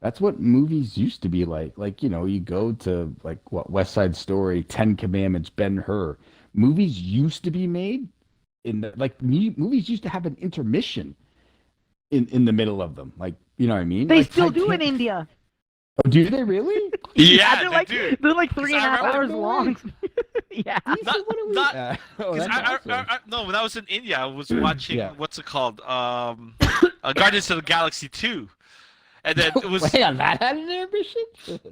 That's what movies used to be like. Like, you go to like what West Side Story, Ten Commandments, Ben-Hur. Movies used to be made movies used to have an intermission in the middle of them. Like, you know what I mean? They Like still do in Titanic. India. Oh, do they really? Yeah, Yeah, they do. they're like Because three and a I half remember, hours No long. way. Yeah. See, so not what are we? not Oh, because that's awesome. no, when I was in India, I was watching Yeah. what's it called? Guardians of the Galaxy 2. And then it was Wait on that had an intermission?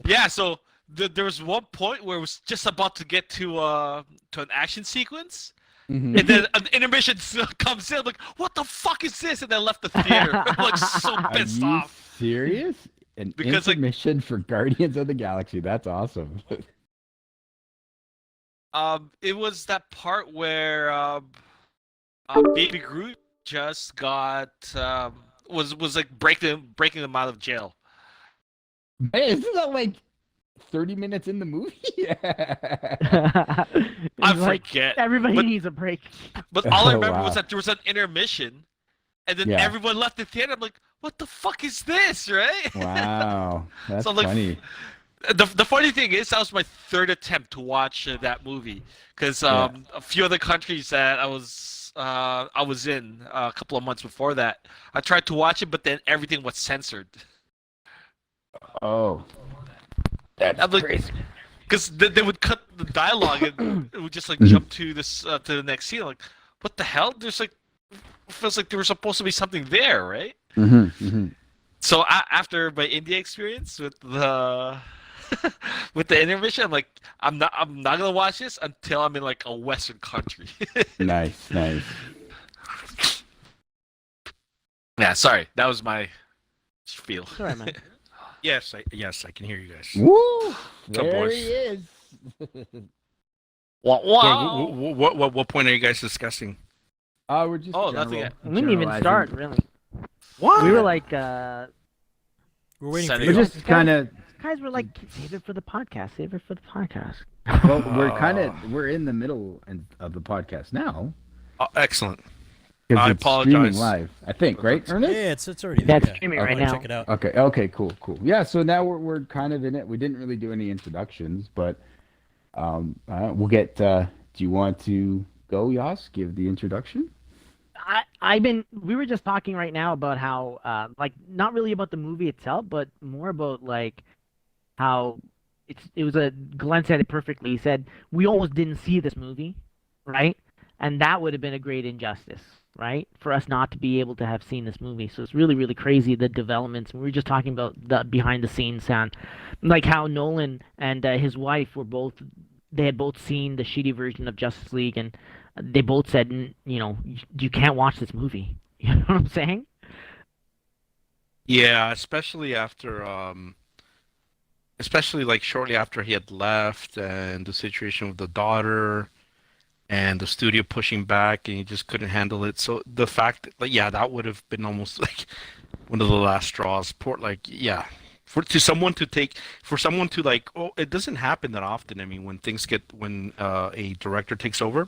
yeah, so there was one point where it was just about to get to an action sequence. Hmm. And then an intermission comes in, I'm like, what the fuck is this? And then left the theater. I'm like so Are pissed you off. serious? An Because like intermission for Guardians of the Galaxy. That's awesome. it was that part where Baby Groot just got was like breaking them out of jail. Hey, isn't that like 30 minutes in the movie? I It's like, forget. everybody But needs a break. but all I Oh, remember wow. was that there was an intermission and then Yeah. everyone left the theater. I'm like, what the fuck is this, right? Wow. That's So like funny. the funny thing is that was my third attempt to watch that movie because Yeah. a few other countries that I was in a couple of months before that, I tried to watch it, but then everything was censored. Oh, that's I'm like, crazy. because they would cut the dialogue and it would just like Mhm. jump to this to the next scene. Like, what the hell? There's like feels like there was supposed to be something there, right? Hmm. Hmm. So after my India experience with the with the intermission, I'm like, I'm not gonna watch this until I'm in like a Western country. Nice, nice. Yeah, sorry, that was my spiel. Sorry, man. Yes, I can hear you guys. Woo! Good There boys. he is. Wow, wow. What point are you guys discussing? We're just Oh, nothing general, We didn't even generalizing. start, really. What? We were like, We're waiting for Setting We're you. up. just kind of, guys were like, save it for the podcast, save it for the podcast. well, we're in the middle of the podcast now Excellent. because I it's streaming apologize. live. I think, right, Yeah, Ernest? it's already Yeah, there. it's streaming I'll right go now. Check it out. Okay, cool. Yeah, so now we're kind of in it. We didn't really do any introductions, but we'll get. Do you want to go, Yas? Give the introduction. We were just talking right now about how, like, not really about the movie itself, but more about like how Glenn said it perfectly. He said we almost didn't see this movie, right? And that would have been a great injustice, right? For us not to be able to have seen this movie. So it's really, really crazy, the developments. We were just talking about the behind the scenes sound, like how Nolan and his wife they had both seen the shitty version of Justice League, and they both said, you can't watch this movie. You know what I'm saying? Yeah, especially like shortly after he had left and the situation with the daughter and the studio pushing back and he just couldn't handle it. So the fact that, like, yeah, that would have been almost like one of the last straws. Yeah, for someone to like, oh, it doesn't happen that often. I mean, when a director takes over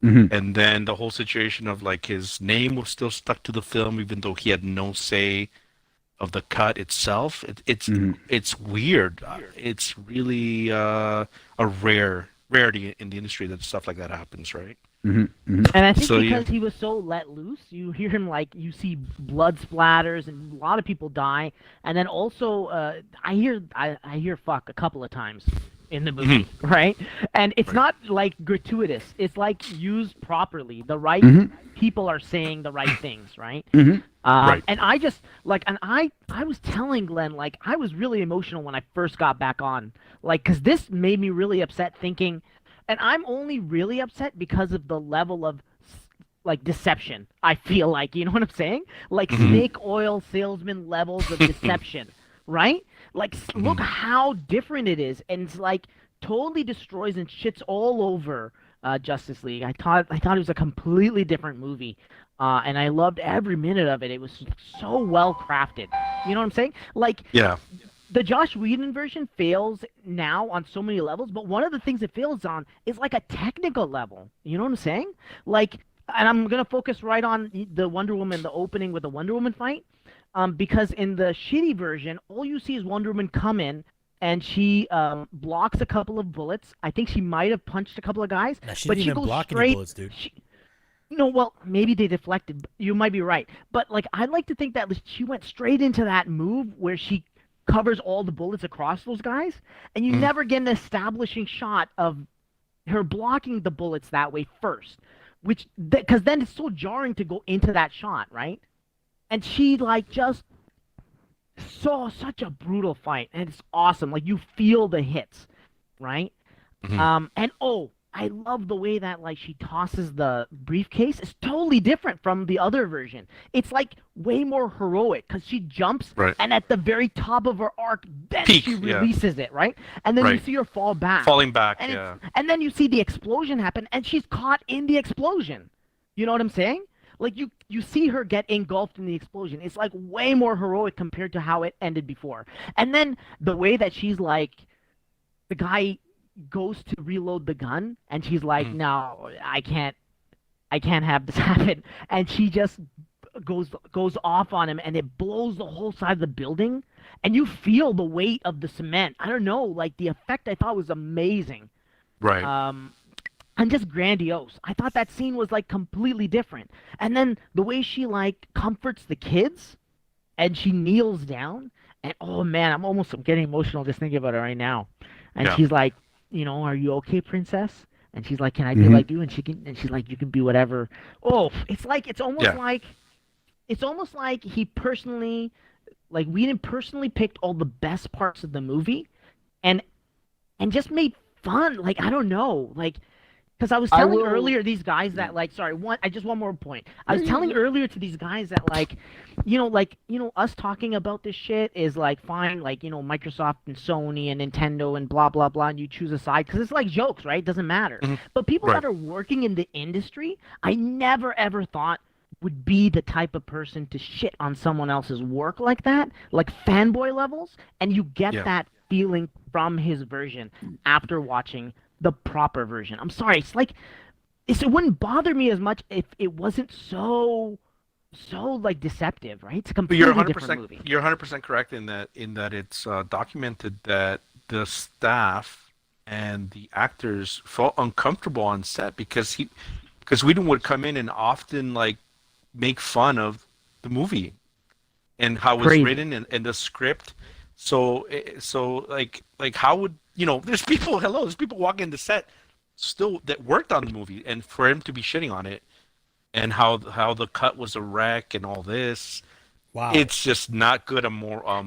Hmm. and then the whole situation of like his name was still stuck to the film even though he had no say of the cut itself. Hmm. It's weird. It's really a rarity in the industry that stuff like that happens, right? Hmm. Hmm. And I think So, yeah. because he was so let loose, you hear him like you see blood splatters and a lot of people die, and then also I hear fuck a couple of times in the movie, right? And it's not like gratuitous. It's like used properly. The right Hmm. people are saying the right things, right? Hmm. Right. And I just like, and I was telling Glenn like I was really emotional when I first got back on, like, because this made me really upset thinking, and I'm only really upset because of the level of like deception. I feel like, you know what I'm saying? Like snake oil salesman levels of deception, right? Like look how different it is, and it's like totally destroys and shits all over Justice League. I thought it was a completely different movie. And I loved every minute of it. It was so well crafted. You know what I'm saying? Like Yeah. the Josh Whedon version fails now on so many levels, but one of the things it fails on is like a technical level. You know what I'm saying? Like, and I'm gonna focus right on the Wonder Woman, the opening with the Wonder Woman fight. Because in the shitty version, all you see is Wonder Woman come in and she blocks a couple of bullets. I think she might have punched a couple of guys, Nah, she but didn't she even goes block any straight. bullets, dude. No, well, maybe they deflected. You might be right, but like I'd like to think that she went straight into that move where she covers all the bullets across those guys, and you never get an establishing shot of her blocking the bullets that way first, which because then it's so jarring to go into that shot, right? And she like just saw such a brutal fight, and it's awesome. Like you feel the hits, right? And oh, I love the way that like she tosses the briefcase. It's totally different from the other version. It's like way more heroic because she jumps Right. and at the very top of her arc, then Peak, she yeah. releases it, right? And then you Right. see her fall back. Falling back, And yeah. and then you see the explosion happen, and she's caught in the explosion. You know what I'm saying? Like you see her get engulfed in the explosion. It's like way more heroic compared to how it ended before. And then the way that she's like, the guy goes to reload the gun, and she's like, "No, I can't have this happen." And she just goes off on him, and it blows the whole side of the building, and you feel the weight of the cement. I don't know, like the effect I thought was amazing. Right. And just grandiose. I thought that scene was like completely different. And then the way she like comforts the kids and she kneels down, and oh man, I'm getting emotional just thinking about it right now. And Yeah. she's like, "Are you okay, princess?" And she's like, "Can I be like you?" And she's like, "You can be whatever." Oh, it's almost like he personally, like Whedon personally picked all the best parts of the movie and just made fun. Like, I don't know, like, because I was telling earlier these guys that like, sorry, one more point. I was telling earlier to these guys that like, us talking about this shit is like fine, like, Microsoft and Sony and Nintendo and blah blah blah, and you choose a side because it's like jokes, right? It doesn't matter. But people Right. that are working in the industry, I never ever thought would be the type of person to shit on someone else's work like that, like fanboy levels, and you get Yeah. that feeling from his version after watching the proper version. I'm sorry, it's like it wouldn't bother me as much if it wasn't so like deceptive, right? It's a But completely you're different 100% movie. you're 100% correct in that it's documented that the staff and the actors felt uncomfortable on set because Whedon would come in and often like make fun of the movie and how it was Crazy. written and the script. So like how would there's people walking the set still that worked on the movie, and for him to be shitting on it and how the cut was a wreck and all this. Wow. It's just not good on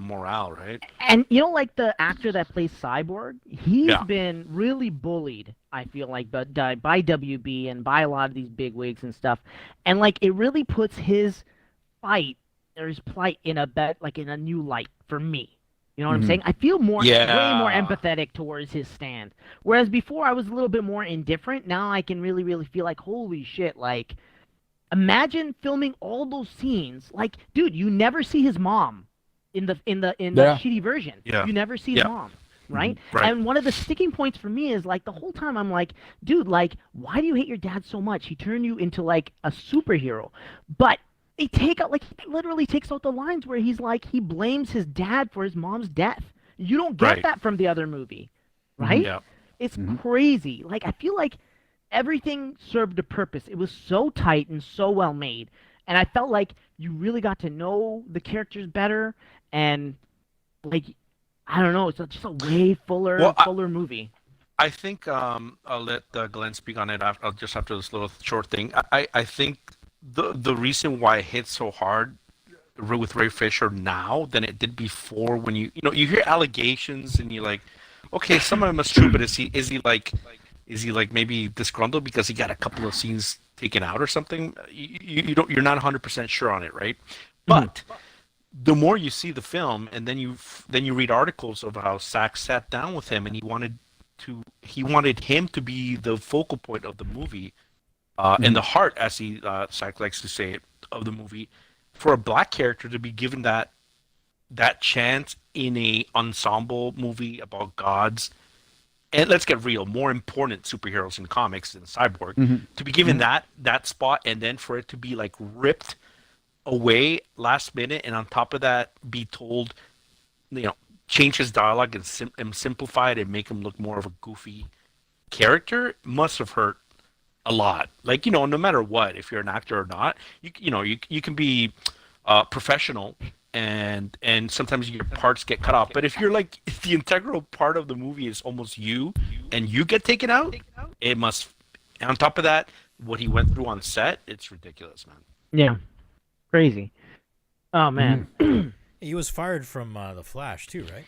morale, right? And like the actor that plays Cyborg, he's Yeah. been really bullied, I feel like, but by WB and by a lot of these big wigs and stuff. And like it really puts his fight or his plight in a new light for me. You know what I'm saying? I feel way more empathetic towards his stand. Whereas before I was a little bit more indifferent. Now I can really, really feel like, holy shit, like imagine filming all those scenes. Like, dude, you never see his mom in the shitty version. Yeah. You never see his Yeah. mom, right? Right. And one of the sticking points for me is like the whole time I'm like, dude, like, why do you hate your dad so much? He turned you into like a superhero. But they take out, like, he literally takes out the lines where he's like, he blames his dad for his mom's death. You don't get Right. that from the other movie, right? Yeah. It's crazy. Like, I feel like everything served a purpose. It was so tight and so well made. And I felt like you really got to know the characters better. And, like, I don't know, it's just a way fuller movie. I think I'll let Glenn speak on it just after this little short thing. I think the reason why it hits so hard with Ray Fisher now than it did before, when you hear allegations and you're like, okay, some of them is true, but is he like maybe disgruntled because he got a couple of scenes taken out or something? You're not 100% sure on it, right? But the more you see the film, and then you read articles of how Zack sat down with him and he wanted him to be the focal point of the movie, and the heart, as Zack likes to say it, of the movie, for a black character to be given that chance in a ensemble movie about gods, and let's get real, more important superheroes in comics than Cyborg, to be given that spot, and then for it to be like ripped away last minute, and on top of that, be told, change his dialogue and simplify it and make him look more of a goofy character, must have hurt a lot. Like, no matter what, if you're an actor or not, you can be professional, and sometimes your parts get cut off. But if you're like, if the integral part of the movie is almost you, and you get taken out, it must. On top of that, what he went through on set, it's ridiculous, man. Yeah, crazy. Oh man. He was fired from The Flash too, right?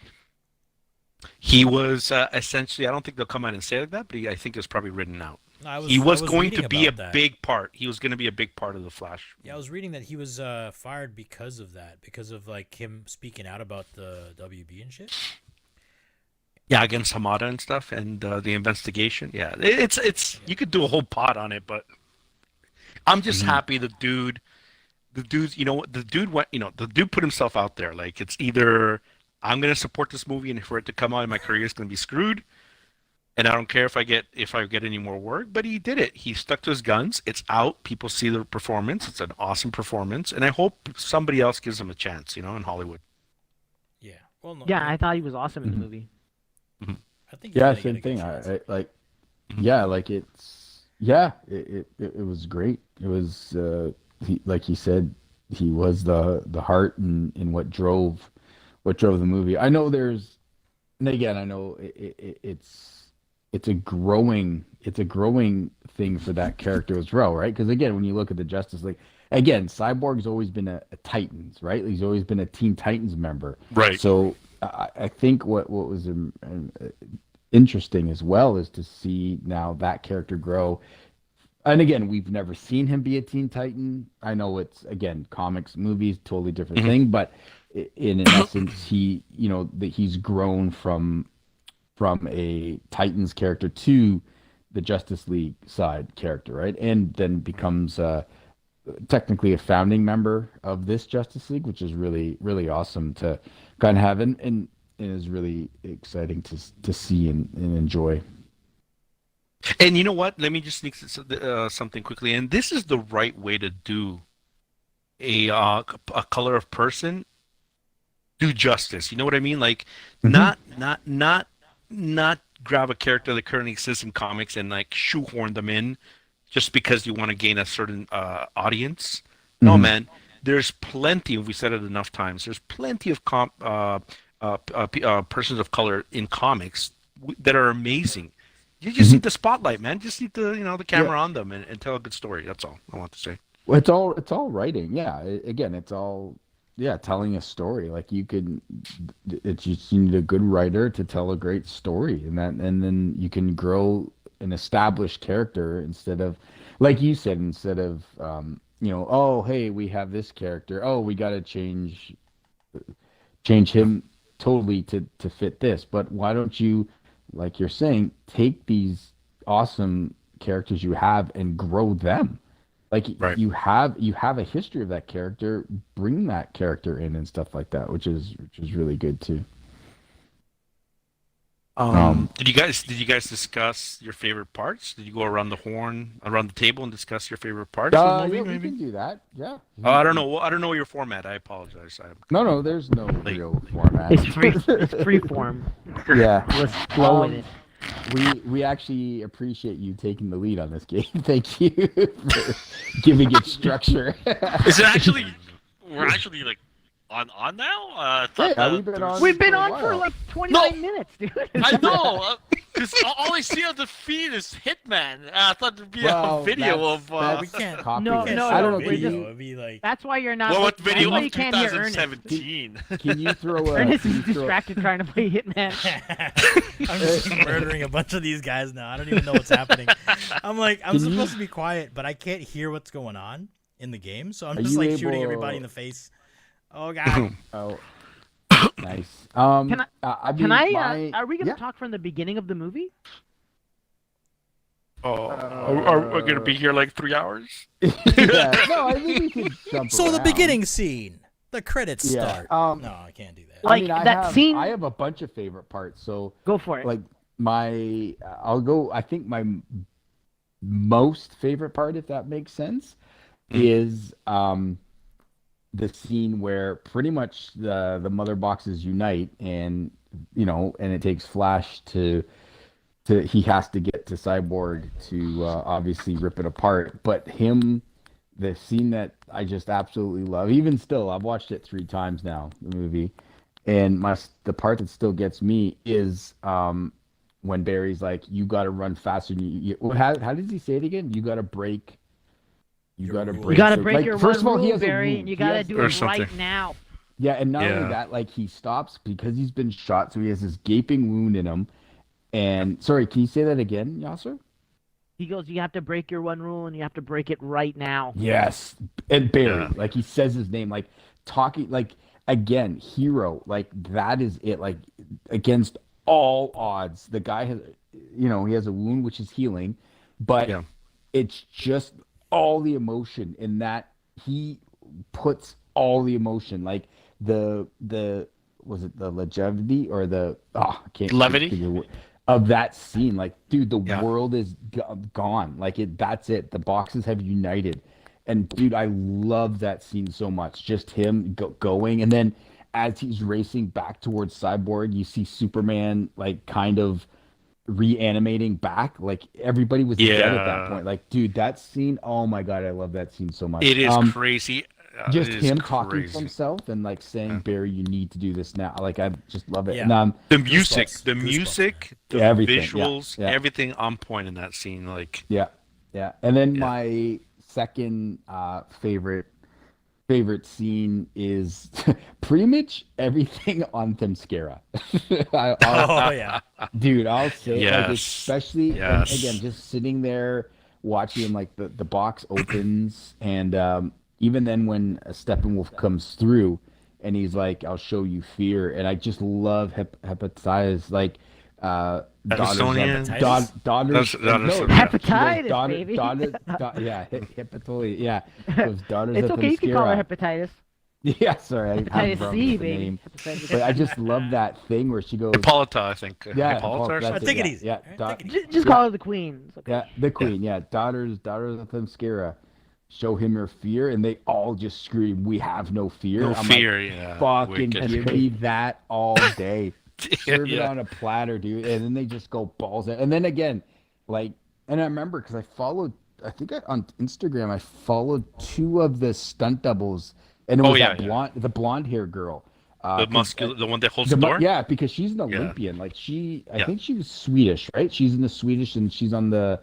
He was essentially. I don't think they'll come out and say like that, but I think it's probably written out. He was going to be a big part. He was going to be a big part of the Flash. Yeah, I was reading that he was fired because of that, because of like him speaking out about the WB and shit. Yeah, against Hamada and stuff, and the investigation. Yeah, it's you could do a whole pod on it, but I'm just happy the dude's, the dude put himself out there. Like, it's either I'm gonna support this movie, and for it to come out, my career is gonna be screwed, and I don't care if I get any more work. But he did it. He stuck to his guns. It's out. People see the performance. It's an awesome performance, and I hope somebody else gives him a chance. In Hollywood. Yeah. Well, no. Yeah, I thought he was awesome in the movie. I think. Yeah, same thing. I like. Yeah, like it's. Yeah, it was great. It was he, like he said, he was the heart in what drove the movie. I know there's, and again, I know it's a growing thing for that character as well, right? Because again, when you look at the Justice League, again, Cyborg's always been a Titans, right? He's always been a Teen Titans member, right? So I think what was interesting as well is to see now that character grow. And again, we've never seen him be a Teen Titan. I know it's, again, comics, movies, totally different thing, but in essence, he's grown from a Titans character to the Justice League side character, right? And then becomes technically a founding member of this Justice League, which is really, really awesome to kind of have, and is really exciting to see and enjoy. And you know what? Let me just sneak something quickly. And this is the right way to do a color of person. Do justice. You know what I mean? Like, not grab a character that currently exists in comics and like shoehorn them in just because you want to gain a certain audience. No, man. There's plenty. We said it enough times. There's plenty of persons of color in comics that are amazing. You just need the spotlight, man. Just need the camera on them and tell a good story. That's all I want to say. Well, it's all writing. Yeah. Again, it's all telling a story. Like you need a good writer to tell a great story, and then you can grow an established character instead of, like you said, oh, hey, we have this character. Oh, we got to change him totally to fit this. But why don't you, like you're saying, take these awesome characters you have and grow them? Like, right. you have a history of that character, bring that character in and stuff like that, which is really good too. Did you guys discuss your favorite parts? Did you go around the table and discuss your favorite parts of the movie? Yeah, maybe? we can do that. Yeah. I don't know your format. I apologize. No, there's no real format. It's free form. Yeah. Let's flow in it. We actually appreciate you taking the lead on this game. Thank you for giving it structure. Is it actually? We're actually like on now. We've been on for like 29 minutes, dude. I know, because all I see on the feed is Hitman. I thought there'd be a video of. We can't. No, I don't know. It'd be like. That's why you're not. What video of you can't hear Ernest. 2017? Can you throw a? Ernest is distracted trying to play Hitman. I'm just murdering a bunch of these guys now. I don't even know what's happening. I'm supposed to be quiet, but I can't hear what's going on in the game, so I'm just like shooting everybody in the face. Oh God! Oh, nice. Are we going to talk from the beginning of the movie? Are we going to be here like 3 hours? Yeah. No, I think we can jump. So the beginning scene, the credits start. No, I can't do that. Like scene. I have a bunch of favorite parts. So go for it. Like I'll go. I think my most favorite part, if that makes sense, is the scene where pretty much the mother boxes unite, and and it takes Flash to he has to get to Cyborg to obviously rip it apart. But the scene that I just absolutely love, even still, I've watched it 3 times now, the movie, and the part that still gets me is when Barry's like, "You got to run faster." How does he say it again? You got to break. You got to break. You gotta break your first of all, one he rule, has a Barry, wound. and you He gotta has- do or it right something. now. Yeah, and not only Yeah. that, like he stops because he's been shot, so he has this gaping wound in him. And sorry, can you say that again, Yasser? He goes, you have to break your one rule, and you have to break it right now. Yes, and Barry, Yeah. like he says his name, like talking, like again, hero, like that is it, like against all odds. The guy has, he has a wound which is healing, but Yeah. it's just all the emotion in that he puts all the emotion, like the was it the longevity or I can't Levity? think of the word, of that scene. Like, dude, the Yeah. world is gone. Like that's it. The boxes have united, and dude, I love that scene so much. Just him going, and then as he's racing back towards Cyborg, you see Superman like kind of reanimating back. Like everybody was dead at that Yeah. point. Like, dude, that scene. Oh my god, I love that scene so much. It is crazy. Just It is him talking to crazy. himself and like saying, "Barry, you need to do this now." Like I just love it. Yeah. And, The music, Goosebumps. the Goosebumps. music, the Everything, yeah, visuals, yeah. everything on point in that scene. Like, yeah, yeah. And then Yeah. my second favorite scene is pretty much everything on Themyscira. Oh yeah. Dude, I'll say, like, Yes. especially Yes. again, just sitting there watching, like the box opens, and even then when Steppenwolf comes through, and he's like, "I'll show you fear," and I just love hepatitis, like Hepatonian? daughters, That's- no, that's- she goes, Hepatitis, baby. yeah, hepatolia, yeah, those daughters It's of okay, you can call her Themyscira. hepatitis. Yeah, sorry, I have Hepatitis problems C, with the baby. name. Hepatitis But I just love that thing where she goes, Hippolyta, I think. Yeah, Hippolyta or Hippolyta, something? Take it yeah, easy. yeah, All right, dot- take it easy. Just call her the queen. It's okay. yeah, the queen, yeah, daughters of Themyscira, show him your fear, and they all just scream, "We have no fear." No I'm fear, like, yeah. fucking Wicked. give me that all day. Serve it Yeah. on a platter, dude, and then they just go balls out. And then again, like, and I remember because I think on Instagram, I followed 2 of the stunt doubles, and it was yeah, the blonde hair girl. The 'Cause, muscular, the one that holds the door? yeah, because she's an Olympian. Like I Yeah. think she was Swedish, right? She's in the Swedish, and she's on the,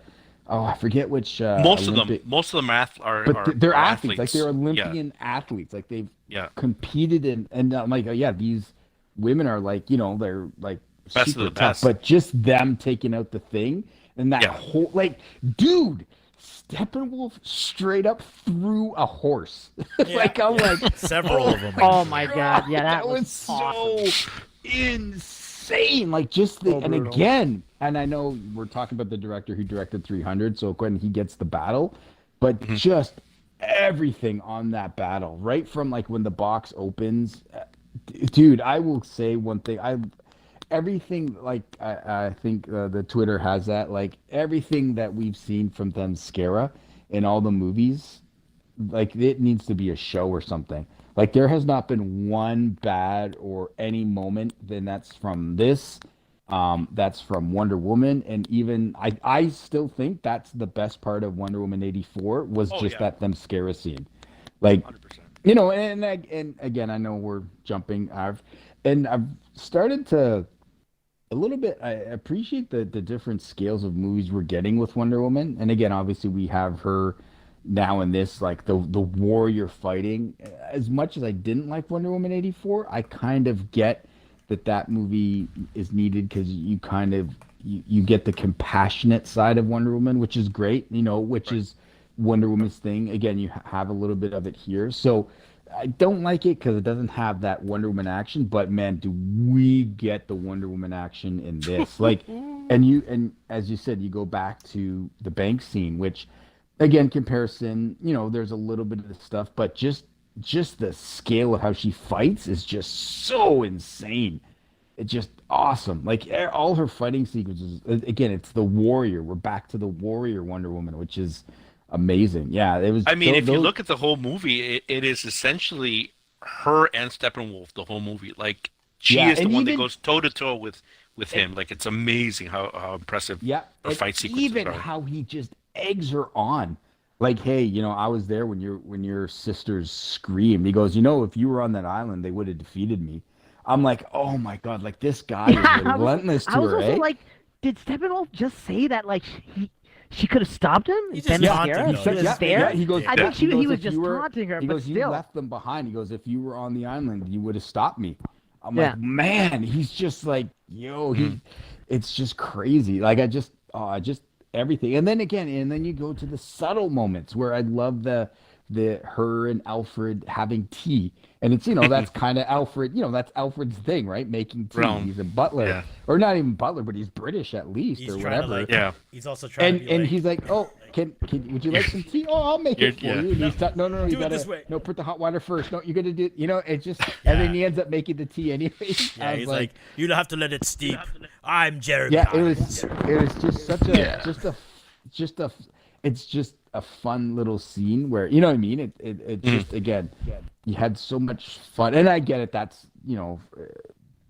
I forget which. Most Olympic, of them are they're are athletes. Like they're Olympian Yeah. athletes. Like they've Yeah. competed in, and I'm like, yeah, these women are like, they're like Best of super the tough, best. but just them taking out the thing and that Yeah. whole, like, dude. Steppenwolf straight up threw a horse. Like I'm like, Several of them. Oh my god, yeah, that was so awesome. insane. Like just the, So and brutal. again, and I know we're talking about the director who directed 300, so when he gets the battle, but just everything on that battle, right from like when the box opens, dude. I will say one thing. Everything, like I think the Twitter has that, like everything that we've seen from Themyscira in all the movies, like it needs to be a show or something. Like there has not been one bad or any moment. Then that's from this. That's from Wonder Woman, and even I still think that's the best part of Wonder Woman 84 was Oh, just yeah. that Themyscira scene. Like 100%. and again, I know we're jumping. I've started to a little bit. I appreciate the different scales of movies we're getting with Wonder Woman, and again, obviously we have her now in this, like the warrior fighting. As much as I didn't like Wonder Woman 84, I kind of get that movie is needed because you kind of you get the compassionate side of Wonder Woman, which is great. Which is Wonder Woman's thing. Again, you have a little bit of it here, so. I don't like it because it doesn't have that Wonder Woman action, but man, do we get the Wonder Woman action in this? Like, and as you said, you go back to the bank scene, which, again, comparison, there's a little bit of the stuff, but just the scale of how she fights is just so insane. It's just awesome. Like all her fighting sequences, again, it's the warrior. We're back to the warrior Wonder Woman, which is amazing. Yeah, it was. I mean, if you those- look at the whole movie, it is essentially her and Steppenwolf, the whole movie. Like she Yeah, is the and one that even goes toe to toe with him. Like it's amazing how impressive yeah, her and fight sequences even are. how he just eggs her on. Like, hey, I was there when your sisters screamed. He goes, if you were on that island, they would have defeated me. I'm like, oh my God, like this guy is Yeah, relentless I to was her, also eh? like, did Steppenwolf just say that like she could have stopped him? He's Ben just Mascara? taunting, He though. was He's- there. yeah, he goes, I yeah, think he was if just you were, taunting her, he but goes, you still. left them behind. He goes, if you were on the island, you would have stopped me. I'm Yeah. like, man, he's just like, it's just crazy. Like I just everything. And then you go to the subtle moments where I love the her and Alfred having tea. And it's, that's kind of Alfred, that's Alfred's thing, right? Making tea. Realm. He's a butler. Yeah. Or not even butler, but he's British at least He's or trying to whatever. like. Yeah. He's also trying to be And like. he's like, "Oh, would you like some tea? Oh, I'll make it for Yeah. you." And he's no, Do you it gotta this way. no, put the hot water first. No, you gotta do. It's just, and then he ends up making the tea anyway. Yeah, he's like, you don't have to let it steep. I'm Jeremy. yeah, Irons." it was just such a it's just a fun little scene where you know what I mean. It just again, you had so much fun, and I get it. That's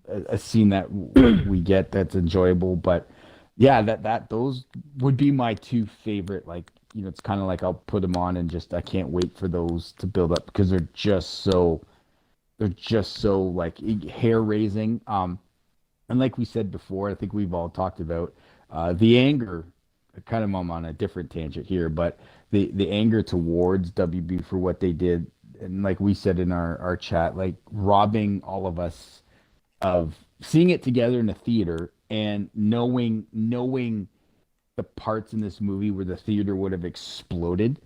a scene that we get that's enjoyable, but yeah, those would be my two favorite. Like it's kind of like I'll put them on and just I can't wait for those to build up because they're just so like hair raising. And like we said before, I think we've all talked about the anger. Kind of I'm on a different tangent here, but the anger towards WB for what they did, and like we said in our chat, like robbing all of us of seeing it together in a theater and knowing the parts in this movie where the theater would have exploded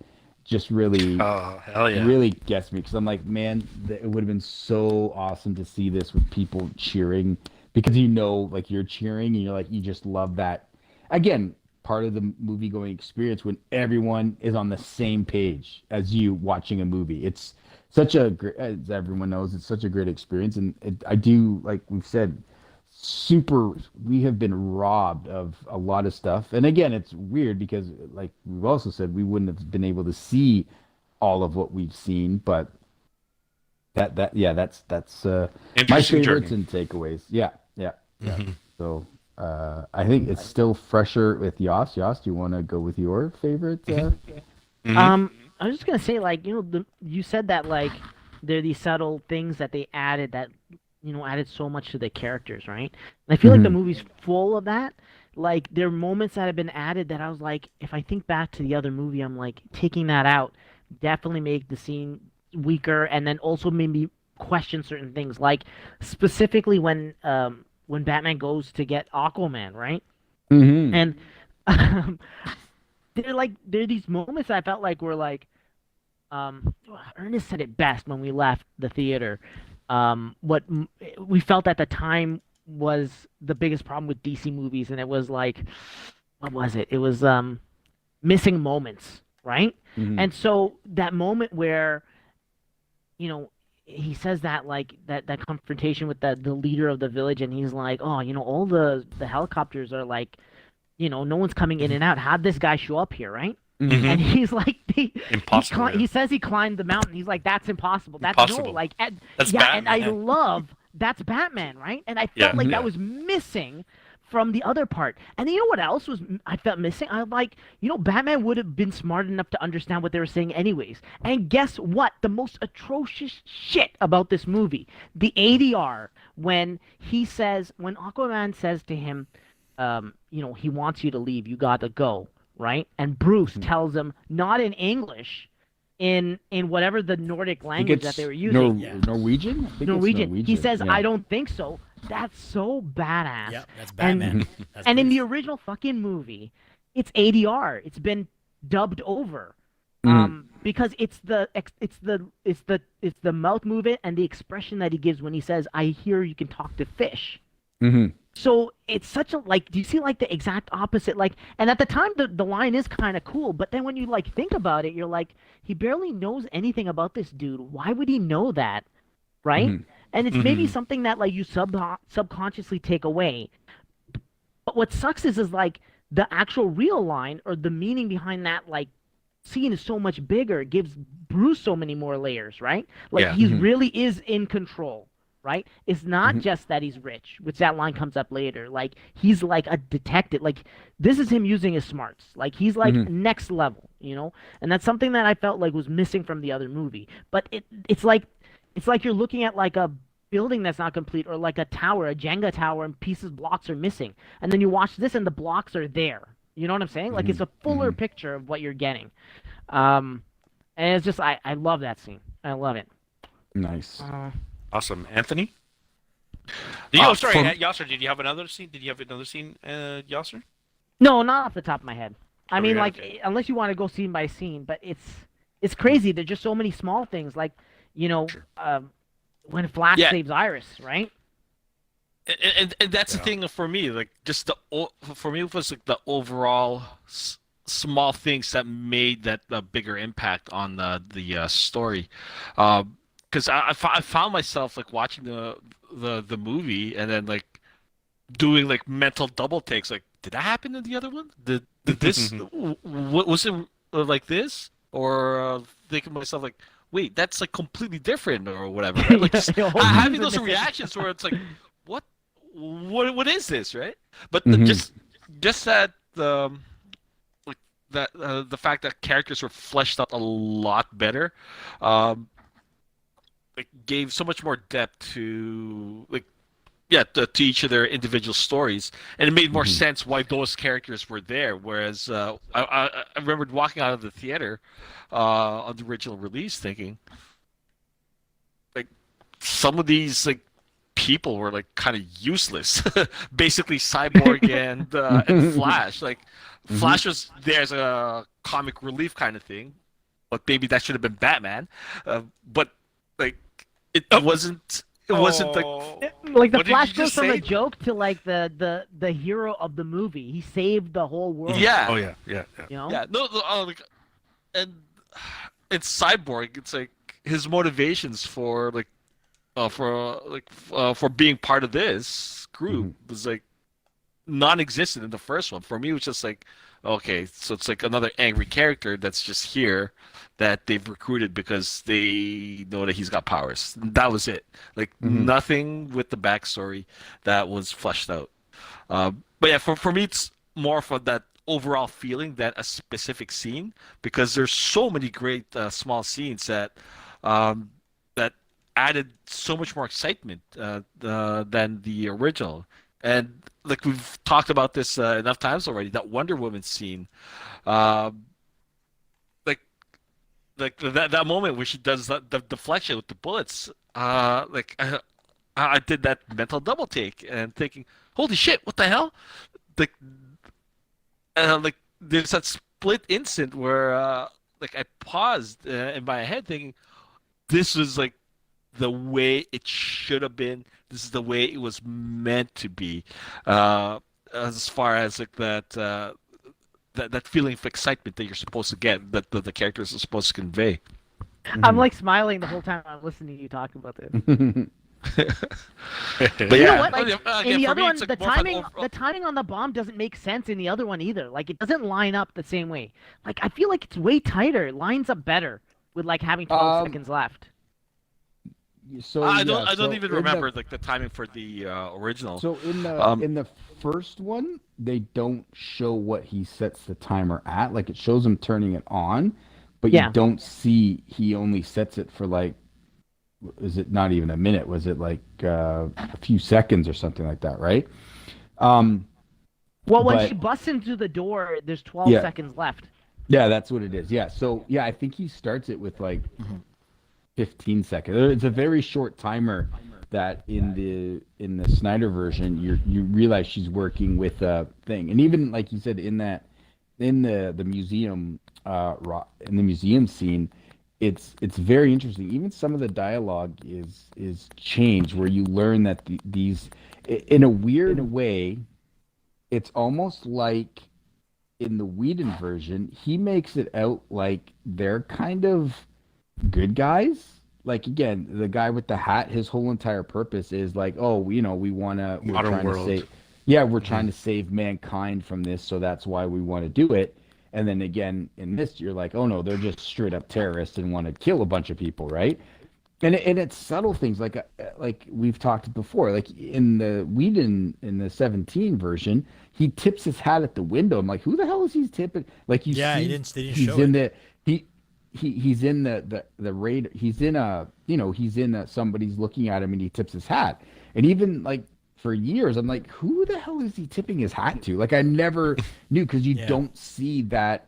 just really Oh hell yeah. really gets me because I'm like, man, it would have been so awesome to see this with people cheering because like you're cheering and you're like you just love that. Again, part of the movie going experience when everyone is on the same page as you watching a movie. It's such a great, as everyone knows, it's such a great experience. And I do, like we've said, we have been robbed of a lot of stuff. And again, it's weird because like we've also said, we wouldn't have been able to see all of what we've seen, but that's my Interesting favorites journey. and takeaways. Yeah. Mhm. So I think it's still fresher with Yas. Yas, do you want to go with your favorite? Mhm. I was just gonna say, like, you said that like there are these subtle things that they added that added so much to the characters, right? And I feel like the movie's full of that. Like there are moments that have been added that I was like, if I think back to the other movie, I'm like taking that out definitely make the scene weaker, and then also made me question certain things, like specifically when Batman goes to get Aquaman, right? Mm-hmm. And um, there are these moments I felt like were like, Ernest said it best when we left the theater. We felt at the time was the biggest problem with DC movies, and it was like, what was it? It was missing moments, right? Mm-hmm. And so that moment where, he says that like that confrontation with the leader of the village, and he's like, oh, all the helicopters are like, no one's coming in and out. How'd this guy show up here, right? Mhm. And he's like, Impossible. he says he climbed the mountain. He's like, that's impossible. That's Impossible. That's yeah, and I Batman. love that's Batman, right? And I felt Yeah. like Yeah. that was missing from the other part. And you know what else I felt missing? I like, Batman would have been smart enough to understand what they were saying anyways. And guess what? The most atrocious shit about this movie, the ADR, when Aquaman says to him, he wants you to leave, you gotta go, right? And Bruce tells him, not in English, in whatever the Nordic language that they were using. Norwegian? I think it's Norwegian. He says, yeah. I don't think so. That's so badass. Yep, that's Batman. That's And in Bruce. the original fucking movie, it's ADR. It's been dubbed over. Mhm. Because it's the mouth movement and the expression that he gives when he says, I hear you can talk to fish. Mhm. So it's such a, like, do you see like the exact opposite? Like, and at the time the line is kind of cool, but then when you like think about it, you're like, he barely knows anything about this dude. Why would he know that? Right? Mhm. And it's maybe something that like you subconsciously take away. But what sucks is like the actual real line or the meaning behind that like scene is so much bigger. It gives Bruce so many more layers, right? Like Yeah. he really is in control, right? It's not Mhm. just that he's rich, which that line comes up later. Like he's like a detective. Like this is him using his smarts. Like he's like Mhm. next level, you know? And that's something that I felt like was missing from the other movie. But it's like you're looking at like a building that's not complete or like a tower, a Jenga tower, and blocks are missing. And then you watch this and the blocks are there. You know what I'm saying? Like it's Mhm. a fuller Mhm. picture of what you're getting. Um, and it's just I love that scene. I love it. Nice. Awesome, Anthony. Sorry, Yasser. Did you have another scene? Yasser? No, not off the top of my head. I mean, yeah, like okay. unless you want to go scene by scene, but it's crazy. There's just so many small things, like you know, Sure. when Flash Yeah. saves Iris, right? And that's the Yeah. thing for me, like just for me it was like the overall small things that made that bigger impact on the story, because I found myself like watching the movie and then like doing like mental double takes, like did that happen in the other one? Did this what was it like this, or thinking to myself like wait that's like completely different or whatever, right? Like just Your whole having team's those missing. reactions where it's like what what is this, right? But Mhm. just that like that the fact that characters were fleshed out a lot better, um, like gave so much more depth to like yeah to each of their individual stories, and it made more Mhm. sense why those characters were there. Whereas I remembered walking out of the theater on the original release thinking like some of these like people were like kind of useless. Basically, Cyborg and Flash. Like Flash was there as a comic relief kind of thing, but maybe that should have been Batman. But like it wasn't. It wasn't like. Like the What did Flash you goes just from a say? joke to like the hero of the movie. He saved the whole world. Yeah. Oh yeah. You know. Yeah. No. Like, and it's Cyborg. It's like his motivations for like for being part of this group was like non-existent in the first one. For me, it was just like, okay, so it's like another angry character that's just here that they've recruited because they know that he's got powers. That was it. Like nothing with the backstory that was fleshed out. But yeah, for me, it's more for that overall feeling than a specific scene because there's so many great small scenes that added so much more excitement than the original. And like we've talked about this enough times already, that Wonder Woman scene, um, like that moment where she does the deflection with the bullets, I did that mental double take and thinking, holy shit, what the hell? Like like there's that split instant where like I paused in my head thinking this was like the way it should have been. This is the way it was meant to be. As far as like that feeling of excitement that you're supposed to get, that the characters are supposed to convey. I'm like smiling the whole time I'm listening to you talk about this. But You know yeah, what? Like again, in the for other me, one, it's like the more of an timing, overall- the timing on the bomb doesn't make sense in the other one either. Like it doesn't line up the same way. Like I feel like it's way tighter. It lines up better with like having 12 seconds left. So I yeah, don't so even in remember like the timing for the original. So Um, in the first one, they don't show what he sets the timer at. Like it shows him turning it on, but Yeah. you don't see he only sets it for like, is it not even a minute? Was it like a few seconds or something like that, right? Well, when but- she busts into the door, there's 12 Yeah. seconds left. Yeah, that's what it is. Yeah. So yeah, I think he starts it with like 15 seconds. It's a very short timer that in the Snyder version you realize she's working with a thing. And even like you said in the museum in the museum scene, it's very interesting. Even some of the dialogue is changed where you learn that these in a weird way, it's almost like in the Whedon version, he makes it out like they're kind of good guys. Like again, the guy with the hat, his whole entire purpose is like, oh, you know, we're Modern trying world. to save, yeah, we're trying to save mankind from this, so that's why we want to do it. And then again in this, you're like, oh no, they're just straight up terrorists and want to kill a bunch of people, right? And it's subtle things like we've talked before, like in the Whedon in the 17 version, he tips his hat at the window. I'm like, who the hell is he tipping? Like you see, they didn't he's show in it. he's in the raid. He's in somebody's looking at him and he tips his hat. And even like for years, I'm like, who the hell is he tipping his hat to? Like I never knew because you don't see that.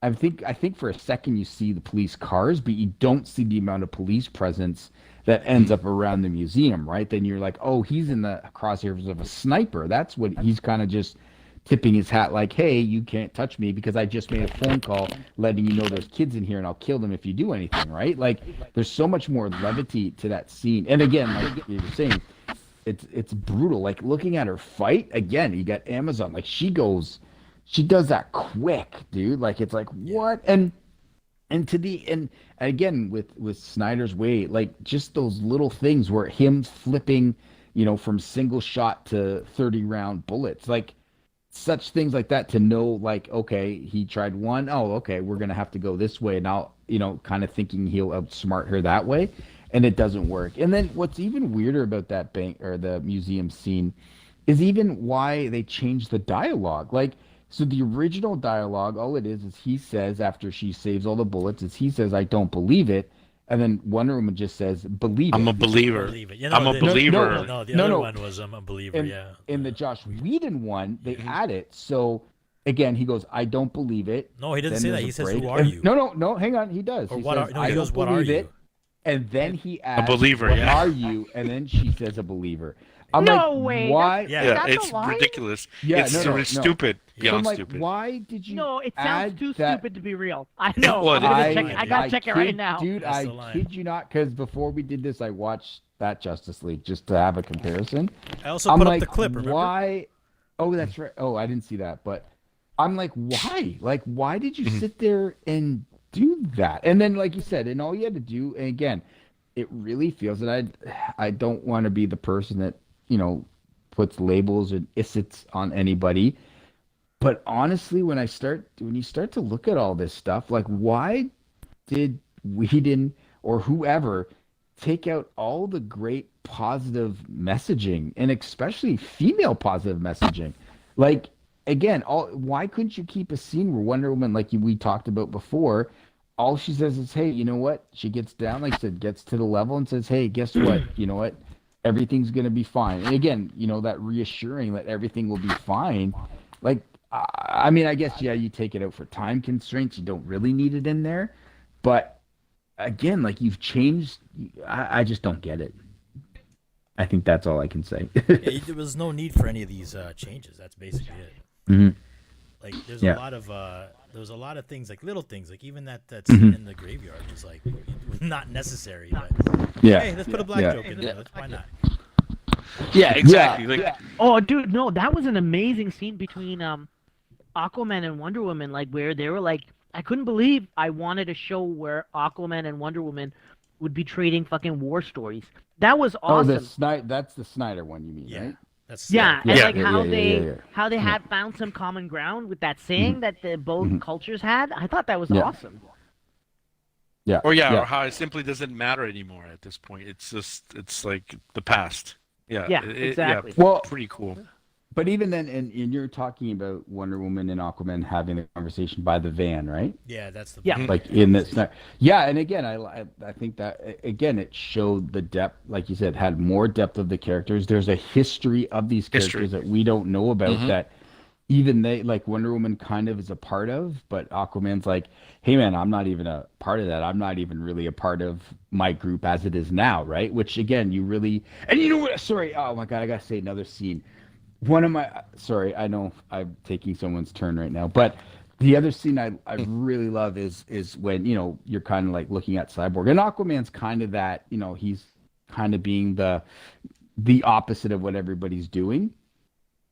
I think for a second you see the police cars, but you don't see the amount of police presence that ends up around the museum, right? Then you're like, oh, he's in the crosshairs of a sniper. That's what he's kind of just tipping his hat like, hey, you can't touch me because I just made a phone call letting you know there's kids in here and I'll kill them if you do anything, right? Like there's so much more levity to that scene. And again, like you were saying, it's brutal. Like looking at her fight, again, you got Amazon, like she does that quick, dude. Like it's like what? And again with Snyder's way, like just those little things where him flipping, from single shot to 30 round bullets, like such things like that to know like, okay, he tried one. Oh, okay, we're gonna have to go this way now, kind of thinking he'll outsmart her that way, and it doesn't work. And then what's even weirder about that bank or the museum scene is even why they changed the dialogue. Like, so the original dialogue, all it is he says after she saves all the bullets, he says, "I don't believe it," and then Wonder Woman just says, "Believe it." I'm a believer. I'm a believer. No, the other one was I'm a believer. In the Joss Whedon one, they add it. So again, he goes, "I don't believe it." No, he doesn't say that. He says, "Who are you?" No. Hang on, he does. Or he what says, are? No, he goes, "What are you?" And then he adds, "A believer." What are you? And then she says, "A believer." I'm no like, way. Why? Yeah, it's ridiculous. Yeah, it's stupid. So Beyond I'm like, stupid. why did you? No, it sounds too that? stupid to be real. I know. Well, I gotta check it right now. Dude, I kid you not, because before we did this, I watched that Justice League just to have a comparison. I also put up the clip. Remember? Why? Oh, that's right. Oh, I didn't see that, but I'm like, why? Like, why did you sit there and do that? And then, like you said, and all you had to do, and again, it really feels that I don't want to be the person that puts labels and isits on anybody. But honestly, when you start to look at all this stuff, like why did Whedon or whoever take out all the great positive messaging and especially female positive messaging? Like again, why couldn't you keep a scene where Wonder Woman, like we talked about before, all she says is, hey, you know what? She gets down, like I said, gets to the level and says, hey, guess what? You know what? Everything's going to be fine. And again, that reassuring that everything will be fine. Like, I mean, I guess, yeah, you take it out for time constraints. You don't really need it in there. But again, like you've changed. I just don't get it. I think that's all I can say. There was no need for any of these changes. That's basically it. Mm-hmm. Like, there's a lot of there was a lot of things, like little things, like even that scene in the graveyard was like not necessary. But hey, let's put a black joke in there. Why not? Yeah, exactly. Oh, dude, no, that was an amazing scene between Aquaman and Wonder Woman, like where they were like, I couldn't believe I wanted a show where Aquaman and Wonder Woman would be trading fucking war stories. That was awesome. Oh, that's the Snyder one, you mean, right? How they had found some common ground with that saying that the both cultures had. I thought that was awesome. Yeah. Or how it simply doesn't matter anymore at this point. It's like the past. Yeah. Exactly. Well, pretty cool. But even then, and you're talking about Wonder Woman and Aquaman having the conversation by the van, right? Yeah, that's the like in this. Yeah, and again, I think that again it showed the depth, like you said, had more depth of the characters. There's a history of these characters that we don't know about that even they, like Wonder Woman, kind of is a part of, but Aquaman's like, hey man, I'm not even a part of that. I'm not even really a part of my group as it is now, right? Which again, you really, and you know what? Sorry, oh my god, I gotta say another scene. Sorry, I know I'm taking someone's turn right now, but the other scene I really love is when, you're kind of like looking at Cyborg, and Aquaman's kind of that, he's kind of being the opposite of what everybody's doing.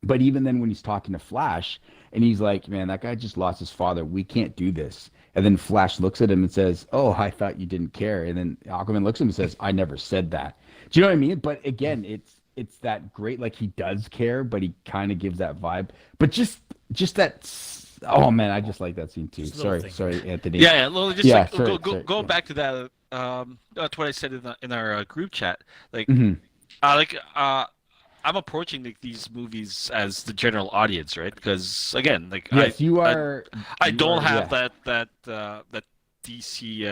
But even then when he's talking to Flash and he's like, man, that guy just lost his father. We can't do this. And then Flash looks at him and says, oh, I thought you didn't care. And then Aquaman looks at him and says, I never said that. Do you know what I mean? But again, it's that great, like he does care, but he kind of gives that vibe. But just that Oh man, I just like that scene too. Just little Sorry, things. Anthony. Yeah. Well, just Yeah, like sorry, going yeah. back to that. That's what I said in our group chat. Like, Hmm. like I'm approaching like these movies as the general audience, right? Because again, like Yes, you I are. I You don't are. have Yeah. that DC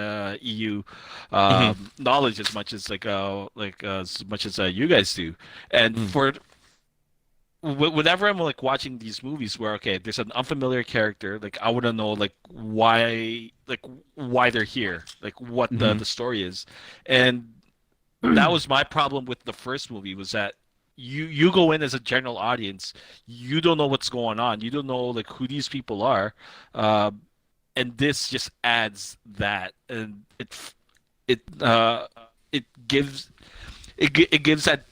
EU Mhm. knowledge as much as as much as you guys do. And Mm. for whenever I'm like watching these movies where okay, there's an unfamiliar character, like I want to know why they're here, like what Mhm. the story is, and that was my problem with the first movie was that you go in as a general audience, you don't know what's going on, you don't know like who these people are, uh, and this just adds that, and it uh, it gives it gives that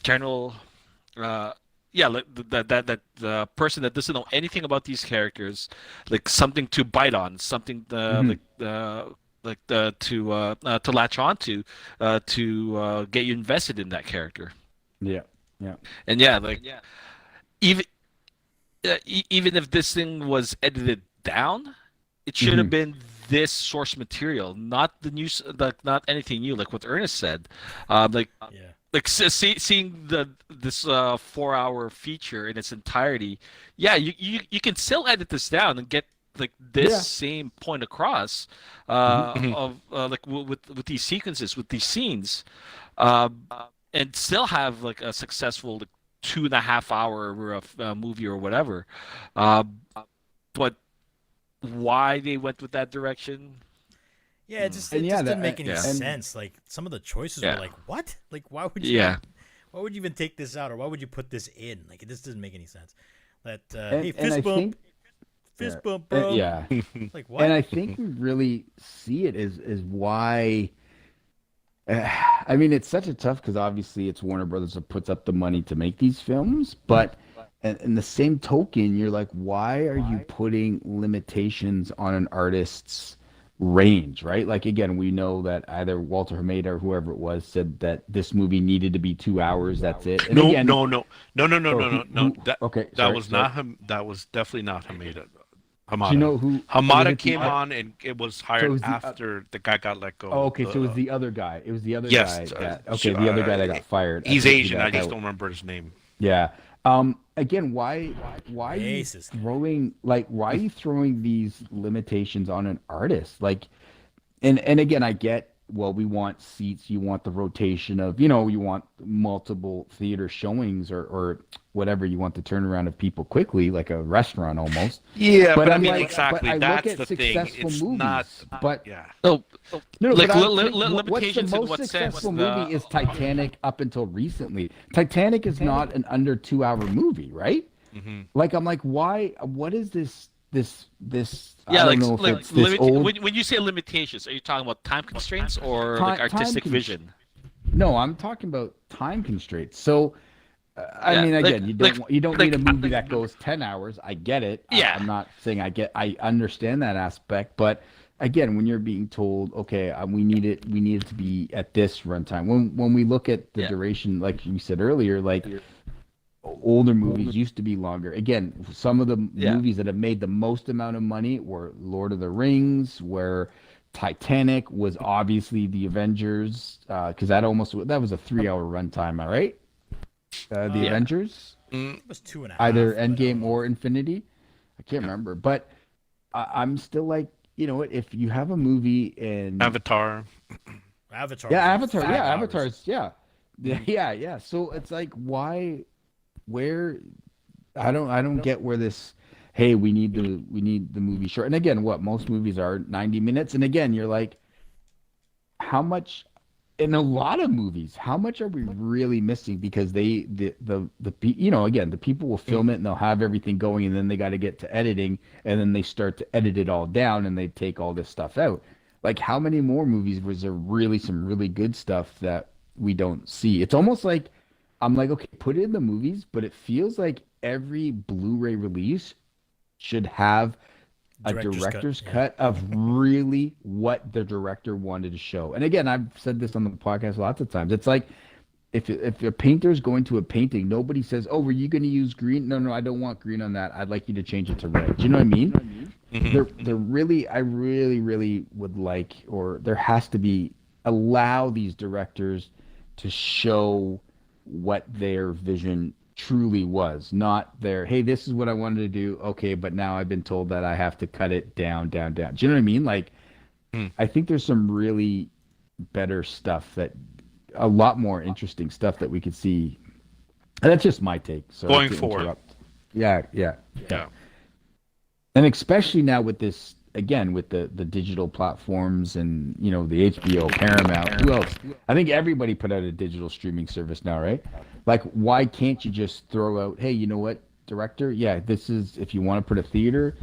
general yeah like that the person that doesn't know anything about these characters like something to bite on, something Mhm. to latch onto to get you invested in that character. Yeah. Yeah. And yeah, like even even if this thing was edited down, it should have Mhm. been this source material, not the news, like not anything new, like what Ernest said. Like Yeah. seeing this 4 hour feature in its entirety, yeah, you can still edit this down and get like this Yeah. same point across Mhm. Mhm. of with these sequences, with these scenes, um, and still have like a successful like, 2.5 hour movie or whatever. Um, but why they went with that direction? Yeah, it just And it yeah, just didn't make any Yeah. sense. Like some of the choices were Yeah. like, what? Like Yeah. why would you even take this out or why would you put this in? Like it just doesn't make any sense. That hey, and I think fist yeah, bump, bro. yeah, Like and what? I think we really see it is why. I mean, it's such a tough because obviously it's Warner Brothers that puts up the money to make these films, but in the same token, you're like, why are you putting limitations on an artist's range, right? Like again, we know that either Walter Hamada or whoever it was said that this movie needed to be 2 hours. That's it. And No, again, no, no, no, no, no, or no, no, no. That Okay, that sorry, was sorry. not him. That was definitely not Hamada. Do you Hamada. know who? Was Hamada it the? came on and it was So it hired was the. after the guy got let Oh, go. okay. So it was the other guy. It was the other Yes, guy that. Okay, the other guy that got fired. I he's forget who Asian. that I guy just was. don't remember his name. Yeah. Again, why are you Racist. why are you throwing these limitations on an artist? Like, and again, I get, well, we want seats, you want the rotation of, you want multiple theater showings or whatever, you want the turnaround of people quickly, like a restaurant almost. Yeah, But but I I'm mean, like, but exactly. I look That's at the thing. successful It's movies, not. but Yeah. No, no, like but I'm saying, what's the limitations in most what sense? successful movie is Titanic up until recently. Titanic is not an under 2 hour movie, right? Hmm. Like I'm like, why? What is this? Yeah, I don't know if it's this old when you say limitations, are you talking about time constraints or like time artistic vision? No, I'm talking about time constraints. So, I Yeah, mean, like again, you don't need like a movie that goes 10 hours. I get it. yeah. I'm not saying I understand that aspect, but again, when you're being told, okay, we need it to be at this runtime. When we look at the Yeah. duration, like you said earlier, like older movies used to be longer. Again, some of the Yeah. movies that have made the most amount of money were Lord of the Rings, where Titanic was obviously the Avengers, because that was a 3 hour runtime, all right? The Yeah. Avengers, It was 2.5. either but I don't Endgame know. or Infinity. I can't remember, but I'm still like, you know what? If you have a movie and Avatar. Avatar. yeah, was like Avatar, 5 yeah, hours. Avatar's, yeah. So it's like, why? Where? I don't get where this. Hey, we need the movie short. And again, what most movies are 90 minutes. And again, you're like, how much? In a lot of movies, how much are we really missing? Because again, the people will film it and they'll have everything going, and then they got to get to editing, and then they start to edit it all down, and they take all this stuff out. Like, how many more movies was there really some really good stuff that we don't see? It's almost like I'm like, okay, put it in the movies, but it feels like every Blu-ray release should have a director's yeah. cut of really what the director wanted to show. And again, I've said this on the podcast lots of times. It's like if a painter's going to a painting, nobody says, "Oh, were you going to use green?" No, I don't want green on that. I'd like you to change it to red. Do you know what I mean? They're really, I really would like, or there has to be, allow these directors to show what their vision truly was, not their, hey, this is what I wanted to do. Okay, but now I've been told that I have to cut it down. Do you know what I mean? Like, I think there's some really better stuff, that a lot more interesting stuff that we could see. And that's just my take. So Going forward. Yeah. And especially now with this, again, with the digital platforms and, you know, the HBO, Paramount, who else? I think everybody put out a digital streaming service now, right? Like, why can't you just throw out, hey, you know what, director? Yeah, this is, if you want to put a theater,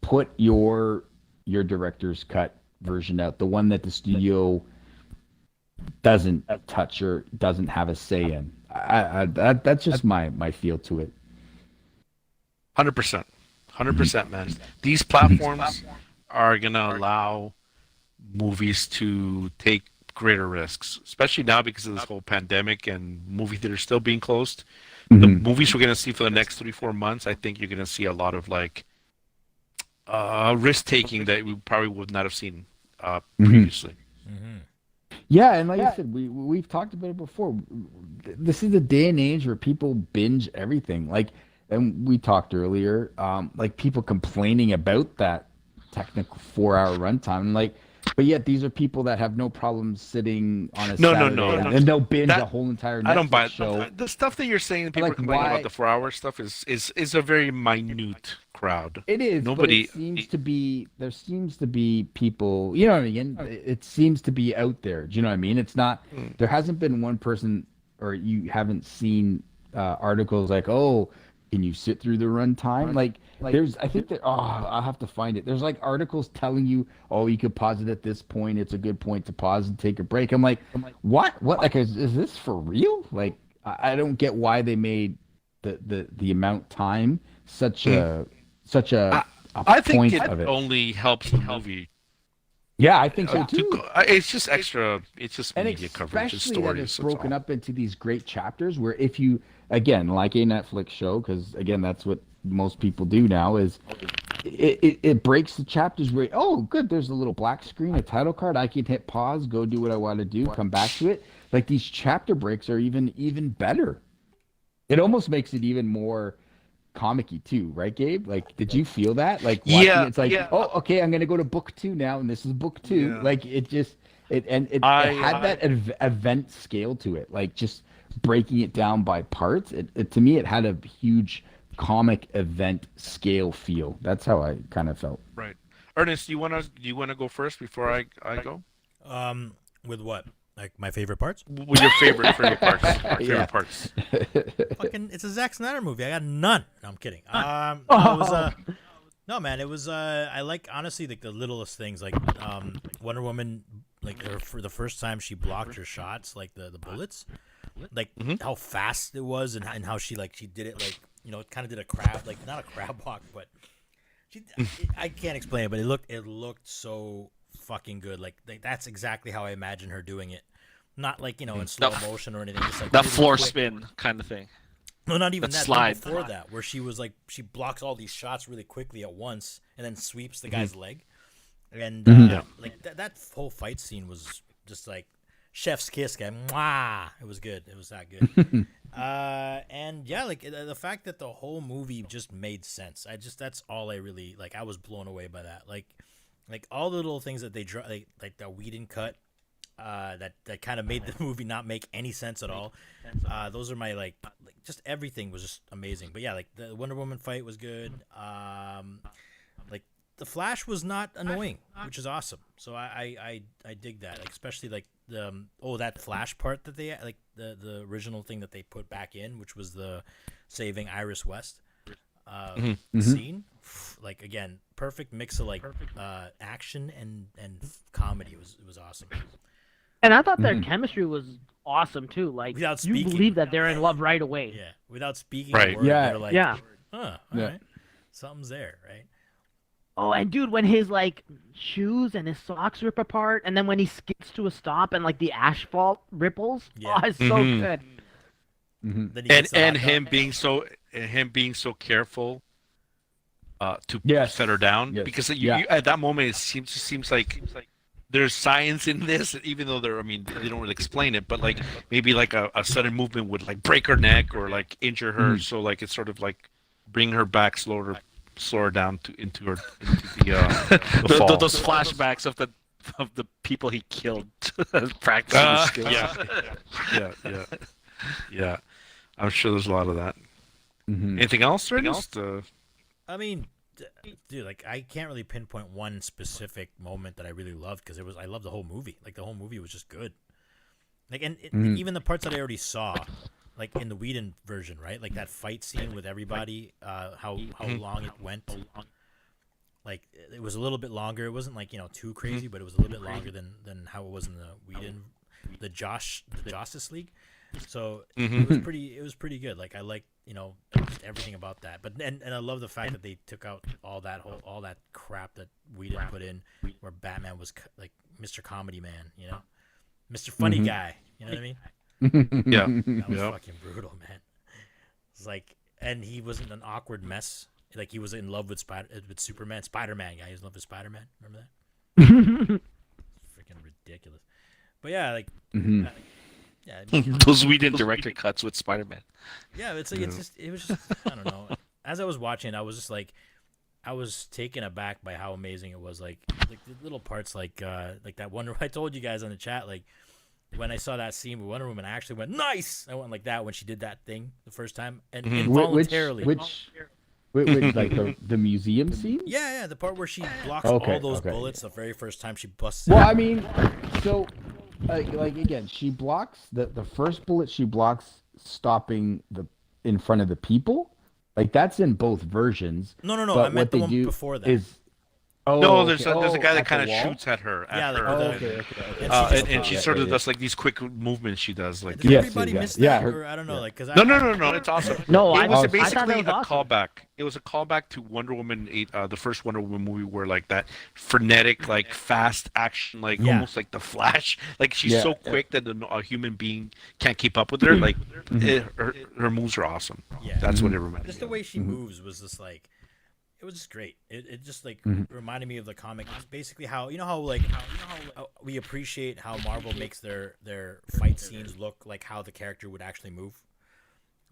put your director's cut version out, the one that the studio doesn't touch or doesn't have a say in. That's just my feel to it. 100%, man. These platforms are gonna allow movies to take greater risks, especially now because of this whole pandemic and movie theaters still being closed. The movies we're gonna see for the next 3-4 months, I think you're gonna see a lot of like risk taking that we probably would not have seen previously. Yeah, and like I said, we've talked about it before. This is the day and age where people binge everything. Like, and we talked earlier, like people complaining about that technical 4-hour runtime. Like, but yet these are people that have no problem sitting on a Saturday and they'll binge a whole entire Netflix I don't buy it. show. The stuff that you're saying, people Like, are complaining why- about the 4-hour stuff is a very minute crowd. It is. Nobody. But there seems to be people. You know what I mean? It seems to be out there. Do you know what I mean? It's not. There hasn't been one person, or you haven't seen articles like, "Oh, can you sit through the runtime?" Like there's. I think that. Oh, I'll have to find it. There's like articles telling you, "Oh, you could pause it at this point. It's a good point to pause and take a break." I'm like, what? What? Like, is this for real? Like, I don't get why they made the amount time such a I think point it of it. only helps the movie. Yeah, I think so too. It's just extra. It's just And media coverage and especially that stories. it's that's broken all. up into these great chapters where if you, again, like a Netflix show, because again, that's what most people do now, is it breaks the chapters where, oh, good, there's a little black screen, a title card, I can hit pause, go do what I want to do, come back to it. Like, these chapter breaks are even better. It almost makes it even more comic-y too, right, Gabe? Like, did you feel that? Like, watching Yeah, it's like, yeah. oh, okay, I'm gonna go to book 2 now, and this is book 2. Yeah. Like, it had that event scale to it, like just breaking it down by parts. It to me, it had a huge comic event scale feel. That's how I kind of felt. Right. Ernest, do you wanna go first before I go? With what? Like my favorite parts? With your favorite parts. Yeah. Parts. Fucking, it's a Zack Snyder movie. I got none. No, I'm kidding. It was no, man. It was I like, honestly, like the littlest things, like Wonder Woman, like for the first time she blocked her shots, like the bullets, like how fast it was, and how she did it, like, you know, it kind of did a crab, like not a crab walk, but I can't explain it, but it looked so fucking good. Like that's exactly how I imagine her doing it. Not like, you know, in slow motion or anything, just like That really floor quick. spin kind of thing. No, not even That that. slide. Before that, where she was like, she blocks all these shots really quickly at once, and then sweeps the guy's leg, and like that whole fight scene was just like chef's kiss, guy. Mwah! It was good. It was that good. And yeah, like the fact that the whole movie just made sense. That's all I really like. I was blown away by that. Like all the little things that they like that Whedon cut. That kind of made the movie not make any sense at all. Those are my like just everything was just amazing. But yeah, like the Wonder Woman fight was good. Like the Flash was not annoying, which is awesome. So I dig that, like, especially like the that Flash part that they like the original thing that they put back in, which was the saving Iris West scene. Like, again, perfect mix of like action and comedy. It was awesome. And I thought their chemistry was awesome too. Like, Without you speaking. believe that they're in love right away. Yeah, without speaking Right. a word, Yeah. they're like, Yeah. all Yeah. right, something's there, right? Oh, and dude, when his like shoes and his socks rip apart, and then when he skids to a stop and like the asphalt ripples, Yeah. oh, it's so good. Mhm. Then he gets the And hot dog. him being so careful to Yes. set her down Yes. because Yeah. at that moment it seems like there's science in this, even though I mean they don't really explain it, but like maybe like a sudden movement would like break her neck or like injure her, so like it's sort of like bring her back, slow her down into the fall. Those flashbacks of the people he killed practicing his skills. Yeah. I'm sure there's a lot of that. Mhm. Anything else, Ernest? I mean, dude, like I can't really pinpoint one specific moment that I really loved because I loved the whole movie. Like the whole movie was just good. Like and even the parts that I already saw, like in the Whedon version, right? Like that fight scene with everybody, how long it went. Like it was a little bit longer. It wasn't like too crazy, but it was a little bit longer than how it was in the Whedon, the Justice League. So it was pretty good. Like I like just everything about that. But and I love the fact that they took out all that crap that Whedon put in, where Batman was like Mr. Comedy Man, Mr. Funny Guy. You know what I mean? Yeah. That was fucking brutal, man. It's like, and he wasn't an awkward mess. Like he was in love with Superman, Spider-Man guy. He was in love with Spider-Man. Remember that? Freaking ridiculous. But yeah, like, yeah. I mean, Those Whedon director cuts with Spider-Man. yeah, it's like it was just I don't know. As I was watching, I was just like, I was taken aback by how amazing it was. Like the little parts, like that Wonder. I told you guys on the chat, like when I saw that scene with Wonder Woman, I actually went nice. I went like that when she did that thing the first time, and involuntarily. Which like the museum scene? Yeah, the part where she blocks Okay, all those okay. bullets the very first time she busts. Well, in. I mean, so like again, she blocks the first bullet. She blocks stopping in front of the people. Like that's in both versions. No. But I meant what the they one do before that. is No, there's a guy that at kind the of wall? shoots at her. Yeah, like with the- okay. And She sort of does like these quick movements she does. Like, Did Yes, everybody yeah, miss yeah, that? her- Or I don't know, like because no, it's awesome. No, It was I basically thought that was a awesome. callback. It was a callback to Wonder Woman 8, the first Wonder Woman movie, where like that frenetic, like fast action, like Yeah. almost like the Flash. Like she's Yeah, so quick that a human being can't keep up with her. Like her moves are awesome. Yeah. That's what it reminded Just me the of. way she moves was just like, it was just great. It just like reminded me of the comic. It's basically how we appreciate how Marvel makes their fight scenes look like how the character would actually move.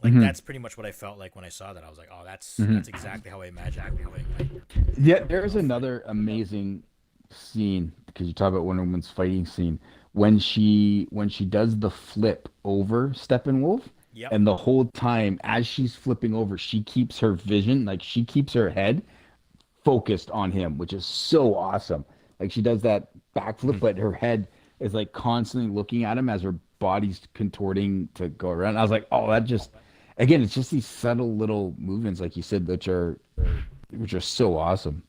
Like that's pretty much what I felt like when I saw that. I was like, oh, that's exactly how I imagined it moving. Like, Yeah, there's another amazing scene because you talk about Wonder Woman's fighting scene when she does the flip over Steppenwolf. Yep. And the whole time as she's flipping over, she keeps her vision, like she keeps her head focused on him, which is so awesome. Like she does that backflip, but her head is like constantly looking at him as her body's contorting to go around. I was like, oh, that just, again, it's just these subtle little movements, like you said, which are so awesome.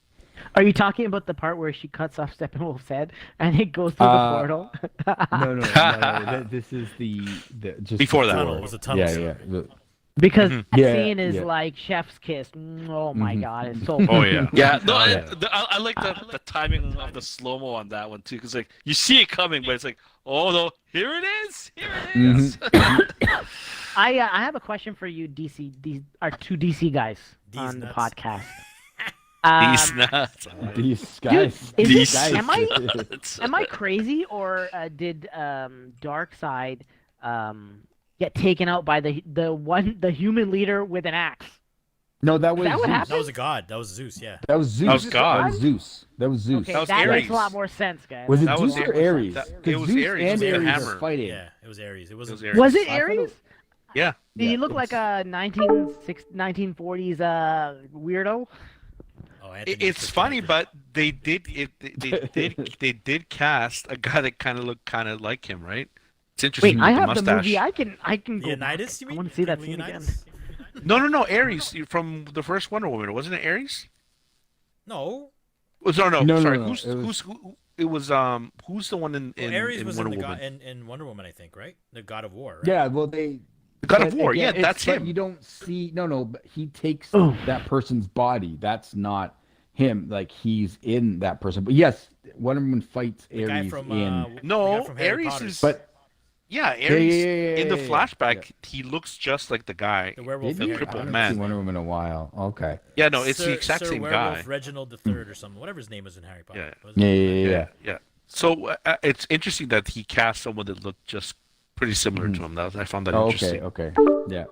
Are you talking about the part where she cuts off Steppenwolf's head and it goes through the portal? No. This is the just Before that. tunnel. It was a tunnel. Yeah. scene. Because that Yeah, scene is yeah. like chef's kiss. Oh my god, it's so. Oh yeah. Yeah, no, Yeah. I like the timing of the slow mo on that one too, because like you see it coming, but it's like, oh no, here it is. I have a question for you, DC. These are two DC guys These on the nuts. podcast. These nuts. These guys. is these it- guys. am I crazy, or did Darkseid get taken out by the human leader with an axe? No, that was Is that what Zeus. happened? That was a god. That was Zeus. Yeah. That was Zeus. That was God. That was Zeus. That was Zeus. Okay, That was that Ares. makes a lot more sense, guys. Was it That Zeus was or Ares? That- it 'Cause was Zeus Ares. and It was the Ares hammer. are fighting. Yeah. It was Ares. It It wasn't. was Ares. Was it I thought it Ares? was- Yeah. Did he Yeah, look it like was- a 1940s weirdo? Oh, Anthony It's Hopkins funny, character. but they did cast a guy that kind of looked kind of like him, right? It's interesting. Wait, I with have the mustache. movie. I can go. Leonidas, back. you I mean? want to see that King scene again. Leonidas? No, Ares from the first Wonder Woman. Wasn't it Ares? No. Oh, no, No, sorry. no, Who's it was- who's the one in Well, Ares was Wonder in the Woman? in Wonder Woman, I think, right? The God of War. Right? Yeah, well, they. The God of but War. again, Yeah, it's- that's but him. You don't see. No, but he takes Oh. that person's body. That's not him. Like he's in that person. But yes, Wonder Woman fights The Ares guy from in. the No, guy from Harry Ares Potter. is. But Yeah, Yeah, Ares yeah, in the yeah, yeah. flashback, he looks just like the guy, The werewolf Did the in he? Harry I crippled Potter. haven't What's his seen one man. of name? them in a while. Okay. Yeah, no, it's the exact Sir same Werewolf guy. Reginald III or something. Whatever his name was in Harry Potter. Yeah, What was Yeah, his yeah, name? yeah, yeah, yeah. yeah. So it's interesting that he cast someone that looked just pretty similar to him. I found that Oh, okay, interesting. okay. Yeah.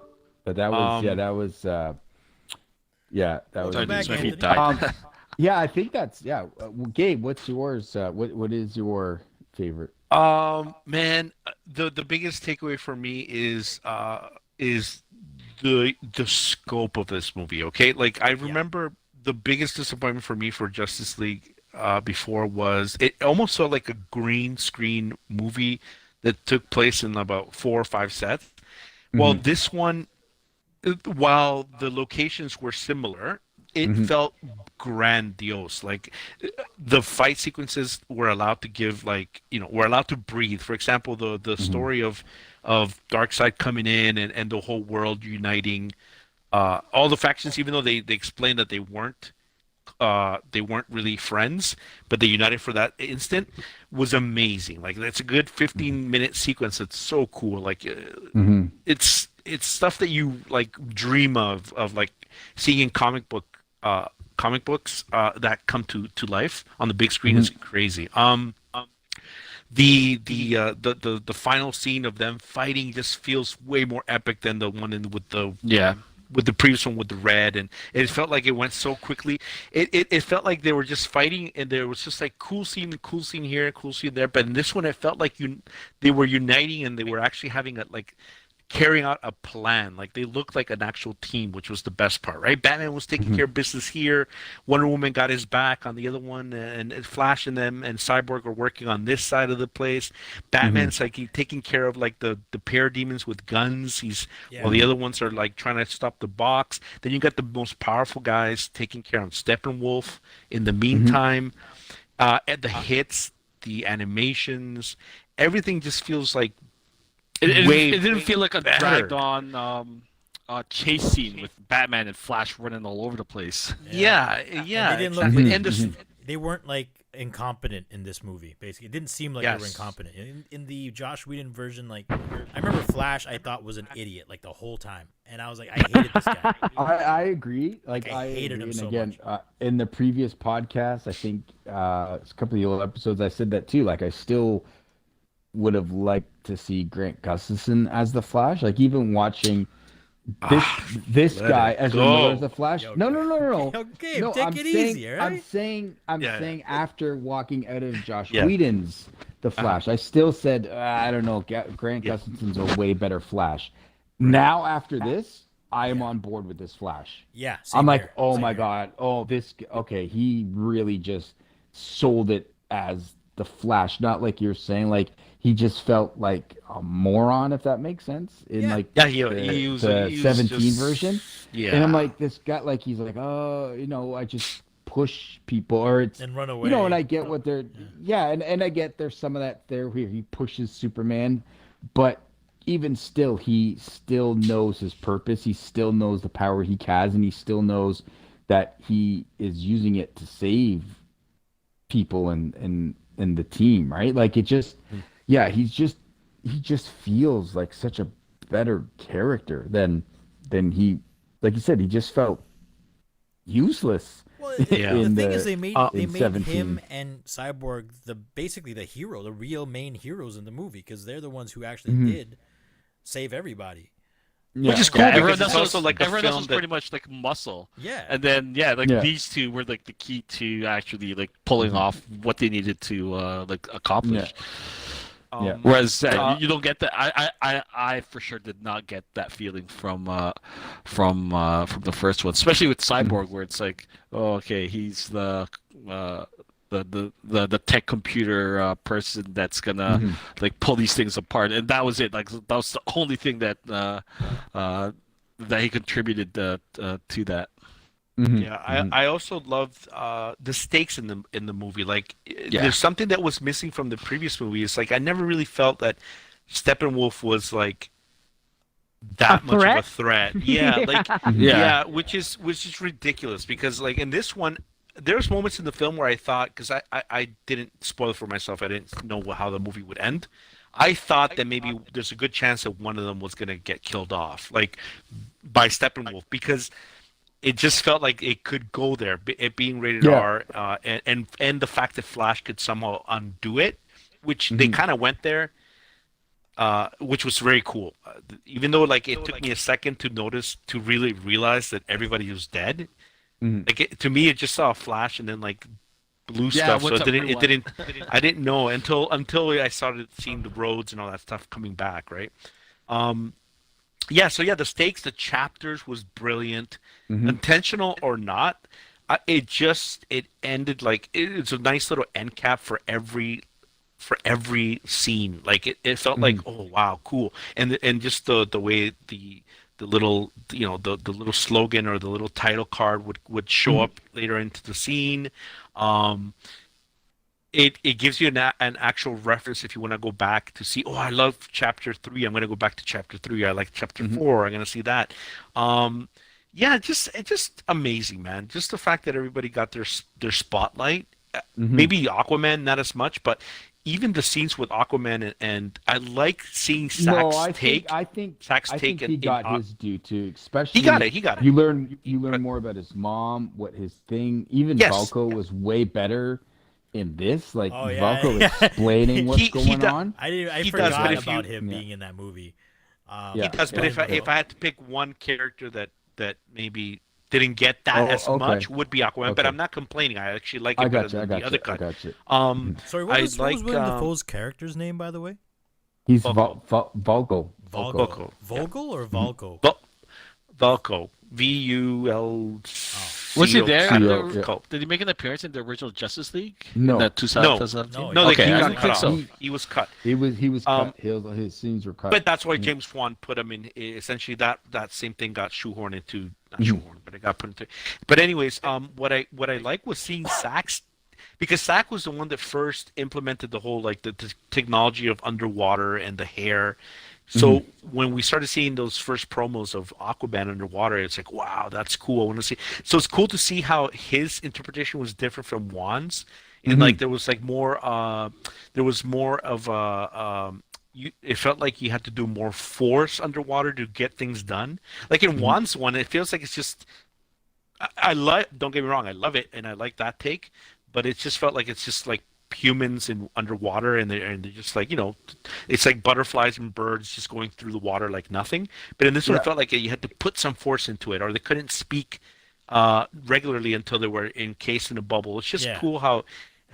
But that was Um, that was Welcome back, My feet Anthony. died. yeah, I think that's well, Gabe, what's yours? What is your favorite? Man, the biggest takeaway for me is the scope of this movie. Okay, like I remember the biggest disappointment for me for Justice League before was it almost felt like a green screen movie that took place in about 4 or 5 sets. Well, Mhm. this one, while the locations were similar, it Mhm. felt grandiose. Like the fight sequences were allowed to give, like, were allowed to breathe. For example, the Mhm. story of Darkseid coming in and the whole world uniting, all the factions, even though they explained that they weren't really friends, but they united for that instant, was amazing. Like that's a good 15-minute sequence. It's so cool. Like Mhm. it's stuff that you like dream of like seeing in comic books that come to life on the big screen is crazy. The final scene of them fighting just feels way more epic than the one Yeah. with the previous one with the red, and it felt like it went so quickly. It felt like they were just fighting, and there was just like cool scene here, cool scene there. But in this one, it felt like they were uniting, and they were actually having a like carrying out a plan. Like they looked like an actual team, which was the best part, right? Batman was taking care of business here. Wonder Woman got his back on the other one, and Flash and them and Cyborg are working on this side of the place. Batman's like he taking care of like the parademons with guns. While the other ones are like trying to stop the box. Then you got the most powerful guys taking care of Steppenwolf. In the meantime, at the hits, the animations, everything just feels like It didn't feel like a better. dragged on chase scene with Batman and Flash running all over the place. Yeah, And yeah, they didn't look exactly. like, And this, they weren't like incompetent in this movie. Basically, it didn't seem like they were Yes. incompetent. In the Josh Whedon version, like I remember Flash, I thought was an idiot like the whole time, and I was like, I hated this guy. I agree. Like I hated agree. him And so again, much. in the previous podcast, I think a couple of the old episodes, I said that too. Like I still would have liked to see Grant Gustafson as the Flash. Like even watching this let guy it Ezra go. Miller as the Flash. Yo, No, no, no, no, no. Yo, Gabe, No, take I'm it saying, easy, all right? I'm Yeah. saying after walking out of Josh Yeah. Whedon's The Flash, I still said I don't know. Grant Yeah. Gustafson's a way better Flash. Now after this, I am on board with this Flash. Yeah, same I'm like, here, oh same my here. god, okay, he really just sold it as the Flash, not like you're saying, like he just felt like a moron, if that makes sense, in Yeah. like yeah, the, he was the he was 17 just- version. Yeah, And I'm like, this guy, like he's like, oh, I just push people, or it's And run away. and I get what they're, and I get there's some of that there where he pushes Superman, but even still, he still knows his purpose. He still knows the power he has, and he still knows that he is using it to save people and the team, right? Like it just, he just feels like such a better character than he, like you said, he just felt useless. Well, Yeah. the in thing is, they made in him 17. and Cyborg basically the hero, the real main heroes in the movie, because they're the ones who actually did save everybody. which is cool Yeah, because everyone it's else also was, like a everyone else film was that pretty much like muscle. Yeah. And then these two were like the key to actually like pulling off what they needed to like accomplish. Yeah. Whereas you don't get that. I for sure did not get that feeling from the first one, especially with Cyborg, where it's like, oh, okay, he's the tech computer person that's gonna like pull these things apart, and that was it. Like that was the only thing that that he contributed to that. Yeah, I also loved the stakes in the movie. Like, there's something that was missing from the previous movie. It's like I never really felt that Steppenwolf was like that much of a threat. Yeah, like which is ridiculous because like in this one, there's moments in the film where I thought, because I didn't spoil it for myself, I didn't know how the movie would end. I thought that maybe there's a good chance that one of them was gonna get killed off, like by Steppenwolf, because it just felt like it could go there, it being rated Yeah. R, and the fact that Flash could somehow undo it, which they Mhm. kind of went there, which was very cool. Even though like it took me a second to notice to really realize that everybody was dead. Mhm. Like to me, it just saw a flash and then like blue Yeah, stuff. So what's up, it everyone? didn't. I didn't know until I started seeing the roads and all that stuff coming back, right? Um, yeah. So yeah, the stakes, the chapters was brilliant, Mhm. intentional or not. It ended like it's a nice little end cap for every scene. Like it felt like, Mhm. oh wow, cool. And just the way the little the little slogan or the little title card would show Mhm. up later into the scene. Um, it gives you an actual reference if you want to go back to see, oh, I love chapter 3. I'm going to go back to chapter 3. I like chapter Mhm. 4. I'm going to see that. Yeah, just amazing, man. Just the fact that everybody got their spotlight. Mhm. Maybe Aquaman not as much, but even the scenes with Aquaman and I like seeing No, Zack's I take. think I think Zack's I take think he got his due too. Especially he got it. He got it. you learn But more about his mom, what his thing. Even yes, Valko was way better in this. Like Oh yeah, Valko yeah. explaining what's he going does. on. I He does, but forgot if you about him Yeah. being in that movie. Yeah. he does. But Yeah. if I had to pick one character that maybe didn't get that Oh, as okay. much would be Aquaman. But Okay. I'm not complaining. I actually like I it better got you. I than the got other you. I cut. got you. Um, Sorry, I what was like Willem Dafoe's character's name, by the way? He's Valko. Valko. Volko. Yeah. Volko or Valko? Valko. VUL. Was he there? CO, yeah. Did he make an appearance in the original Justice League? No. In that No. 2017? No, No, Okay, he I got didn't cut think off. so. He was cut. He was Um, cut. His scenes were cut. But that's why Mhm. James Wan put him in. Essentially, that same thing got shoehorned into not Mhm. shoehorned, but it got put into. But anyways, what I like was seeing Zack's, because Zack was the one that first implemented the whole like the technology of underwater and the hair. So when we started seeing those first promos of Aquaman underwater, it's like, wow, that's cool. I want to see. So it's cool to see how his interpretation was different from Juan's, and like there was like more, there was more of a, it felt like you had to do more force underwater to get things done. Like in Juan's one, it feels like it's just, I love. Don't get me wrong, I love it, and I like that take, but it just felt like it's just like humans in underwater and they're just like it's like butterflies and birds just going through the water like nothing. But in this one Yeah. it felt like you had to put some force into it, or they couldn't speak regularly until they were encased in a bubble. It's just Yeah. cool how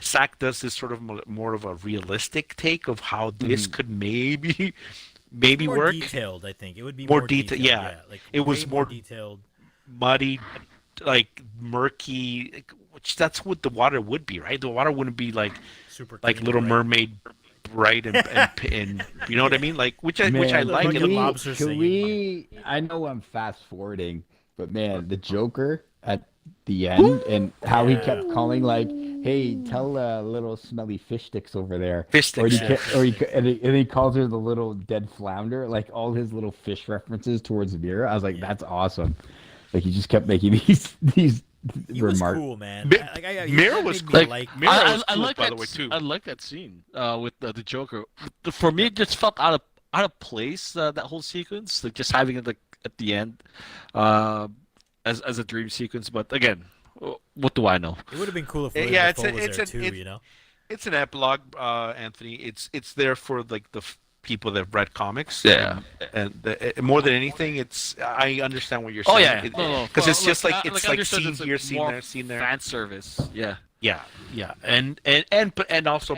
Zack does this sort of more of a realistic take of how this could maybe More work. detailed, I think. It would be More more detailed, yeah. Like It was way more detailed. Muddy, like murky, which that's what the water would be, right? The water wouldn't be like Super like clean, Little right? Mermaid bright and you know what I mean, like which I Man, like. Look It at looked- lobster can singing. we? I know I'm fast forwarding, but man, the Joker at the end and how he kept calling like, "Hey, tell little smelly fish sticks over there." Fish Or sticks, and he calls her the little dead flounder. Like all his little fish references towards Mira. I was like, that's awesome. Like he just kept making these He was remarks. cool, man. Mi- that Mira was made me cool. like Mira I, was I cool, like by that. the way, too. I like that scene with the Joker. For me, it just felt out of place. That whole sequence, like just having it like at the end, uh, as a dream sequence. But again, what do I know? it would have been cool if Yeah, Willem it's Dafoe a- was it's there a- too, it's- you know? It's an epilogue, Anthony. It's there for like the people that have read comics. Yeah. And more than anything, it's I understand what you're Oh saying. yeah, no, because it's just like it's it's like understood scene it's, here, scene more there, scene there. fan service. Yeah. Yeah, and also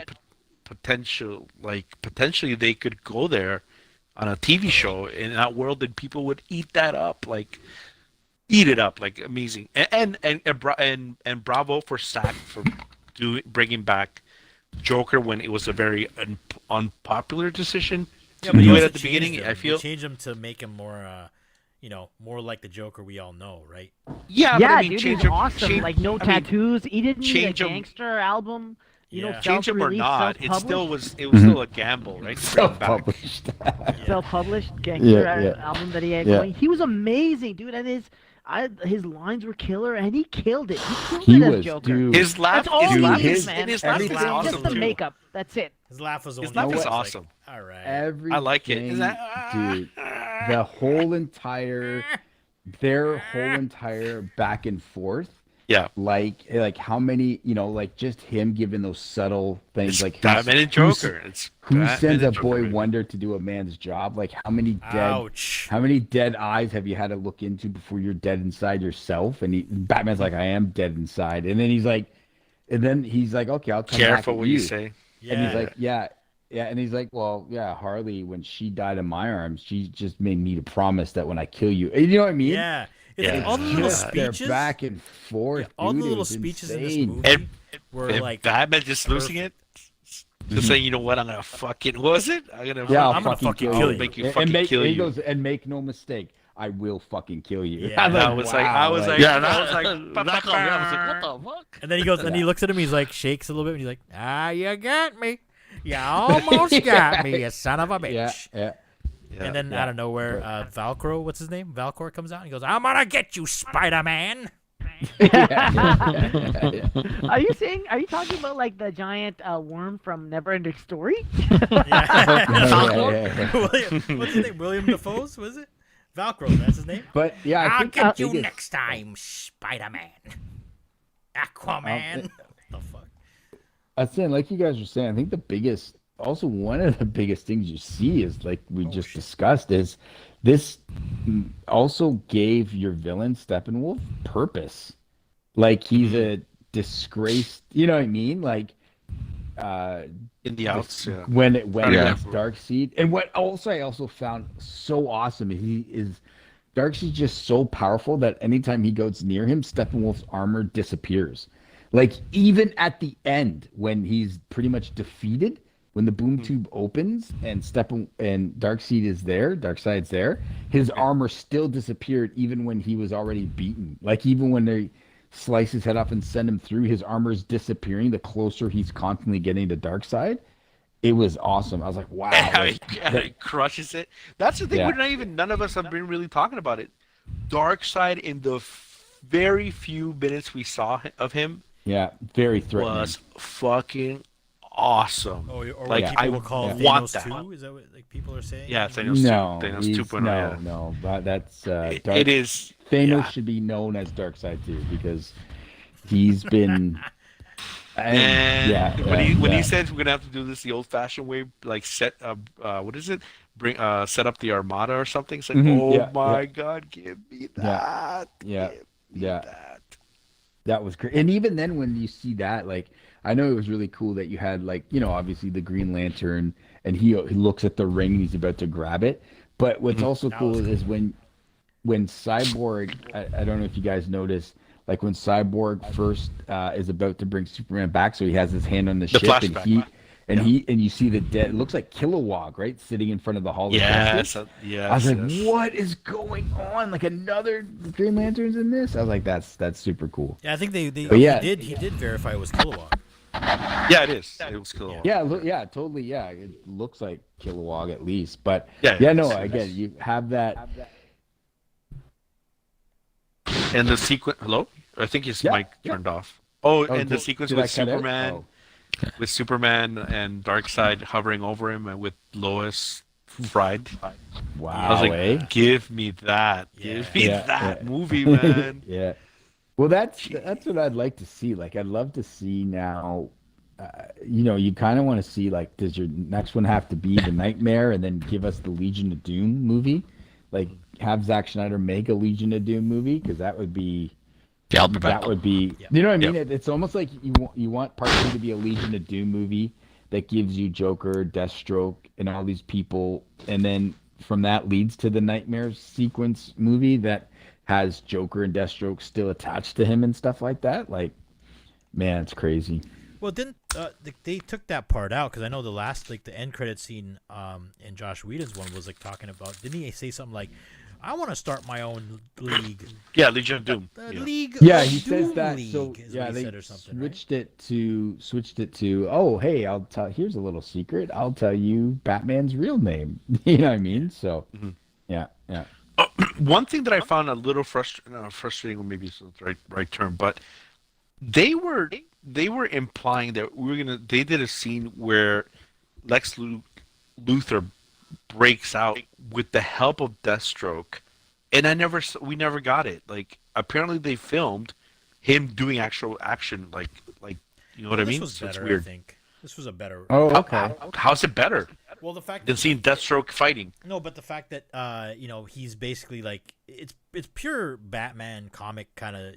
potentially they could go there on a TV show in that world, and people would eat that up, like eat it up, like amazing. And bravo for Zack for bringing back Joker when it was a very unpopular decision Yeah, to but do you it also at the beginning. changed I him. feel You changed him to make him more, more like the Joker we all know, right? yeah, Yeah, but I mean, dude, change he's him, awesome. change- Like no I mean, tattoos. He didn't need a change him- gangster album. You know, Yeah. change him or self-released, not, it self-published. still was still a gamble, right? To bring him back. Self-published. Self-published gangster Yeah. album that he had Yeah. going. He was amazing, dude. And his lines were killer, and he killed it. He killed He it as was, Joker. dude. His laugh, That's all his he laugh needs, is, man. and his laugh is Everything- awesome Just the too. makeup. That's it. His laugh was the His one. laugh that is was like, awesome. all right. Everything, I like it. Is that dude? The whole entire, their whole entire back and forth. Yeah. Like how many, like just him giving those subtle things, It's like Batman and Joker. It's who Batman sends a and boy Joker. wonder to do a man's job? Like how many Ouch. dead eyes have you had to look into before you're dead inside yourself? And Batman's like, I am dead inside, and then he's like, okay, I'll come back Careful at what you say. Yeah. And he's like, yeah. And he's like, well, yeah, Harley, when she died in my arms, she just made me to promise that when I kill you, you know what I mean? yeah. It's Yeah. like all the little Just their speeches. back and forth. Yeah, all dude, the it little was speeches in this insane. movie And, were and like, Batman just losing it, just saying, you know what, I'm gonna fucking, what was it? I'm gonna, Yeah, I'm gonna fucking kill you. make you And fucking kill he you. goes, and make no mistake, I will fucking kill you. Yeah. I'm I was like, wow, Yeah, I was like, that called me. I was like, what the fuck? and then he goes, and he looks at him. He's like, shakes a little bit, and he's like, you got me. You almost got me, you son of a bitch. yeah. Yeah. And then out of nowhere, Valcro, what's his name? Valcor comes out and he goes, I'm gonna get you, Spider-Man. Yeah. Are you talking about like the giant worm from Neverending Story? Yeah. William, what's his name? William Dafoe's, was it? Velcro, that's his name? But yeah, I I'll think get the you biggest- next time, Spider-Man. Aquaman. The fuck? I was saying, like you guys were saying, I think also one of the biggest things you see is like we just discussed is this also gave your villain Steppenwolf purpose. Like he's a disgraced, you know what I mean? Like in the outs, yeah. when it went Yeah. against Darkseid. And what also I also found so awesome is Darkseid's just so powerful that anytime he goes near him, Steppenwolf's armor disappears. Like even at the end when he's pretty much defeated, when the boom tube opens and Darkseid's there, his armor still disappeared even when he was already beaten. Like even when they slice his head off and send him through, his armor is disappearing the closer he's constantly getting to Darkseid. It was awesome. I was like, wow. And like, he crushes it. That's the thing. Yeah. None of us have been really talking about it. Darkseid, in the very few minutes we saw of him, yeah, very threatening. was fucking awesome. Or what Like, people I will call want Thanos that. 2? Is that what like people are saying? Yeah, Thanos No, 2. Thanos he's- 2.0. no, yeah. no, but that's It is. Thanos yeah. should be known as Darkseid too because he's been. And when yeah. he says we're gonna have to do this the old-fashioned way, like set what is it? Set up the armada or something. It's like, Mhm, oh yeah, my yeah. god, give me that. Yeah, Give me yeah. that. That was great. And even then, when you see that, like, I know it was really cool that you had, like, obviously the Green Lantern, and he looks at the ring and he's about to grab it. But what's also That cool was is when Cyborg, I don't know if you guys noticed, like when Cyborg first is about to bring Superman back, so he has his hand on the ship, flashback. and you see the dead. It looks like Kilowog, right, sitting in front of the Hall of Yes, Justice. yes. I was like, yes. what is going on? Like another Green Lanterns in this? I was like, that's super cool. Yeah, I think they But yeah. he did verify it was Kilowog. Yeah, it is. It was cool. Yeah, totally. Yeah, it looks like Kilowog at least, but Yeah, no, it's- again, you have that. And the sequence. Hello, I think his Yeah, mic yeah. turned off. Oh, Oh, and the did- sequence did I with cut out? Superman, Oh. with Superman and Darkseid hovering over him, and with Lois fried. Wow, I was like, eh? give me that. Yeah. Give me Yeah, that yeah. movie, man. Yeah. Well, that's what I'd like to see. Like, I'd love to see now. You kind of want to see, like, does your next one have to be the Nightmare, and then give us the Legion of Doom movie? Like, have Zack Snyder make a Legion of Doom movie, because that would be. Yeah, I'll be back. That would be, Yep. you know what I mean? It's almost like you want part 2 to be a Legion of Doom movie that gives you Joker, Deathstroke, and all these people, and then from that leads to the Nightmare sequence movie that has Joker and Deathstroke still attached to him and stuff like that. Like, man, it's crazy. Well, didn't they took that part out? Because I know the last, like, the end credit scene in Josh Whedon's one was like talking about. Didn't he say something like, "I want to start my own league"? Yeah, Legion of Doom. The Yeah. league. Yeah, of he says Doom that. League So is yeah, what he they said or something, right? switched it to. Oh, hey, I'll tell. Here's a little secret. I'll tell you Batman's real name. You know what I mean? So, Mhm. yeah. Oh, One thing that I found a little frustrating, or maybe it's not the right term, but they were implying that they did a scene where Luthor breaks out with the help of Deathstroke, and we never got it. Like, apparently they filmed him doing actual action, like you know what I mean? This was So it's better, I weird. think. This was a better. Oh, okay. How's it better Well, the fact than seeing Deathstroke fighting? No, but the fact that he's basically like it's pure Batman comic kind of,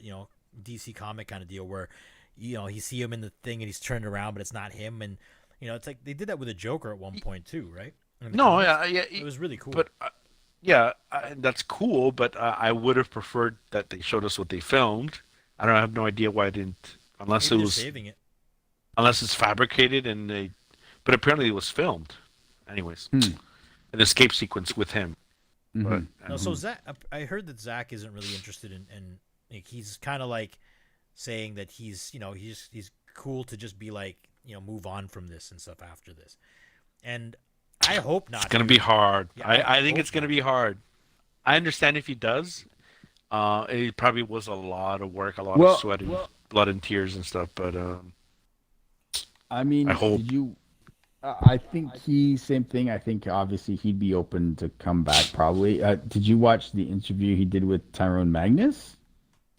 DC comic kind of deal where you see him in the thing and he's turned around but it's not him, and it's like they did that with a Joker at one point too, right? No, yeah, it was really cool. But that's cool. But I would have preferred that they showed us what they filmed. I have no idea why I didn't, unless Maybe it was saving it. Unless it's fabricated but apparently it was filmed. Anyways, an escape sequence with him. Mhm. No, so Zack, I heard that Zack isn't really interested in like, he's kind of like saying that he's cool to just be like, move on from this and stuff after this. And I hope not. It's gonna be hard. Yeah, I think hope it's gonna not. be hard. I understand if he does. It probably was a lot of work, a lot of sweat and blood and tears and stuff. But I mean, I hope. did you? I think same thing. I think obviously he'd be open to come back probably. Did you watch the interview he did with Tyrone Magnus?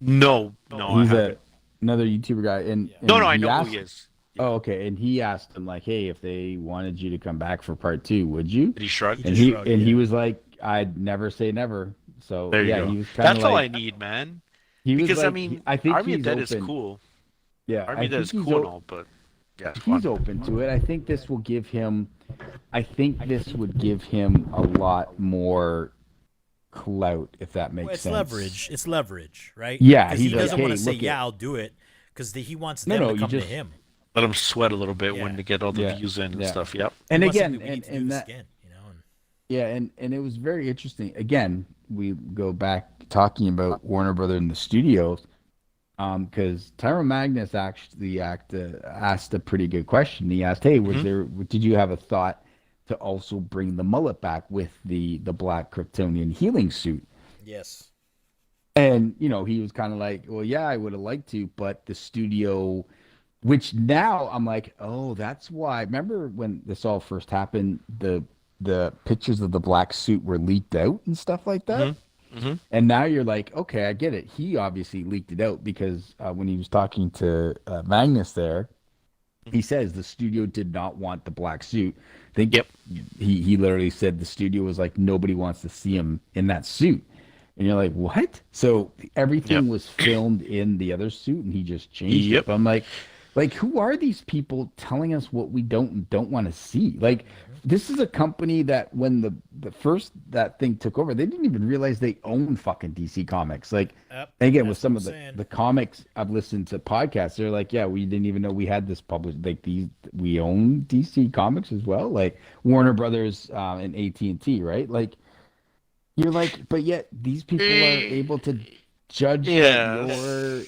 no, I He's haven't. another YouTuber guy, and No, I he know asked, who he is. Oh, okay, and he asked him like, "Hey, if they wanted you to come back for part 2, would you?" Did he shrug? He And just he shrugged, and he yeah. was like, "I'd never say never." So There you yeah, go. he was kind of That's like, all I need, man. he was Because I like, mean, I think Army of he's Dead open. is cool. Yeah, Army I of Dead think is he's cool and all, but yeah, it's he's fun. open to it. I think this will give him. I think this would give him a lot more clout, if that makes Well, it's sense. leverage. It's leverage, right? Yeah, because he's he like, doesn't want "Hey, to say, look "Yeah, it." I'll do it," because he wants No, them no, to you come to just- him. Let him sweat a little bit when Yeah. they get all the Yeah. views in and Yeah. stuff. Yep. And He wants again, something we need to do and this that, again, and yeah, and it was very interesting. Again, we go back talking about Warner Brother in the studios, because Tyra Magnus actually asked a pretty good question. He asked, "Hey, did you have a thought to also bring the mullet back with the black Kryptonian healing suit?" yes. And he was kind of like, "Well, yeah, I would have liked to, but the studio." Which now I'm like, oh, that's why. Remember when this all first happened, the pictures of the black suit were leaked out and stuff like that. Mm-hmm. And now you're like, okay, I get it. He obviously leaked it out because when he was talking to Magnus there, he says the studio did not want the black suit. I think Yep. he literally said the studio was like, nobody wants to see him in that suit. And you're like, what? So everything Yep. was filmed in the other suit and he just changed Yep. it. But I'm like, who are these people telling us what we don't want to see? Like, this is a company that when the first that thing took over, they didn't even realize they own fucking DC Comics. Like, Yep, again, with that's some what of I'm saying. the comics I've listened to podcasts, they're like, yeah, we didn't even know we had this published. Like, we own DC Comics as well, like Warner Brothers and AT&T, right? Like, you're like, but yet these people are able to judge that Yes. you're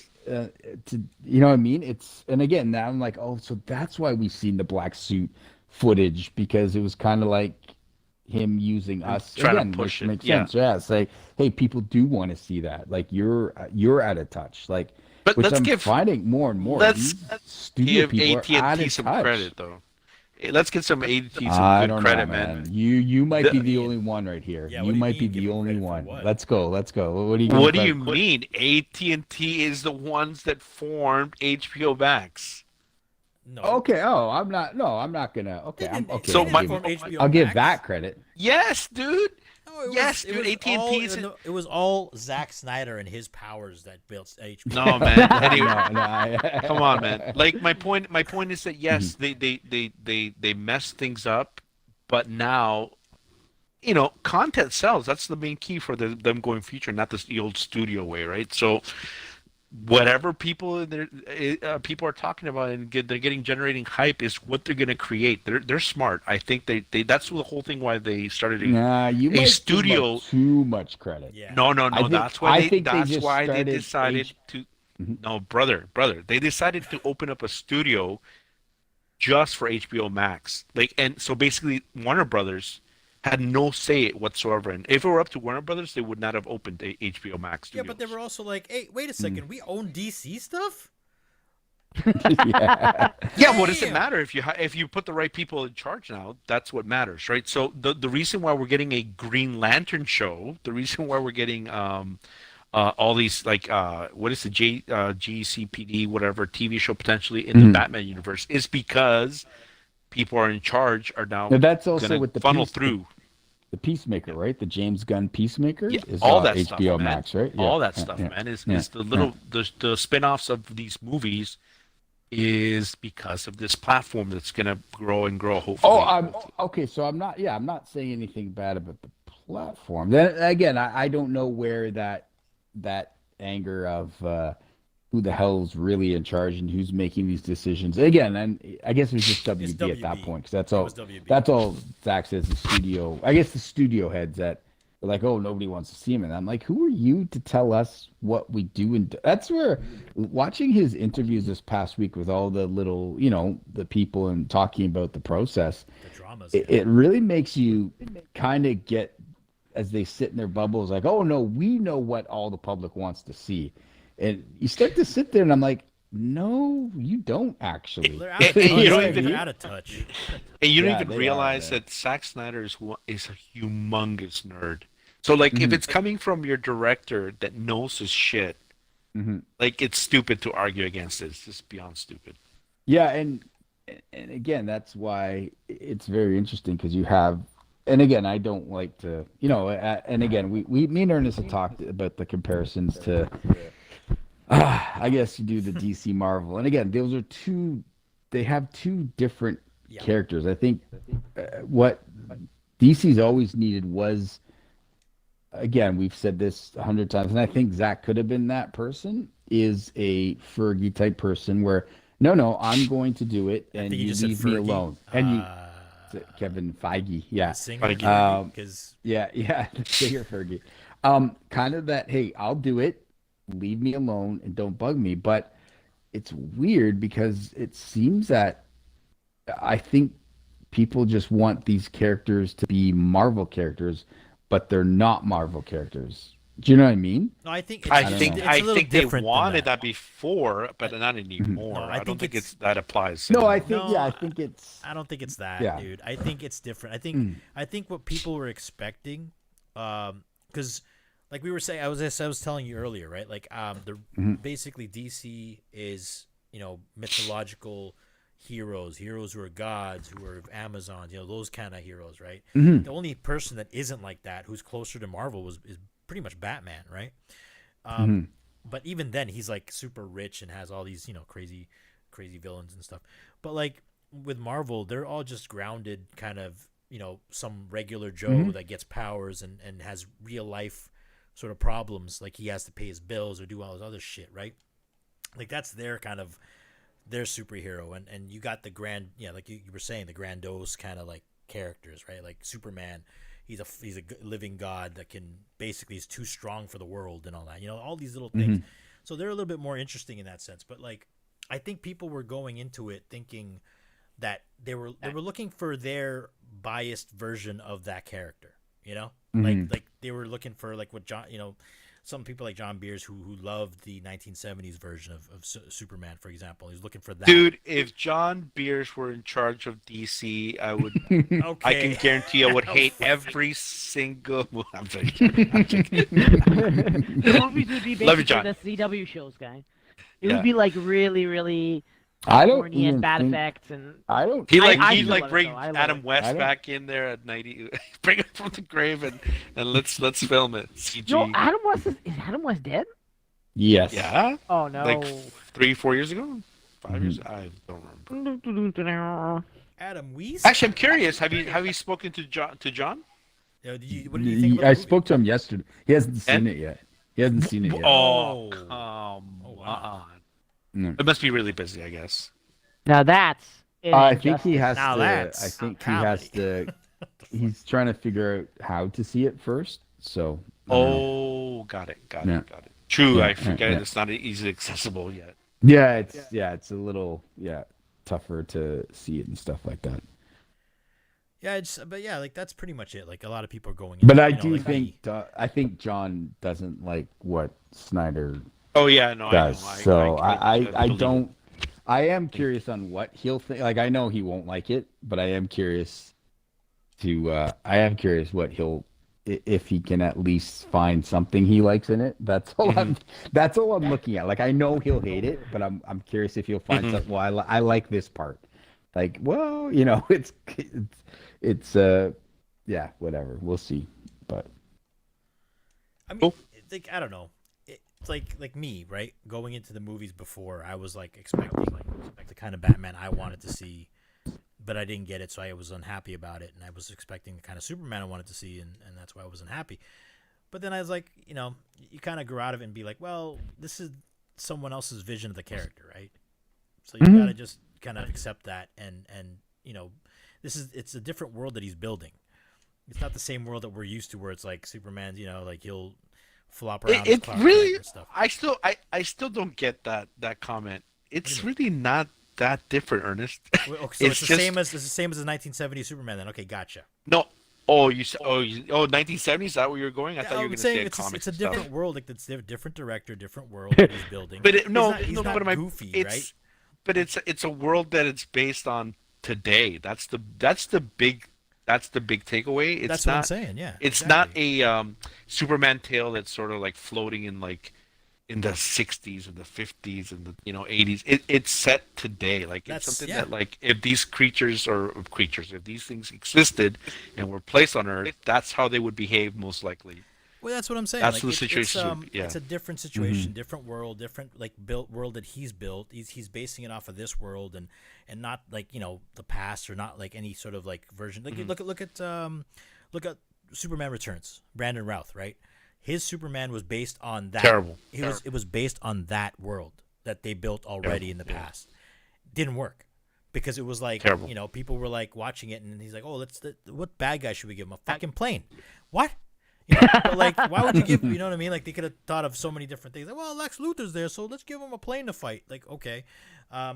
you know what I mean? And again, now I'm like, oh, so that's why we've seen the black suit footage, because it was kind of like him using us Trying to again, push which it, makes yeah. sense. Yeah, it's like, hey, people do want to see that. Like, you're out of touch. Like, But which let's I'm give finding more and more. let's These studio give people are out AT&T of some touch. credit though. Let's get some AT&T I some don't good credit, know, man. You might be The- the only one right here. Yeah, you what do you might be mean, give the them only credit for one. what? Let's go. What do you? What do give you them mean? AT&T is the ones that formed HBO Max. No. Okay. Oh, I'm not. No, I'm not gonna. Okay. They I'm didn't- okay. So they I'll didn't give, form HBO I'll give Max. that credit. Yes, dude. No, Yes, it dude, was AT&T all, is it was all Zack Snyder and his powers that built HBO. No, man. Anyway, No, come on, man. Like my point is that yes, they messed things up, but now, content sells. That's the main key for them going future, not the old studio way, right? So whatever people people are talking about and they're getting generating hype is what they're going to create. They're smart. I think they that's the whole thing why they started. Nah, you might studio- give them too much credit. Yeah. No. I think- That's I why they. think they That's just why they started decided to. Mhm. No, brother. They decided to open up a studio just for HBO Max. And so basically, Warner Brothers had no say whatsoever. And if it were up to Warner Brothers, they would not have opened a HBO Max Yeah, Studios. but they were also like, hey, wait a second, we own DC stuff? Yeah. Yeah, what does it Damn. matter if you put the right people in charge now? That's what matters, right? So the reason why we're getting a Green Lantern show, the reason why we're getting all these like what is the GCPD whatever TV show potentially in the Batman universe is because people are in charge are now Now that's also gonna with the funnel through. the Peacemaker, right? The James Gunn Peacemaker Yeah, is all that HBO stuff, man. Max, right? All Yeah, that stuff, yeah, man, is yeah, the little the spin-offs of these movies is because of this platform that's gonna grow and grow. Hopefully. Oh, I'm okay. So I'm not. Yeah, I'm not saying anything bad about the platform. Then again, I don't know where that anger of who the hell's really in charge and who's making these decisions. Again, and I guess it was just WB at that WB. point because that's It all. was WB. That's all Zack says. The studio. I guess the studio heads that are like, oh, nobody wants to see him, and I'm like, who are you to tell us what we do? And that's where watching his interviews this past week with all the little, the people and talking about the process, The dramas. it really makes you kind of get as they sit in their bubbles, like, oh no, we know what all the public wants to see, and you start to sit there, and I'm like, no, you don't actually. They're out of And touch. you don't They're even- out of touch. And you don't Yeah, even they are, realize man. that Zack Snyder is a humongous nerd. So like if it's coming from your director that knows his shit, like it's stupid to argue against it. It's just beyond stupid. Yeah, and again, that's why it's very interesting because you have, and again, I don't like to, and again, me and Ernest have talked about the comparisons to, I guess you do the DC Marvel, and again, those are they have two different characters. I think what DC's always needed was, again, we've said this 100 times, and I think Zack could have been that person, is a Fergie type person where, no, I'm going to do it, and think you you just said leave me Fergie. alone. And Kevin Feige, yeah. Singer, because Yeah, the singer Fergie. Kind of that, hey, I'll do it, leave me alone, and don't bug me. But it's weird because it seems that I think people just want these characters to be Marvel characters, but they're not Marvel characters. Do you know what I mean? no, I think I it's, think it's I a little think they different than wanted that before, but not anymore. No, I don't think it's- that applies. No, I think No, I think it's I don't think it's that, Yeah. dude. I think it's different. I think what people were expecting, because like we were saying, I was telling you earlier, right? Like, basically DC is mythological heroes who are gods, who are Amazons, those kind of heroes, right? The only person that isn't like that, who's closer to Marvel, is pretty much Batman, right? But even then, he's like super rich and has all these crazy villains and stuff. But like with Marvel, they're all just grounded, kind of some regular Joe that gets powers and has real life sort of problems, like he has to pay his bills or do all this other shit, right? Like that's their kind of their superhero, and you got the like you were saying, the grandiose kind of like characters, right? Like Superman, he's a living god that can basically is too strong for the world and all that, all these little things. So they're a little bit more interesting in that sense. But like I think people were going into it thinking that they were looking for their biased version of that character, like they were looking for like what John, some people like John Beers who loved the 1970s version of Superman, for example. He's looking for that. Dude, if John Beers were in charge of DC, I would. Okay. I can guarantee I would hate every single. I'm joking. The movies would be Love you, basically John. the CW shows, guy. It Yeah. would be like really, really I don't corny even and bad think, effects and I don't He I he'd love like it, bring though. I love Adam it. West I don't- back in there at 90, bring him from the grave and let's film it. CG. no. Adam West is Adam West dead? yes. Yeah, Oh no. like 3-4 years ago, 5 years. I don't remember. Adam Weiss. Actually, I'm curious. Have you spoken to John? What did you think about I the movie? spoke to him yesterday. He hasn't seen And- it yet. He hasn't seen it yet. Oh, Oh. come Oh, wow. on. No. It must be really busy, I guess. Now that's I think he has Now to. that's I think he comedy. has to. He's trying to figure out how to see it first. So. I don't know. Oh, got it. Yeah. True, Yeah, I forget yeah. it's not easily accessible yet. Yeah, it's a little tougher to see it and stuff like that. Yeah, but yeah, like that's pretty much it. Like a lot of people are going But into, I you know, do like me. think I think John doesn't like what Snyder Oh yeah, no, I know. does. So I believe it. don't. I am curious on what he'll think. Like I know he won't like it, but I am curious I am curious what he'll if he can at least find something he likes in it. That's all I'm looking at. Like I know he'll hate it, but I'm curious if he'll find something. Well, I like this part. Like, well, it's yeah, whatever. We'll see. But I mean, Cool. it's like I don't know. It's like me, right? Going into the movies before, I was like expecting like the kind of Batman I wanted to see, but I didn't get it, so I was unhappy about it. And I was expecting the kind of Superman I wanted to see, and that's why I wasn't happy. But then I was like, you kind of grow out of it and be like, well, this is someone else's vision of the character, right? So you gotta just kind of accept that, and it's a different world that he's building. It's not the same world that we're used to, where it's like Superman's, like he'll flop around. It Clark Kent really, and stuff. I still don't get that comment. It's really not that different, Ernest. So it's the same as the 1970s Superman. Then okay, gotcha. No. Oh, 1970s? Is that where you're going? I thought you were I'm going to saying say it's comics. a and stuff. different world. Like it's a different director, different world that he's building. But he's not but goofy, right? But it's a world that it's based on today. That's the big takeaway. It's That's not, what I'm saying. Yeah, it's exactly. not a Superman tale that's sort of like floating in like in the 60s and the 50s and the 80s. It's set today. Like it's something that like if these if these things existed and were placed on Earth, that's how they would behave most likely. Well, that's what I'm saying. That's like, the situation. It's a different situation, different world, different like built world that he's built. He's basing it off of this world and not like the past, or not like any sort of like version. Like look at Superman Returns, Brandon Routh, right? His Superman was based on that. Terrible. It was based on that world that they built already in the past. Didn't work. Because it was like, Terrible. People were like watching it, and he's like, "Oh, what bad guy should we give him? A fucking plane? What?" But like, why would you give? You know what I mean? Like, they could have thought of so many different things. Like, well, Lex Luthor's there, so let's give him a plane to fight. Like, okay,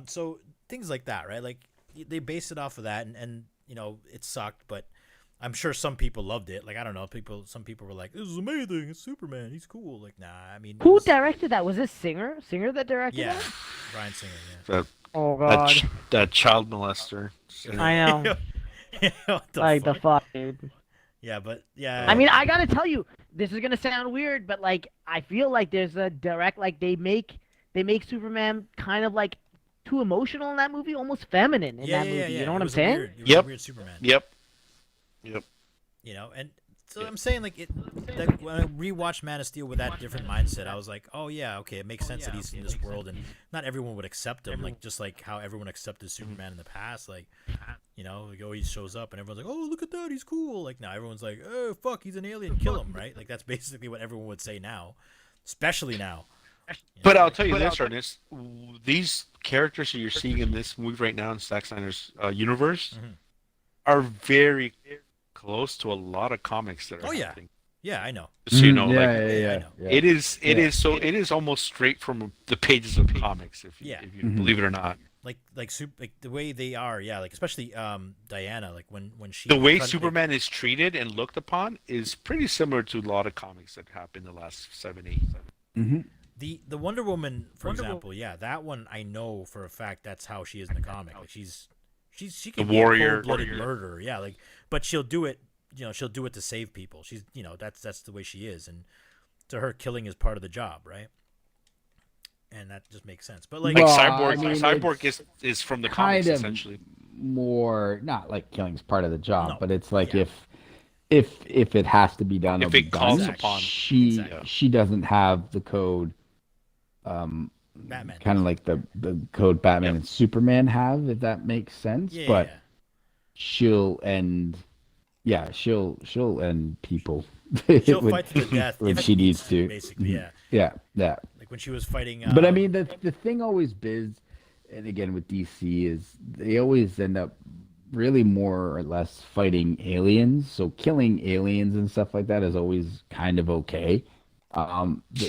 so things like that, right? Like, they based it off of that, and it sucked, but I'm sure some people loved it. Like, I don't know, some people were like, "This is amazing. It's Superman. He's cool." Like, nah, I mean, Who directed that? Was this Singer? Singer that directed Yeah, that? Brian Singer. Yeah. Oh God, That child molester. I know. What the Like fuck? the fuck, dude. Yeah, but yeah. I mean, I gotta tell you, this is gonna sound weird, but like, I feel like there's a direct, like they make Superman kind of like too emotional in that movie, almost feminine in that movie. You know what I'm saying? It was a weird Superman. Yep. And so I'm saying like that when I rewatched Man of Steel with that different mindset, I was like, oh yeah, okay, it makes sense that he's in this world, and not everyone would accept him, like just like how everyone accepted Superman in the past, like he always shows up and everyone's like, oh look at that, he's cool. Like now everyone's like, oh fuck, he's an alien, kill him, right? Like that's basically what everyone would say now, especially now. But I'll tell you this, Ernest. These characters that you're seeing in this movie right now in Zack Snyder's universe are very close to a lot of comics that are happening. Yeah, I know. Just so you know, I know. it is almost straight from the pages of comics, if you believe it or not. Like the way they are, yeah. Like especially Diana, like when she the way Superman is treated and looked upon is pretty similar to a lot of comics that happened in the last 7, 8. The Wonder Woman, for example, yeah, that one I know for a fact that's how she is in the comic. Like she can be a cold-blooded murderer, yeah. Like, but she'll do it. She'll do it to save people. She's, that's the way she is, and to her, killing is part of the job, right? And that just makes sense. But like, Cyborg is from the comics essentially. More not like killing's part of the job, but it's like if it has to be done, if it calls upon, she doesn't have the code. Batman, kind of like the code Batman and Superman have, if that makes sense. But she'll end people. She'll fight to the death when she needs to. Basically, yeah. Like when she was fighting. But I mean, the thing always and again with DC is they always end up really more or less fighting aliens. So killing aliens and stuff like that is always kind of okay.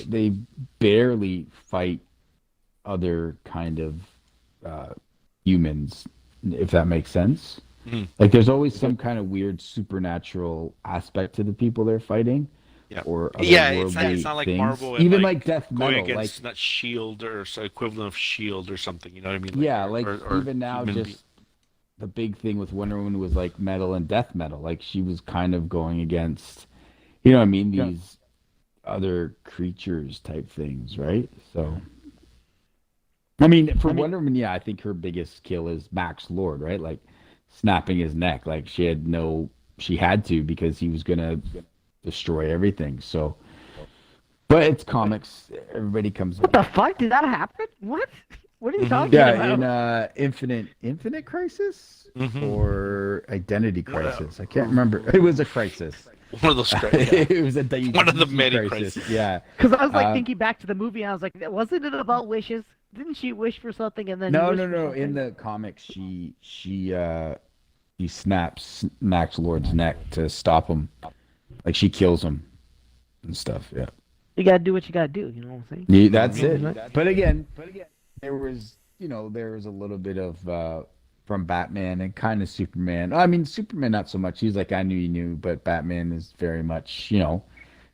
They barely fight other kind of humans, if that makes sense. Mm. Like there's always some kind of weird supernatural aspect to the people they're fighting, Yeah. or Yeah, it's otherworldly not like things. Marvel and Even like like death going metal, like against not Shield or so equivalent of Shield or something. You know what I mean? Like yeah, like or even now, human being. just the big thing with Wonder Woman was like metal and death metal. Like she was kind of going against, you know what I mean? Yeah. These other creatures type things, right? So, I mean, for Wonder Woman, yeah, I think her biggest kill is Max Lord, right? Like snapping his neck. Like she had to because he was gonna destroy everything. So, but it's comics. Everybody comes. What the fuck? Did that happen? What? What are you talking Yeah, about? in Infinite Crisis Mhm. or Identity Crisis. I can't remember. It was a crisis. One of those. Yeah. It was a One of the DC many crisis. crises. Yeah. Because I was like Uh, thinking back to the movie, and I was like, wasn't it about wishes? Didn't she wish for something and then he No, wished no, for no. something? In the comics, she snaps Max Lord's neck to stop him. Like she kills him and stuff. Yeah. You gotta do what you gotta do. You know what I'm saying? Yeah, that's Mhm. it. But again, there was a little bit of from Batman and kind of Superman. I mean, Superman not so much. He's like I knew you knew, but Batman is very much,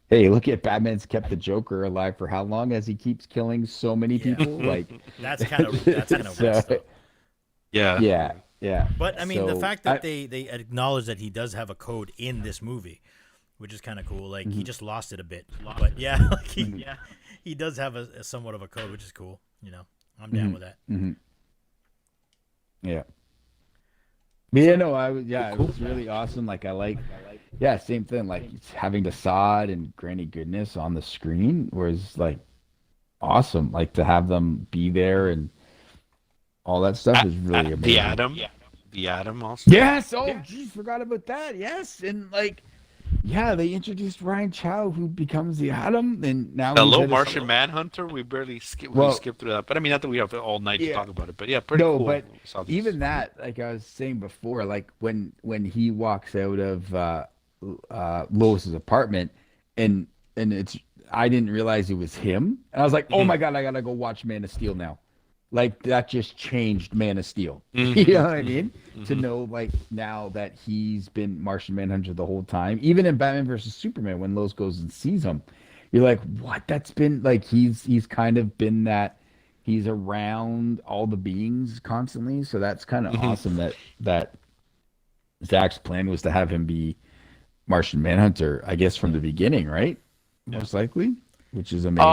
hey, look at Batman's kept the Joker alive for how long as he keeps killing so many Yeah. people? Like That's kind of messed up. Yeah. yeah. But I mean, the So, fact that they acknowledge that he does have a code in this movie, which is kind of cool. Like he just lost it a bit, but yeah, like he does have a somewhat of a code, which is cool. I'm down with that. mhm. Yeah. But yeah, no, it was really awesome. Like yeah, same thing. Like having Desaad and Granny Goodness on the screen was like awesome. Like to have them be there and all that stuff is really amazing. The Atom. Yeah. The Atom also. Yes. Oh, geez, forgot about that. Yes, and like, yeah, they introduced Ryan Chow, who becomes the Atom, and now Hello, he's at a- Martian Manhunter. We barely Well, skipped through that, but I mean, not that we have all night to yeah. talk about it, but yeah, pretty No, cool. but We saw this. even that, like I was saying before, like when he walks out of Lois's apartment, and it's I didn't realize it was him, and I was like, oh my god, I gotta go watch Man of Steel now. Like that just changed Man of Steel. You know what I mean? To know like now that he's been Martian Manhunter the whole time, even in Batman versus Superman, when Lois goes and sees him, you're like, what? That's been like he's kind of been that. He's around all the beings constantly, so that's kind of awesome that Zack's plan was to have him be Martian Manhunter, I guess from the beginning, right? Most likely, which is amazing.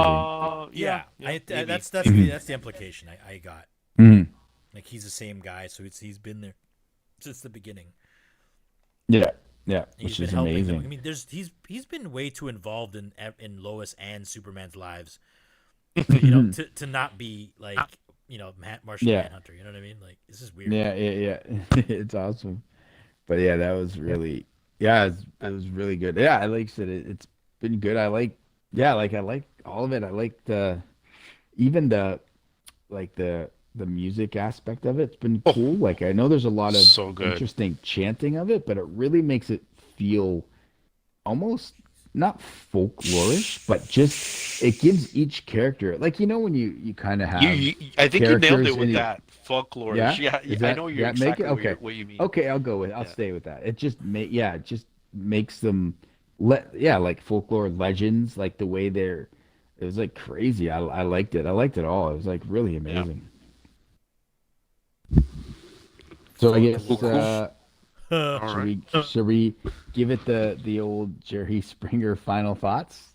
Yeah, maybe. that's the implication I got. Mhm. Like he's the same guy, so he's been there since the beginning. Yeah, He's which been is helping amazing. them. I mean, he's been way too involved in Lois and Superman's lives, to not be like Martian Yeah. Manhunter. You know what I mean? Like this is weird. Yeah. It's awesome. But yeah, that was really it was really good. Yeah, I like said it's been good. I like all of it. I like even the music aspect of it. It's been cool. Like I know there's a lot of So good. interesting chanting of it, but it really makes it feel almost not folklorish, but just it gives each character like when you kind of have I think you nailed characters it with and that folklore. Yeah? Yeah, Is I that- know you're that make exactly it? Okay. what you mean. Okay, I'll stay with that. It just makes them like folklore legends, like the way it was like crazy. I liked it. I liked it all. It was like really amazing. So I guess All right. should we give it the old Jerry Springer final thoughts?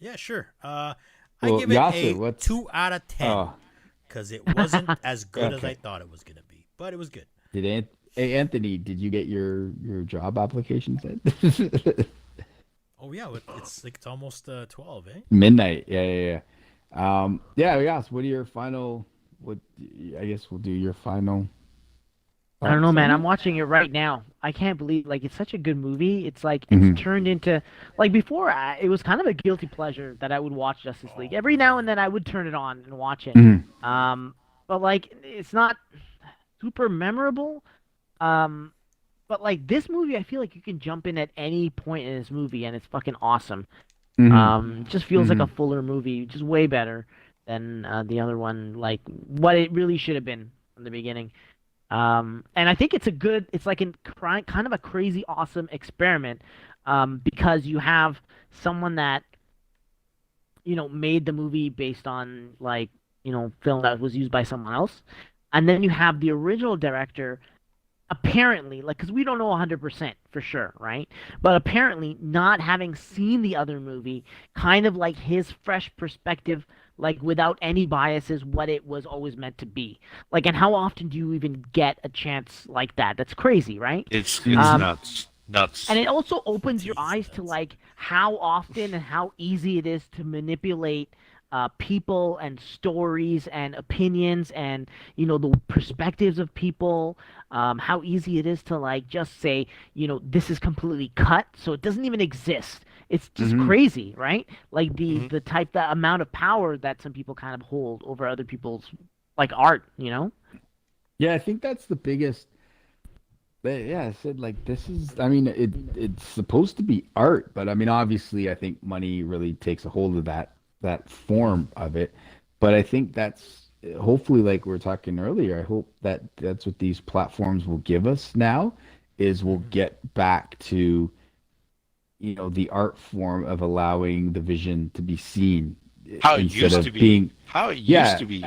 Yeah, sure. I Well, give it Yasser, a what's- 2 out of 10 Oh, because it wasn't as good as Okay. I thought it was gonna be, but it was good. hey Anthony, did you get your job application sent? Oh yeah, it's almost 12, eh? Midnight. Yeah. So what are your final? What I guess we'll do your final. I don't know, thoughts man. on I'm it? watching it right now. I can't believe it's such a good movie. It's like Mhm. it's turned into like before. It was kind of a guilty pleasure that I would watch Justice League every now and then. I would turn it on and watch it. Mhm. But like it's not super memorable. But like this movie, I feel like you can jump in at any point in this movie and it's fucking awesome. Mhm. It just feels like a fuller movie, just way better than the other one. Like what it really should have been from the beginning. And I think it's like kind of a crazy awesome experiment, because you have someone that made the movie based on like film that was used by someone else, and then you have the original director apparently, like, because we don't know 100% for sure, right? But apparently, not having seen the other movie, kind of like his fresh perspective, like without any biases, what it was always meant to be. Like, and how often do you even get a chance like that? That's crazy, right? It's Um, nuts. and it also opens your eyes to Jesus. like how often and how easy it is to manipulate people and stories and opinions and the perspectives of people. How easy it is to like just say this is completely cut, so it doesn't even exist. It's just Hmm. crazy, right? Like the Mhm. the type the amount of power that some people kind of hold over other people's like art. Yeah, I think that's the biggest. Yeah, I said like this is. I mean, it's supposed to be art, but I mean, obviously, I think money really takes a hold of that form of it. But I think that's hopefully, like we were talking earlier. I hope that that's what these platforms will give us now, is we'll Mhm. get back to the art form of allowing the vision to be seen How it instead used to of be. being. How it used Yeah, to be.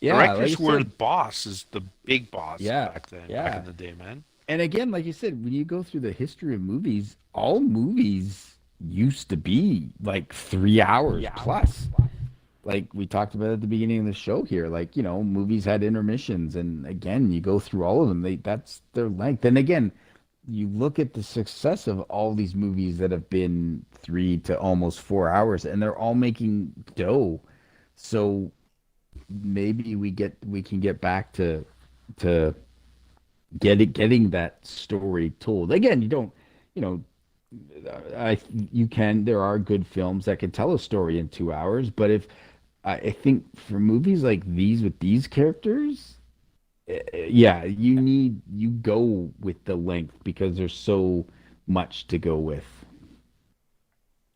yeah, like I Directors were the said. boss, is the big boss Yeah, back then, back in yeah. the day, man. And again, like you said, when you go through the history of movies, all movies used to be like 3 hours plus. Like we talked about at the beginning of the show here, like, movies had intermissions. And again, you go through all of them, that's their length. And again, you look at the success of all these movies that have been 3 to almost 4 hours, and they're all making dough. So maybe we can get back to getting that story told. Again, you don't, you know, I you can. There are good films that can tell a story in 2 hours, but if I think for movies like these with these characters, yeah, you go with the length because there's so much to go with.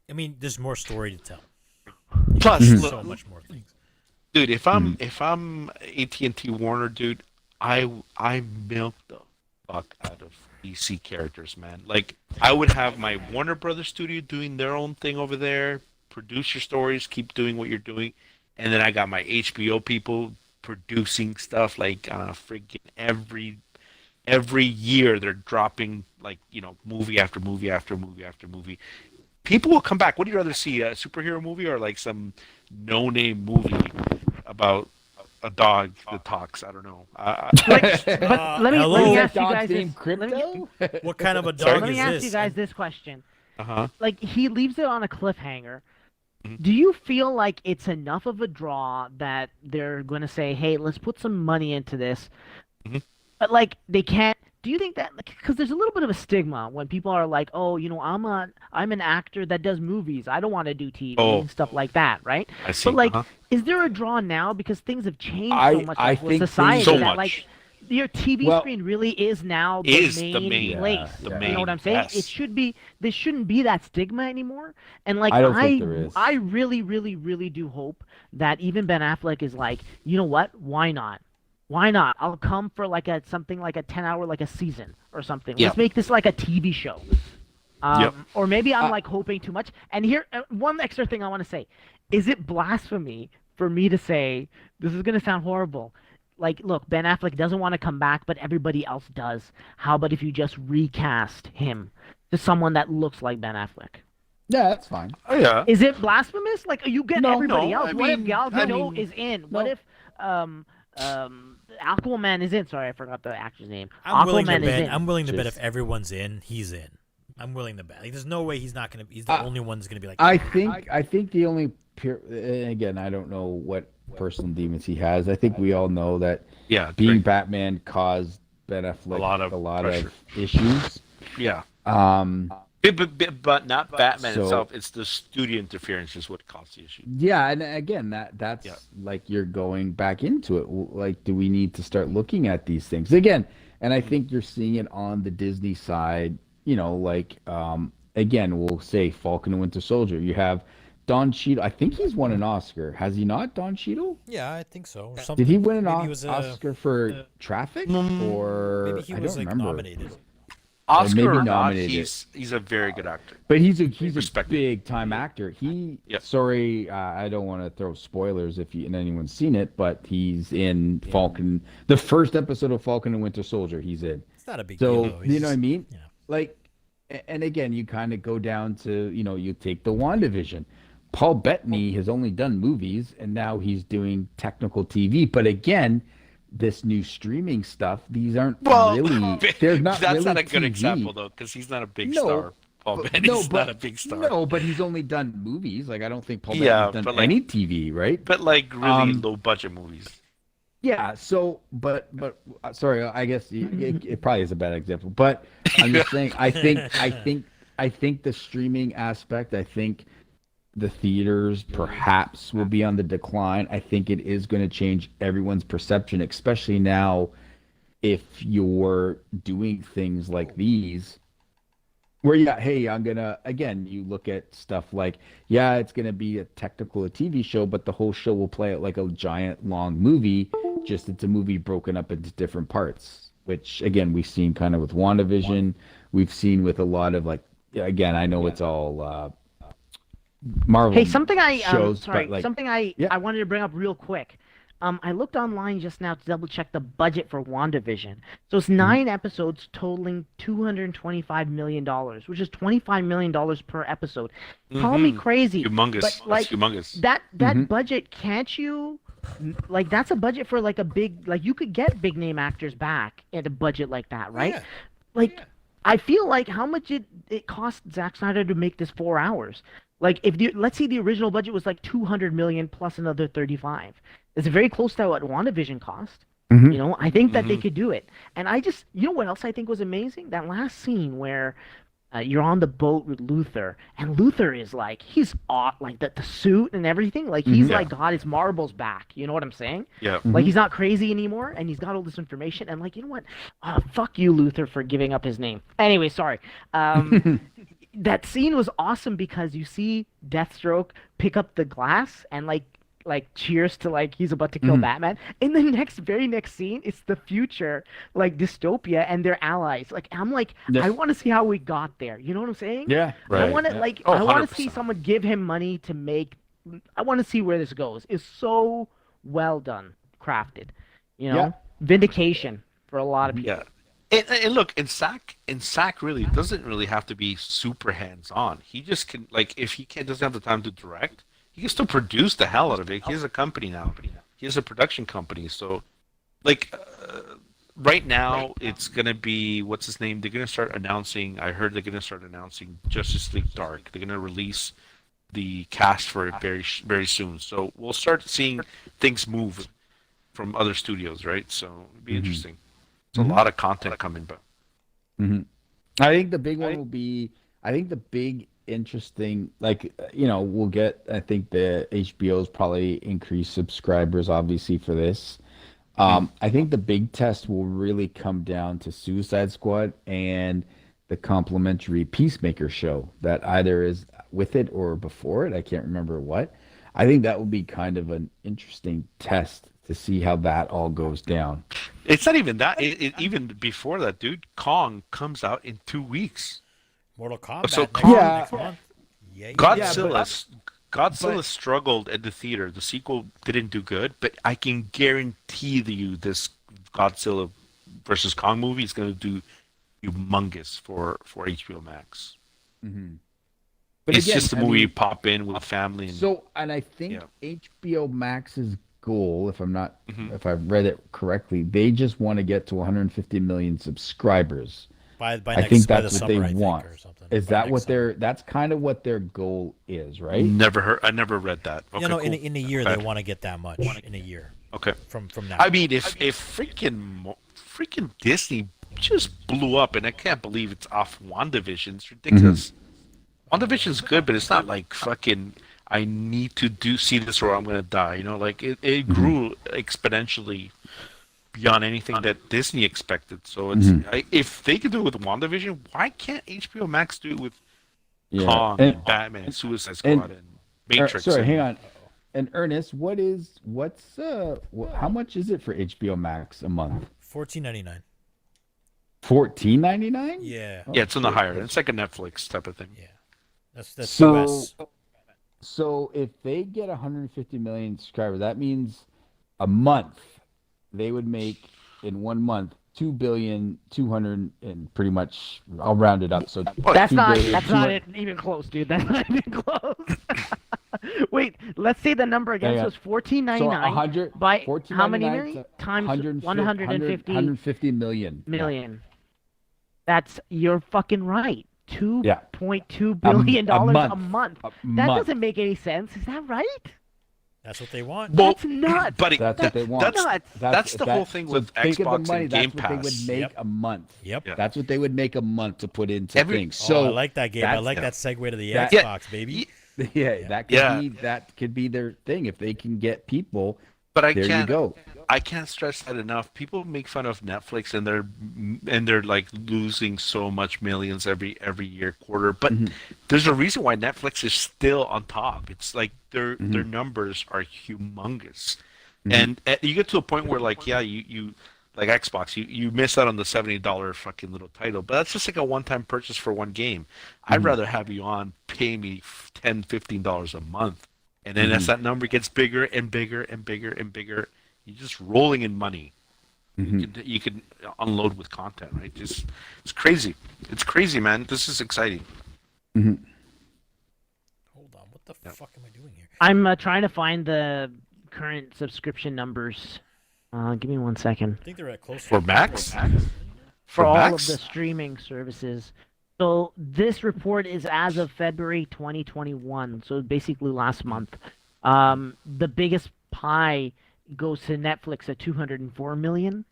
I mean, there's more story to tell. You can Plus, do Mhm. so much more things. dude, if Mhm. I'm AT&T Warner, dude, I milk the fuck out of DC characters, man. Like I would have my Warner Brothers studio doing their own thing over there, produce your stories, keep doing what you're doing, and then I got my HBO people producing stuff like freaking every year they're dropping like movie after movie after movie after movie. People will come back. What do you rather see, a superhero movie or like some no-name movie about a dog that talks? I don't know. Like, but let Is me Hello? that ask you dog's guys this. name Let me Crypto? What kind of a Sorry? dog let me is ask you this? guys this question. Uh-huh. Like, he leaves it on a cliffhanger. Mhm. Do you feel like it's enough of a draw that they're going to say, "Hey, let's put some money into this," Mhm. but like they can't? Do you think that because there's a little bit of a stigma when people are like, "Oh, I'm an actor that does movies. I don't want to do TV Oh, and stuff like that," right? I But see. like, Uh-huh. is there a draw now because things have changed so I much, I like with think society, So things. that like much your TV Well, screen really is now the is the main main, place. yeah, the You know yeah. what main. I'm saying? It Yes. should be. There shouldn't be that stigma anymore. And like I don't think I there is. I really really really do hope that even Ben Affleck is like, "You know what? Why not? Why not? I'll come for like a something like a 10-hour like a season or something. Let's Yep. make this like a TV show." Yep. Or maybe I'm I, like hoping too much. And here, one extra thing I want to say: is it blasphemy for me to say this is gonna sound horrible? Like, look, Ben Affleck doesn't want to come back, but everybody else does. How about if you just recast him to someone that looks like Ben Affleck? yeah, that's fine. Oh yeah. Is it blasphemous? Like, you get No, everybody No, else. I What if mean, Gal I Gadot mean, is in? What no. if Aquaman is in? Sorry, I forgot the actor's name. I'm willing to Aquaman is bet. in. I'm willing to bet if Just everyone's in, he's in. I'm willing to bet. Like, there's no way he's not gonna. He's the I, only one that's gonna be like, I think the only and again, I don't know what personal demons he has. I think we all know that yeah, being great. Batman caused Ben A Affleck lot of a lot pressure. of issues. Yeah. Um, But not Batman so itself. It's the studio interference is what caused the issue. yeah, and again, that's Yeah. like you're going back into it. Like, do we need to start looking at these things again? And I think you're seeing it on the Disney side. Like again, we'll say Falcon and Winter Soldier. You have Don Cheadle. I think he's won an Oscar. Has he not, Don Cheadle? Yeah, I think so. Or Did something. he win an Maybe he was Oscar for Traffic? Or maybe he I was don't like remember. nominated. Oscar maybe or not, nominated. he's a very good actor. But he's a Respected. big time actor. Yep. Sorry, I don't want to throw spoilers if anyone's seen it, but he's in Falcon, the first episode of Falcon and Winter Soldier. He's in. It's not a big So deal. Though. you know what I mean? Yeah. Like, and again, you kind of go down to you take the WandaVision. Paul Bettany has only done movies, and now he's doing technical TV. But again, this new streaming stuff, these aren't really. They're not. That's really not a good TV. example though, because he's not a big No, star. Paul Bettany's not a big star. No, but he's only done movies. Like I don't think Paul Yeah, Bettany's but done like- any TV, right? But like really low budget movies. Yeah. So, but sorry, I guess it probably is a bad example. But I'm just saying, I think the streaming aspect. I think the theaters perhaps will be on the decline. I think it is going to change everyone's perception, especially now if you're doing things like these where hey, I'm gonna again, you look at stuff like, it's gonna be a TV show, but the whole show will play out like a giant long movie, just it's a movie broken up into different parts, which again we've seen kind of with WandaVision, we've seen with a lot of like, again, I know it's all Marvel Hey, something shows, sorry, but like, something I wanted to bring up real quick. I looked online just now to double check the budget for WandaVision. So it's 9 episodes totaling $225 million, which is $25 million per episode. Call me crazy. Humongous. But, like, That's humongous. That budget, can't you, like, that's a budget for like a big, like, you could get big name actors back at a budget like that, right? Yeah. Like, I feel like how much it cost Zack Snyder to make this 4 hours. Like, let's say the original budget was like 200 million plus another 35. It's very close to what WandaVision cost. Mhm. You know, I think that they could do it. And I just, you know what else I think was amazing? That last scene where you're on the boat with Luther, and Luther is like, he's like the suit and everything. Like, he's like got his marbles back. You know what I'm saying? Yeah. Like, he's not crazy anymore, and he's got all this information. And like, you know what? Fuck you, Luther, for giving up his name. Anyway, sorry. That scene was awesome because you see Deathstroke pick up the glass and like cheers to like he's about to kill Batman. In the very next scene, it's the future, like dystopia and their allies. Like I'm like, I want to see how we got there. You know what I'm saying? Yeah, I want to I want to see 100%. someone give him money to make. I want to see where this goes. It's so well done, crafted. You know, Yeah. vindication for a lot of people. Yeah. And look, and Zack really doesn't really have to be super hands-on. He just can, like, if he doesn't have the time to direct, he can still produce the hell out of it. He has a company now. He has a production company. So, like, right now, it's going to be, what's his name? They're going to start announcing, I heard they're going to start announcing Justice League Dark. They're going to release the cast for it very, very soon. So we'll start seeing things move from other studios, right? So it'll be interesting. There's a lot of content coming, but I think the big one will be, I think the big interesting, like, we'll get, I think the HBO's probably increased subscribers, obviously, for this. I think the big test will really come down to Suicide Squad and the complimentary Peacemaker show that either is with it or before it. I can't remember what. I think that will be kind of an interesting test to see how that all goes down. it's not even that. Even before that, dude, Kong comes out in 2 weeks. Mortal Kombat So next, Kong- next month. Yeah. Godzilla struggled at the theater. The sequel didn't do good, but I can guarantee you this Godzilla versus Kong movie is going to do humongous for HBO Max. But It's again, just a I movie mean, you pop in with family. And, and I think Yeah. HBO Max's goal, if I've read it correctly, they just want to get to 150 million subscribers. By I next, think by that's the what summer, they I think, want. or something. Is By that next what summer. that's kind of what their goal is, right? I never read that. Okay, You know, cool. in a year Okay. they want to get that much in a year Okay. from now. I mean, if freaking Disney just blew up, and I can't believe it's off WandaVision. It's ridiculous. WandaVision's good, but it's not like fucking. I need to see this or I'm gonna die. You know, like it grew exponentially beyond anything that Disney expected. So it's if they could do it with WandaVision, why can't HBO Max do it with Kong and Batman and Suicide Squad? Matrix. Sorry, and- hang on. And Ernest, how much is it for HBO Max a month? $14.99. $14.99? Yeah. Yeah, it's on the higher. It's like a Netflix type of thing. Yeah. That's So, US. so if they get 150 million subscribers, that means a month they would make in 1 month 2,200,000,000 and pretty much I'll round it up. So That's 2 not billion, that's not 200 even close, dude. That's not even close. Wait, let's say the number again. Yeah, So it's $14.99 So 100 by how many 14.99 million times 150 150 million. million. That's you're fucking right. Yeah. $2.2 billion a month. A That month. doesn't make any sense. Is that right? That's what they want. Well, That's nuts. But That's what they want. nuts. That's the whole thing with think of the Xbox money, and Game that's what they would Pass. make Yep. a month. Yep. Yeah. That's what they would make a month to put into Every- things. Oh, So I like that game. I that's- like that segue to the that- Xbox, baby. that could be their thing if they can get people. But I There you can't. go. I can't stress that enough. People make fun of Netflix and they're like losing so much millions every year, quarter. But Mhm. there's a reason why Netflix is still on top. It's like their numbers are humongous, Mhm. and you get to a point where like you like Xbox, you miss out on the $70 fucking little title, but that's just like a one-time purchase for one game. I'd rather have you on pay me $10-15 a month, and then as that number gets bigger and bigger and bigger and bigger. You're just rolling in money. You can unload with content, right? It's crazy. It's crazy, man. This is exciting. Hold on. What the fuck am I doing here? I'm trying to find the current subscription numbers. Give me 1 second. I think they're at close For Max? For all Max? of the streaming services. So this report is as of February 2021, so basically last month. The biggest pie goes to Netflix at 204 million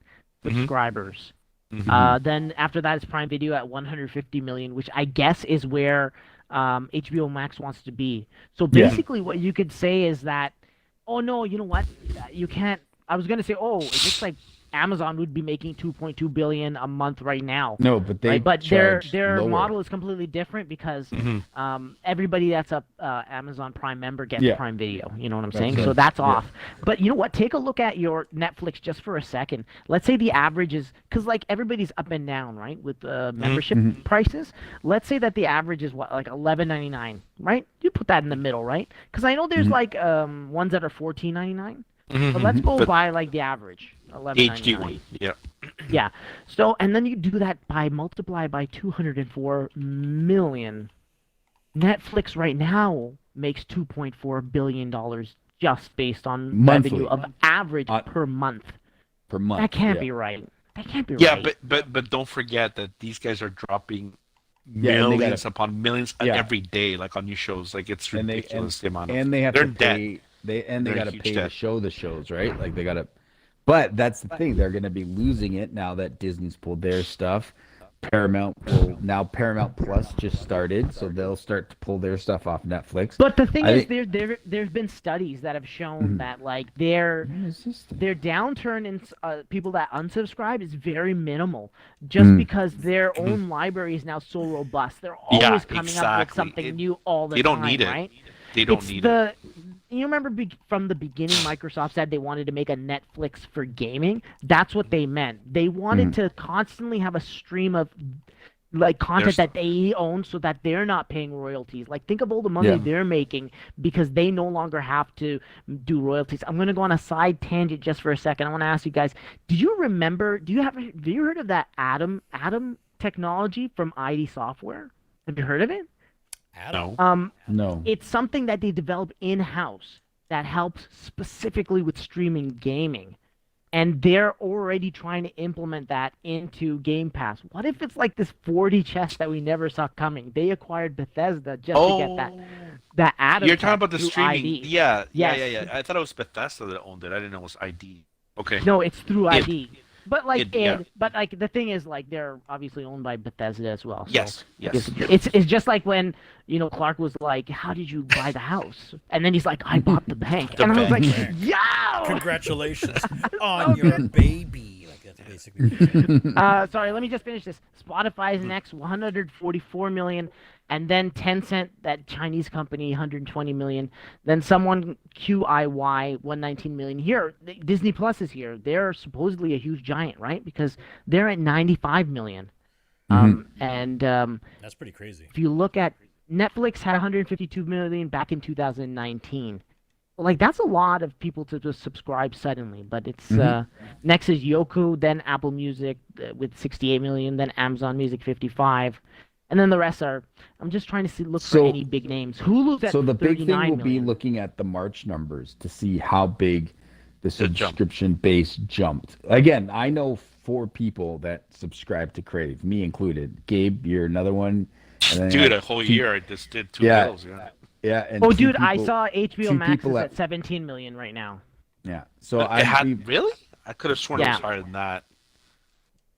subscribers. Then after that is Prime Video at 150 million, which I guess is where HBO Max wants to be. So basically what you could say is that, oh no, you know what? You can't. I was going to say, oh, it looks like Amazon would be making 2.2 billion a month right now. No, but they Right? But their charge lower. model is completely different because everybody that's a Amazon Prime member gets Yeah. Prime Video. You know what I'm That's saying? right. So that's Yeah. off. But you know what? Take a look at your Netflix just for a second. Let's say the average is because like everybody's up and down, right, with membership prices. Let's say that the average is what, like $11.99, right? You put that in the middle, right? Because I know there's like ones that are $14.99. But let's go by like the average, $11.99. HD one. Yeah. Yeah. So, and then you do that by multiply by 204 million. Netflix right now makes $2.4 billion just based on Monthly. revenue of average per month. per month. That can't yeah. be right. That can't be Yeah, right. but don't forget that these guys are dropping Yeah, and they millions gotta- upon millions Yeah. every day, like on new shows. Like it's And they- ridiculous the amount of. And they have they're to dead. pay. They They're got to huge pay to debt. show the shows, right? Like they got to. But that's the thing; they're going to be losing it now that Disney's pulled their stuff. Paramount Plus just started, so they'll start to pull their stuff off Netflix. But the thing I is, think- there's been studies that have shown that like their downturn in people that unsubscribe is very minimal, just because their own library is now so robust. They're always Yeah, coming up with exactly. something new all the They don't time, need it. right? They don't It's need the it. you remember from the beginning, Microsoft said they wanted to make a Netflix for gaming. That's what they meant. They wanted to constantly have a stream of like content There's- that they own, so that they're not paying royalties. Like think of all the money Yeah. they're making because they no longer have to do royalties. I'm gonna go on a side tangent just for a second. I want to ask you guys: do you remember? Have you heard of that Atom technology from ID Software? Have you heard of it? No. No. It's something that they develop in-house that helps specifically with streaming gaming. And they're already trying to implement that into Game Pass. What if it's like this 4D chess that we never saw coming? They acquired Bethesda just to get that Atom You're talking tech about the through streaming. ID. Yeah, Yes. yeah. I thought it was Bethesda that owned it. I didn't know it was ID. Okay. No, it's through Id. ID. But like Yeah. but like the thing is like they're obviously owned by Bethesda as well. So Yes. It's just like when Clark was like, "How did you buy the house?" And then he's like, "I bought the bank." The and I was like, bank. "Yo!" Congratulations on your baby. Like that's basically. Sorry, let me just finish this. Spotify is next, 144 million, and then Tencent, that Chinese company, 120 million. Then someone QIY, 119 million. Here, Disney Plus is here. They're supposedly a huge giant, right? Because they're at 95 million. That's pretty crazy. If you look at Netflix, had 152 million back in 2019. Like, that's a lot of people to just subscribe suddenly. But it's next is Yoku, then Apple Music with 68 million, then Amazon Music 55, and then the rest are. I'm just trying to look for any big names. Hulu's at 39 million. So the big thing will be looking at the March numbers to see how big the subscription base jumped. Again, I know 4 people that subscribe to Crave, me included. Gabe, you're another one. Dude, a whole year I just did 2 bills. Yeah. And oh, dude, I saw HBO Max is at at 17 million right now. Yeah. So really? I could have sworn it was higher than that.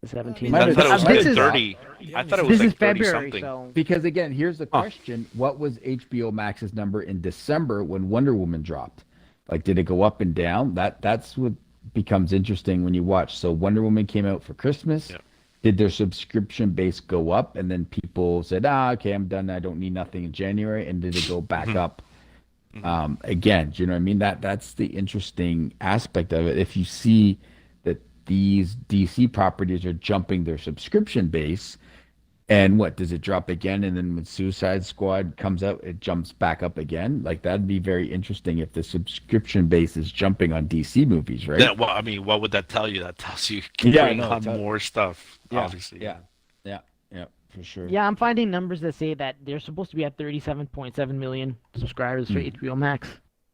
17. I thought it was This is- 30. I thought it This was like is 30 February, something. so because again, here's the question: what was HBO Max's number in December when Wonder Woman dropped? Like, did it go up and down? That's what becomes interesting when you watch. So Wonder Woman came out for Christmas. Yeah. Did their subscription base go up? And then people said, okay, I'm done. I don't need nothing in January. And did it go back up? Again, do you know what I mean? That's the interesting aspect of it. If you see that these DC properties are jumping their subscription base, and what does it drop again? And then when Suicide Squad comes out, it jumps back up again. Like, that'd be very interesting if the subscription base is jumping on DC movies, right? Yeah, well, I mean, what would that tell you? That tells you keep bringing on more stuff. Obviously. Yeah, for sure. yeah, I'm finding numbers that say that they're supposed to be at 37.7 million subscribers for HBO Max.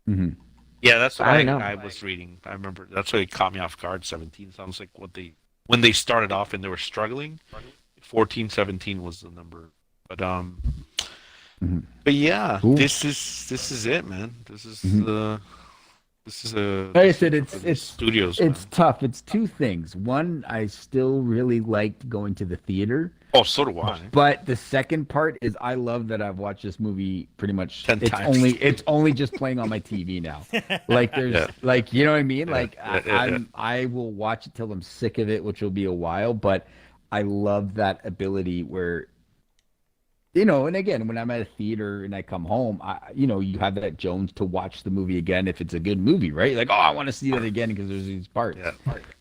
Mm-hmm. Yeah, that's what I know. I was reading. I remember that's what caught me off guard. 17 sounds like when they started off and they were struggling. 14, 17 was the number. But but yeah, Cool. this is it, man. This is Like I said, it's studios. It's man. tough. It's 2 things. One, I still really liked going to the theater. Oh, so do I. But the second part is I love that I've watched this movie pretty much 10 it's times. it's only just playing on my TV now. Like there's like, you know what I mean? Like I will watch it till I'm sick of it, which will be a while, but I love that ability where, you know, and again, when I'm at a theater and I come home, you have that Jones to watch the movie again if it's a good movie, right? Like, I want to see that again because there's these parts. Yeah.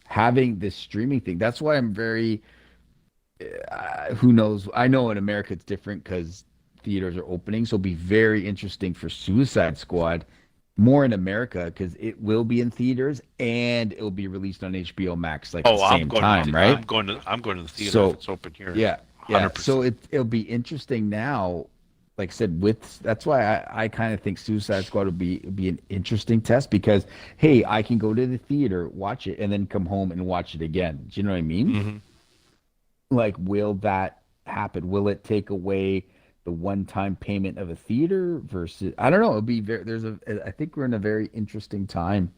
Having this streaming thing, that's why I'm very, who knows? I know in America it's different because theaters are opening, so it'll be very interesting for Suicide Squad, more in America because it will be in theaters and it will be released on HBO Max like the same time, right? I'm going to the theater So, if it's open here. Yeah. 100%. So it'll be interesting now. Like I said, that's why I kind of think Suicide Squad would be an interesting test because, hey, I can go to the theater, watch it, and then come home and watch it again. Do you know what I mean? Mm-hmm. Like, will that happen? Will it take away the one-time payment of a theater versus? I don't know. It'll be I think we're in a very interesting time,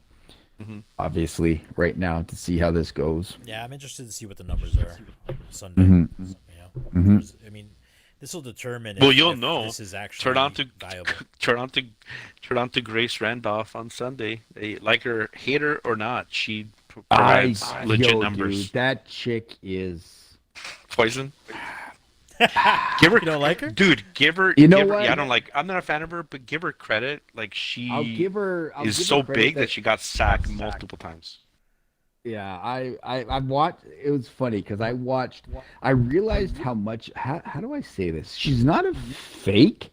obviously, right now to see how this goes. Yeah, I'm interested to see what the numbers are on Sunday. Mhm. I mean, this will determine. Well, if, you'll if know. This is actually viable. Turn on to Grace Randolph on Sunday. They like her, hate her or not, she provides legit numbers. Dude, that chick is Poison. Give her, You don't like her? dude. Give her. You know give her- what? Yeah, I don't like. I'm not a fan of her, but give her credit. Like I'll give her so credit big that she got sacked multiple times. Yeah, I watched. It was funny because I realized how much. How do I say this? She's not a fake,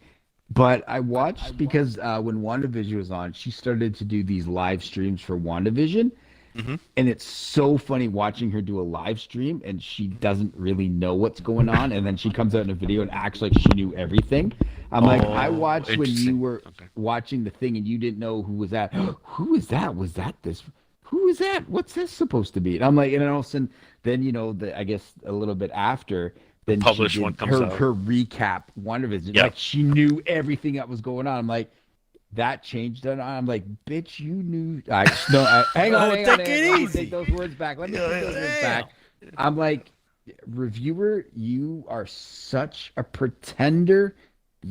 but I watched because when WandaVision was on, she started to do these live streams for WandaVision, and it's so funny watching her do a live stream and she doesn't really know what's going on, and then she comes out in a video and acts like she knew everything. I'm like, I watched when you interesting. were watching the thing and you didn't know who was that. Who is that? Was that this? Who is that? What's this supposed to be? And I'm like, and then all of a sudden, then I guess a little bit after, then Published one comes out. her recap WandaVision. Yep. Like she knew everything that was going on. I'm like, that changed it. I'm like, bitch, you knew. Hang on, take it Let me easy. take those words back. Let me take those words back. I'm like, reviewer, you are such a pretender.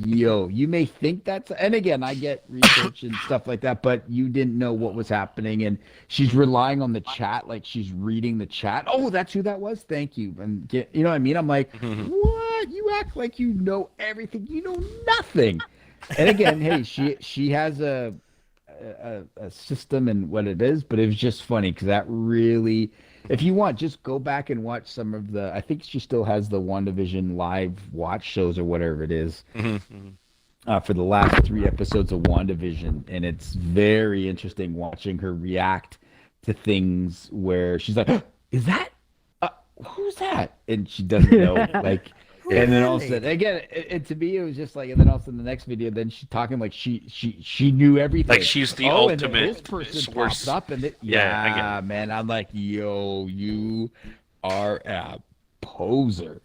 yo, you may think that's, and again, I get research and stuff like that, but you didn't know what was happening, and she's relying on the chat, like she's reading the chat. Oh, that's who that was. Thank you, and you know what I mean? I'm like, what? You act like you know everything. You know nothing. And again, hey, she has a system and what it is, but it was just funny because that really, if you want, just go back and watch some of the, I think she still has the WandaVision live watch shows or whatever it is for the last 3 episodes of WandaVision, and it's very interesting watching her react to things where she's like, is that who's that, and she doesn't know, like. And then all of a sudden, again, it to me, it was just like, and then all of a sudden, the next video, then she's talking like she knew everything. Like she's the and then ultimate this person source. pops up, and Yeah, man, I'm like, yo, you are a poser.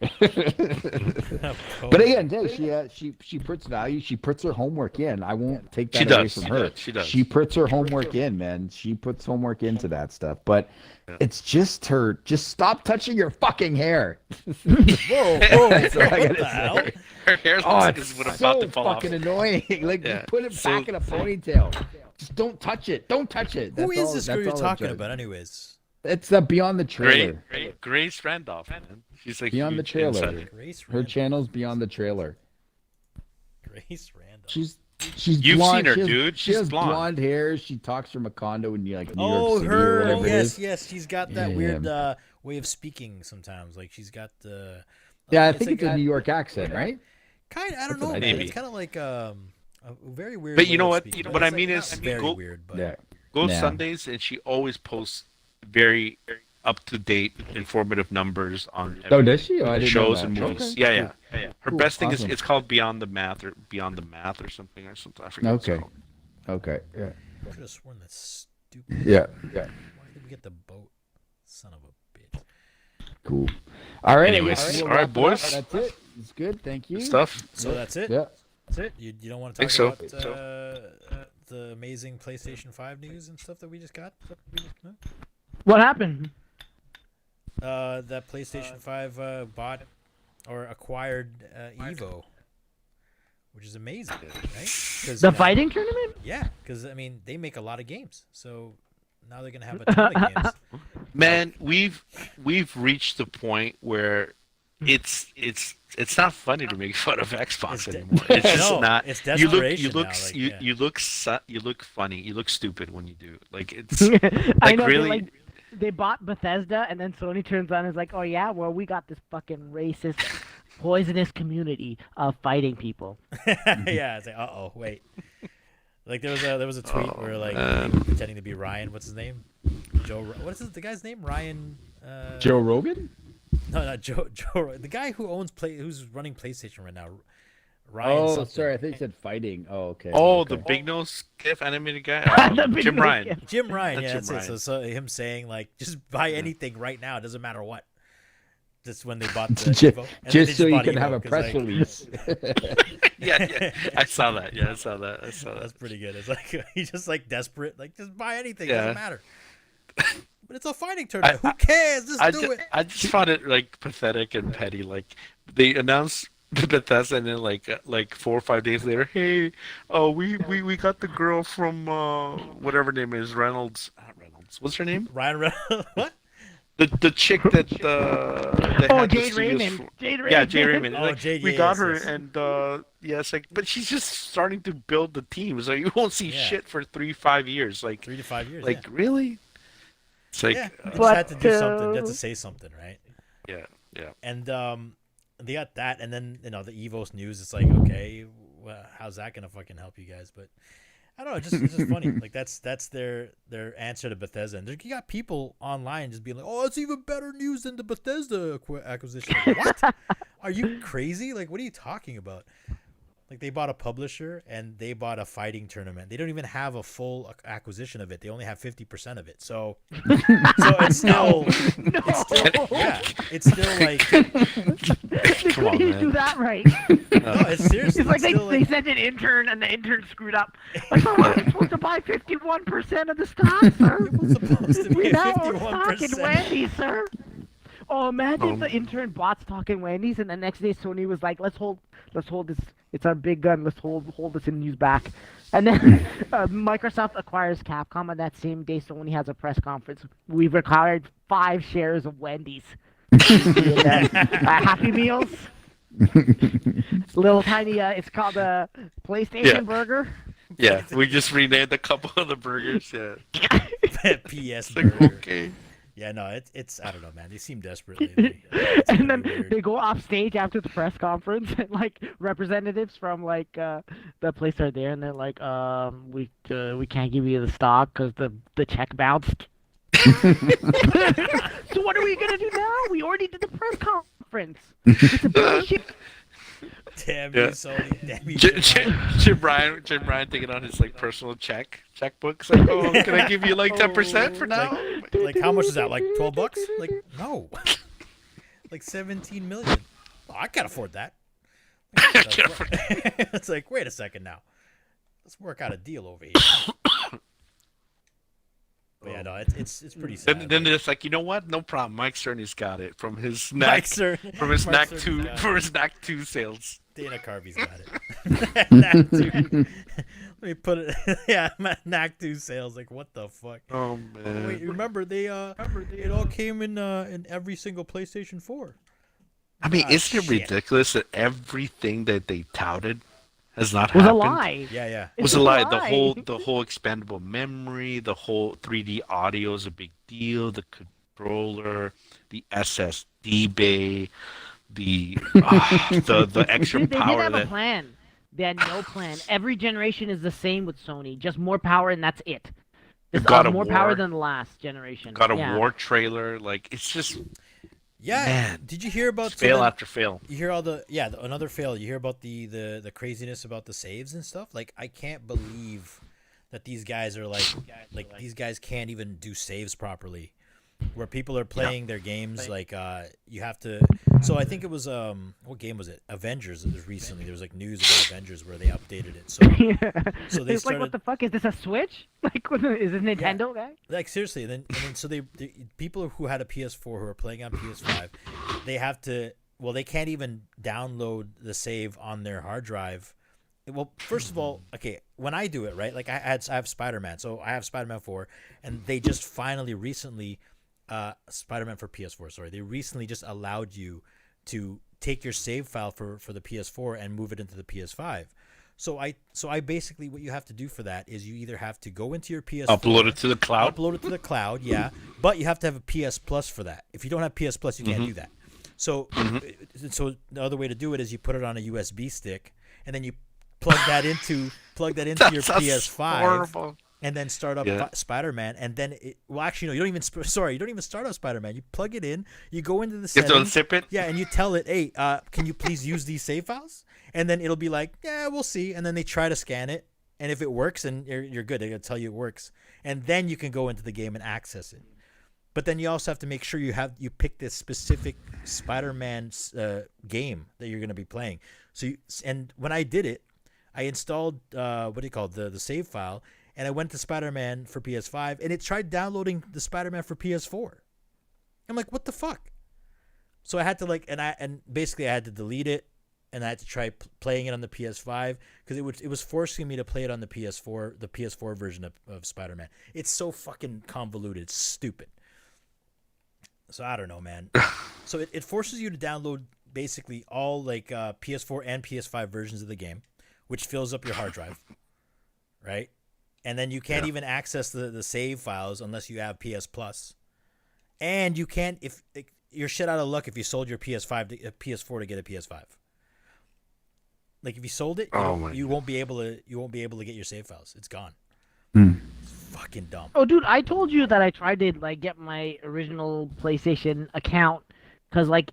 But again, she puts value. She puts her homework in. I won't take that away from her. She does. She puts her homework in, man. She puts homework into that stuff. But it's just her. Just stop touching your fucking hair. Whoa, that's all I gotta say. Her hair's It's about so to fall off. fucking annoying. Like, Yeah. just put it back in a ponytail. Just don't touch it. Don't touch it. Who That's is all- this that's girl you're all I'm talking judging. about, anyways? It's Beyond the Trailer. Grace Randolph, man. She's like Beyond the huge Trailer. insider. Grace Her Randall. channel's Beyond the Trailer. Grace Randall. She's You've blonde. seen her, she has, dude. She She's has blonde. blonde hair. She talks from a condo in like New Oh, York City or her. whatever it Yes, is. yes. She's got that Yeah. weird way of speaking sometimes. Like she's got the. Yeah, I it's think like it's a New York accent, right? Kind. I don't That's what know, I man. think. It's kind of like a very weird. But you way know of what? speaking. You know But what I it's, mean like, is, not very go- weird. But Yeah. Go Yeah. Sundays, and she always posts very up to date, informative numbers on Oh, does she? Oh, I didn't know shows that. and movies. Okay. Yeah. Her Cool. best thing is Awesome. it's called Beyond the Math or something. I forget. What Okay. it's called. Okay. Yeah. I should have sworn that stupid. Yeah. Why did we get the boat? Son of a bitch. Cool. All right. Anyways, we'll all right, wrap it up. boys. That's it. It's good. Thank you. Good stuff. So that's it. Yeah. That's it. You don't want to Think talk so. about the amazing PlayStation 5 news and stuff that we just got? No? What happened? That PlayStation 5 bought or acquired Evo, which is amazing, right? 'Cause, The fighting tournament? Yeah, because I mean they make a lot of games, so now they're gonna have a ton of games. Man, we've reached the point where it's not funny to make fun of Xbox It's anymore. It's just no, not. it's You desperation look now, like, you, yeah. you look funny. You look stupid when you do. Like it's I know. really. They bought Bethesda, and then Sony turns on and is like, "Oh yeah, well we got this fucking racist, poisonous community of fighting people." Yeah, it's like, wait. Like there was a tweet where like he was pretending to be Ryan. What's his name? What is the guy's name? Ryan. Joe Rogan? No, not Joe. The guy who who's running PlayStation right now. Ryan. Oh, something. sorry. I think you said fighting. Oh, okay. Oh, okay. the big nose GIF animated guy. The big Jim nose Ryan. GIF. Jim Ryan. Yeah, That's that's Jim it. So him saying like, just buy anything right now. It doesn't matter what. Just when they bought the just, Evo. And then they so you bought can Evo, have a 'cause, press like, release. Yeah. I saw that. Yeah, I saw that. That's pretty good. It's like he's just like desperate. Like just buy anything. Yeah. Doesn't matter. But it's a fighting tournament. Who cares? Just do it. I just found it like pathetic and petty. Like they announced Bethesda, and then like 4 or 5 days later, hey, we got the girl from whatever her name is, Reynolds. Not Reynolds. What's her name? Ryan Reynolds. What? The chick that they Oh, had the Jade studios Raymond. for- Jade Yeah, Raymond. Jade Raymond. Oh, Like, Jade, we yeah, got yes, her, yes. and yeah, it's like, but she's just starting to build the team. It's like you won't see Yeah. shit for 3-5 years. Like 3 to 5 years. like really? It's like yeah. They just But, had to do something. They had to say something, right? yeah. And they got that, and then the Evos news. It's like, okay, well, how's that gonna fucking help you guys? But I don't know. It's just funny. Like that's their answer to Bethesda. And you got people online just being like, "Oh, it's even better news than the Bethesda acquisition." Like, what? Are you crazy? Like, what are you talking about? Like they bought a publisher and they bought a fighting tournament. They don't even have a full acquisition of it. They only have 50% of it. So it's still, it's still like, They Come on, couldn't even man. do that right. no, it's seriously. It's like still they sent an intern and the intern screwed up. Like, oh, we're supposed to buy 51% of the stock, sir. It was supposed to be We now own stock in 51%. Wendy's, sir. Oh, imagine the intern bots talking Wendy's, and the next day Sony was like, let's hold this. It's our big gun. Let's hold this and use back. And then Microsoft acquires Capcom on that same day. Sony has a press conference. We've acquired 5 shares of Wendy's. Happy Meals. Little tiny. It's called a PlayStation Burger. Yeah, we just renamed a couple of the burgers. Yeah. PS Like, burger. okay. Yeah, no, it's I don't know, man. They seem desperate lately. And then they go off stage after the press conference, and like representatives from like the place are there, and they're like, we can't give you the stock because the check bounced. So what are we gonna do now? We already did the press conference. It's a bullshit. Damn you, Sony. Damn you. Jim Ryan taking on his like personal checkbook. It's like, oh, can I give you like 10% for now? Like how much is that? Like $12? Like no. Like 17 million. Oh, I can't afford that. It's like, wait a second now. Let's work out a deal over here. But yeah, no, it's pretty sad. Then it's like, you know what? No problem. Mike Cerny's got it from his Knack from his Knack 2 sales. Dana Carvey's got it. Knack 2. Let me put it. Yeah, Knack 2 sales. Like what the fuck? Oh man. Wait, remember it all came in every single PlayStation 4. I mean, isn't it ridiculous that everything that they touted has not was happened? a lie. Yeah. It was a lie. The whole expandable memory, the whole 3D audio is a big deal. The controller, the SSD bay, the extra They power. didn't have a plan. They had no plan. Every generation is the same with Sony. Just more power, and that's it. There's more power than the last generation. God of War trailer. Like it's just. Yeah. Man, did you hear about fail after fail? You hear all another fail. You hear about the craziness about the saves and stuff. Like I can't believe that these guys are like these guys can't even do saves properly. Where people are playing their games like you have to. So I think it was what game was it? Avengers. It was recently. There was like news about Avengers where they updated it. So so they it's like, what the fuck is this, a Switch? Like is it Nintendo guy? Like seriously, and then so they people who had a PS4 who are playing on PS5, they have to. Well, they can't even download the save on their hard drive. Well, first of all, okay, when I do it, right? Like I have Spider-Man, so I have Spider-Man 4, and they just finally recently. Spider-Man for PS4. Sorry, they recently just allowed you to take your save file for the PS4 and move it into the PS5. So I basically what you have to do for that is you either have to go into your PS4, upload it to the cloud, yeah, but you have to have a PS Plus for that. If you don't have PS Plus, you can't do that. So so the other way to do it is you put it on a USB stick and then you plug that into your PS5. Horrible. And then start up Spider-Man, and then you don't even start up Spider-Man. You plug it in, you go into the settings, you have to unzip it, and you tell it, hey, can you please use these save files? And then it'll be like, yeah, we'll see. And then they try to scan it, and if it works, and you're good, they're gonna tell you it works, and then you can go into the game and access it. But then you also have to make sure you pick this specific Spider-Man game that you're gonna be playing. So and when I did it, I installed the save file. And I went to Spider-Man for PS5, and it tried downloading the Spider-Man for PS4. I'm like, what the fuck? So I had to basically I had to delete it, and I had to try playing it on the PS5 because it was forcing me to play it on the PS4 version of Spider-Man. It's so fucking convoluted, it's stupid. So I don't know, man. So it forces you to download basically all like PS4 and PS5 versions of the game, which fills up your hard drive, right? And then you can't even access the save files unless you have PS Plus. And you can't you're shit out of luck if you sold your PS4 to get a PS5. Like if you sold it, you won't be able to get your save files. It's gone. It's fucking dumb. Oh, dude, I told you that I tried to like get my original PlayStation account because like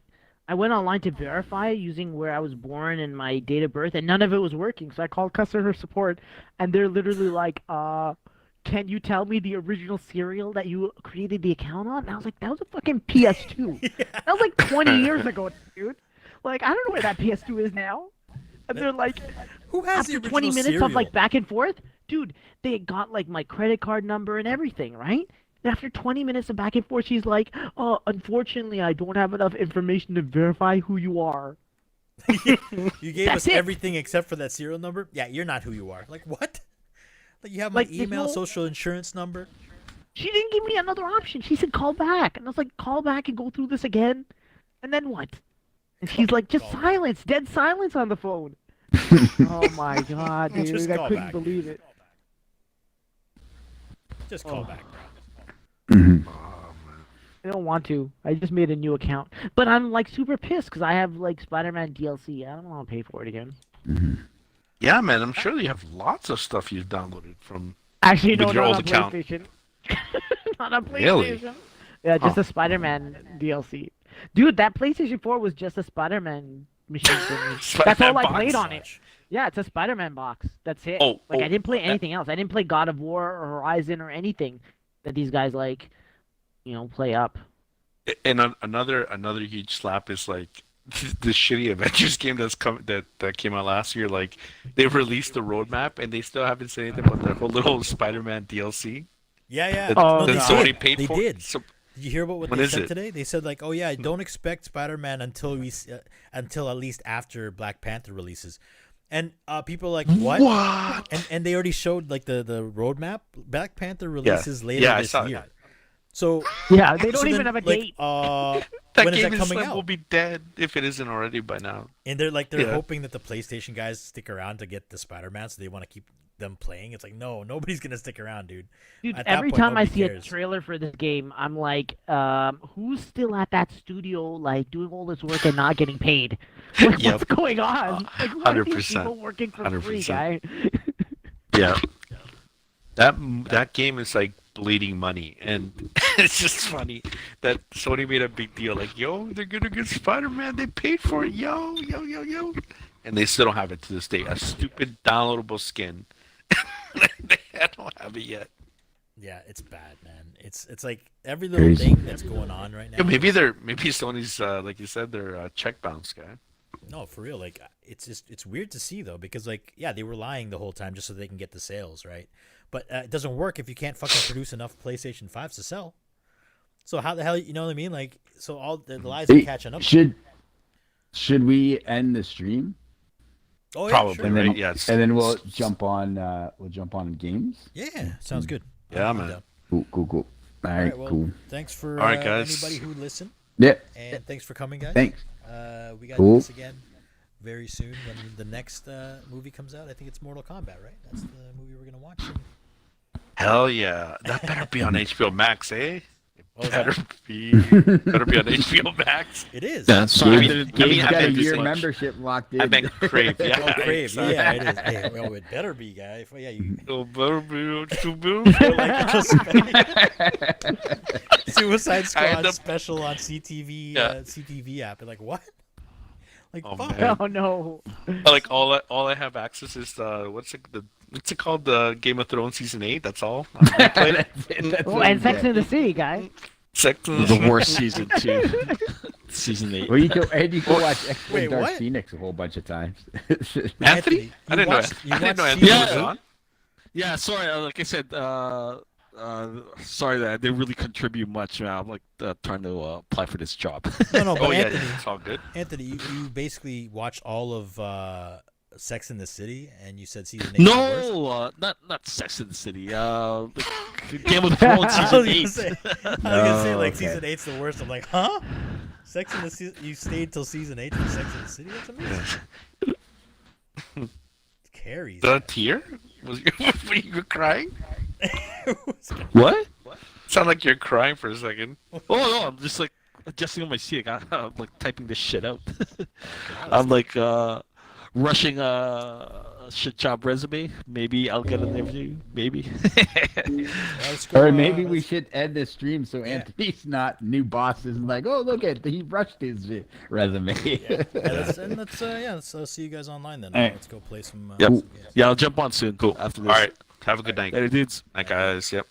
I went online to verify using where I was born and my date of birth, and none of it was working. So I called customer support, and they're literally like, can you tell me the original serial that you created the account on? And I was like, that was a fucking PS2. That was like 20 years ago, dude. Like, I don't know where that PS2 is now. And they're like, who has after 20 minutes of like back and forth, dude, they got like my credit card number and everything, right? And after 20 minutes of back and forth, she's like, "Oh, unfortunately, I don't have enough information to verify who you are." You gave That's us it. everything except for that serial number. Yeah, you're not who you are. Like what? Like you have my Like, there's email, no- social insurance number. She didn't give me another option. She said, "Call back," and I was like, "Call back and go through this again," and then what? And she's like, "Just Call back. silence, dead silence on the phone." Oh my god, dude! Just I call couldn't back. believe it. Just call Oh. back, bro. Mhm. I don't want to. I just made a new account, but I'm like super pissed because I have like Spider-Man DLC. I don't want to pay for it again. Yeah, man, I'm sure you have lots of stuff you've downloaded from. Actually, With no, your not old on account. PlayStation. Not on PlayStation. Really? Yeah, just Huh. a Spider-Man DLC. Dude, that PlayStation 4 was just a Spider-Man machine for me. That's Spider-Man all I box. played on it. Yeah, it's a Spider-Man box. That's it. Oh, like, oh, I didn't play that- anything else. I didn't play God of War or Horizon or anything that these guys like, play up. And another huge slap is like the shitty Avengers game that came out last year. Like they released the roadmap and they still haven't said anything about their whole little Spider-Man DLC Yeah, yeah. that, Oh, no, that they God. Sony did. paid They for. did. So, Did you hear about what When they is said it? today? They said like, "Oh yeah, don't expect Spider-Man until until at least after Black Panther releases." And people are like, "What?" what? And they already showed like the roadmap. Black Panther releases later Yeah, I this saw year. that. So Yeah, they don't so even then, have a like, date. That when is game that coming will out? be dead if it isn't already by now. And they're Yeah. hoping that the PlayStation guys stick around to get the Spider-Man, so they want to keep them playing. It's like, no, nobody's gonna stick around, dude. Dude, at that every point, time I nobody see a cares. trailer for this game, I'm like, who's still at that studio, like, doing all this work and not getting paid? Like, Yep. what's going on? Like, who are these 100%. people working for free, 100%. guy? Yeah. That game is like bleeding money, and it's just funny that Sony made a big deal. Like, yo, they're gonna get Spider-Man. They paid for it, yo, and they still don't have it to this day. A stupid downloadable skin. They don't have it yet. Yeah, it's bad, man. It's like every little Crazy. thing that's going on right now. Yeah, maybe Sony's like you said, they're check bounce guy. No, for real. Like it's weird to see though, because like yeah, they were lying the whole time just so they can get the sales, right? But it doesn't work if you can't fucking produce enough PlayStation 5s to sell. So how the hell, you know what I mean? Like, so all the lies are Hey, catching up. should we end the stream Oh yeah, Probably, sure. and then right? Yeah, it's- and then we'll jump on games. Yeah, sounds good. Yeah, I'm man. down. Cool. All All right, right, well, cool. thanks for All right, guys. anybody who listened, Yeah, and thanks for coming, guys. thanks. We got Cool. this again very soon when the next movie comes out. I think it's Mortal Kombat, right? That's the movie we're gonna watch. Hell yeah, that better be on HBO Max, eh? Oh, It yeah. better be on HBO Max. It is. Yeah, sorry. Gabe's I got a meant this year much. membership locked in. I meant Crave. Yeah, Oh, Crave. exactly. Yeah, it is. Hey, well, it better be, guy. Yeah, you Oh, better be on HBO. like Suicide I Squad end up- special on CTV Yeah. CTV app. And like what? Like Oh, fuck. man. Oh, no. Like all I have access is what's it called, the Game of Thrones season 8. That's all. On replay. That's it, that's Oh, what and he Sex said. in the City, guy. Second. The worst season too. Season 8. Well, you can watch X-Men Wait, Dark what? Phoenix a whole bunch of times. Anthony? I didn't know. watched- you I didn't know watched Anthony season was eight? on. Yeah, sorry. Like I said, sorry that I didn't really contribute much. I'm like trying to apply for this job. No, but Oh yeah, Anthony, it's all good. Anthony, you basically watched all of Sex in the City, and you said season 8. No, not Sex in the City. Like, Game of Thrones I was season gonna 8. say, like okay. season 8's the worst. I'm like, huh? Sex in the City. You stayed till season 8 for Sex in the City. That's amazing. Carries. The tear? Was you were you crying? What? Sound like you're crying for a second. Oh no, I'm just like adjusting on my seat. I'm like typing this shit out. I'm like rushing a shit job resume. Maybe I'll get an interview. Maybe. Let's go, Or maybe we let's- should end this stream so Anthony's not new boss isn't like, oh look at he rushed his resume. let's see you guys online then. All right. Let's go play some. Yep. some games. Yeah, I'll jump on soon. Cool. After All this. right. Have a good night. Later, dudes. Night, guys. Yep.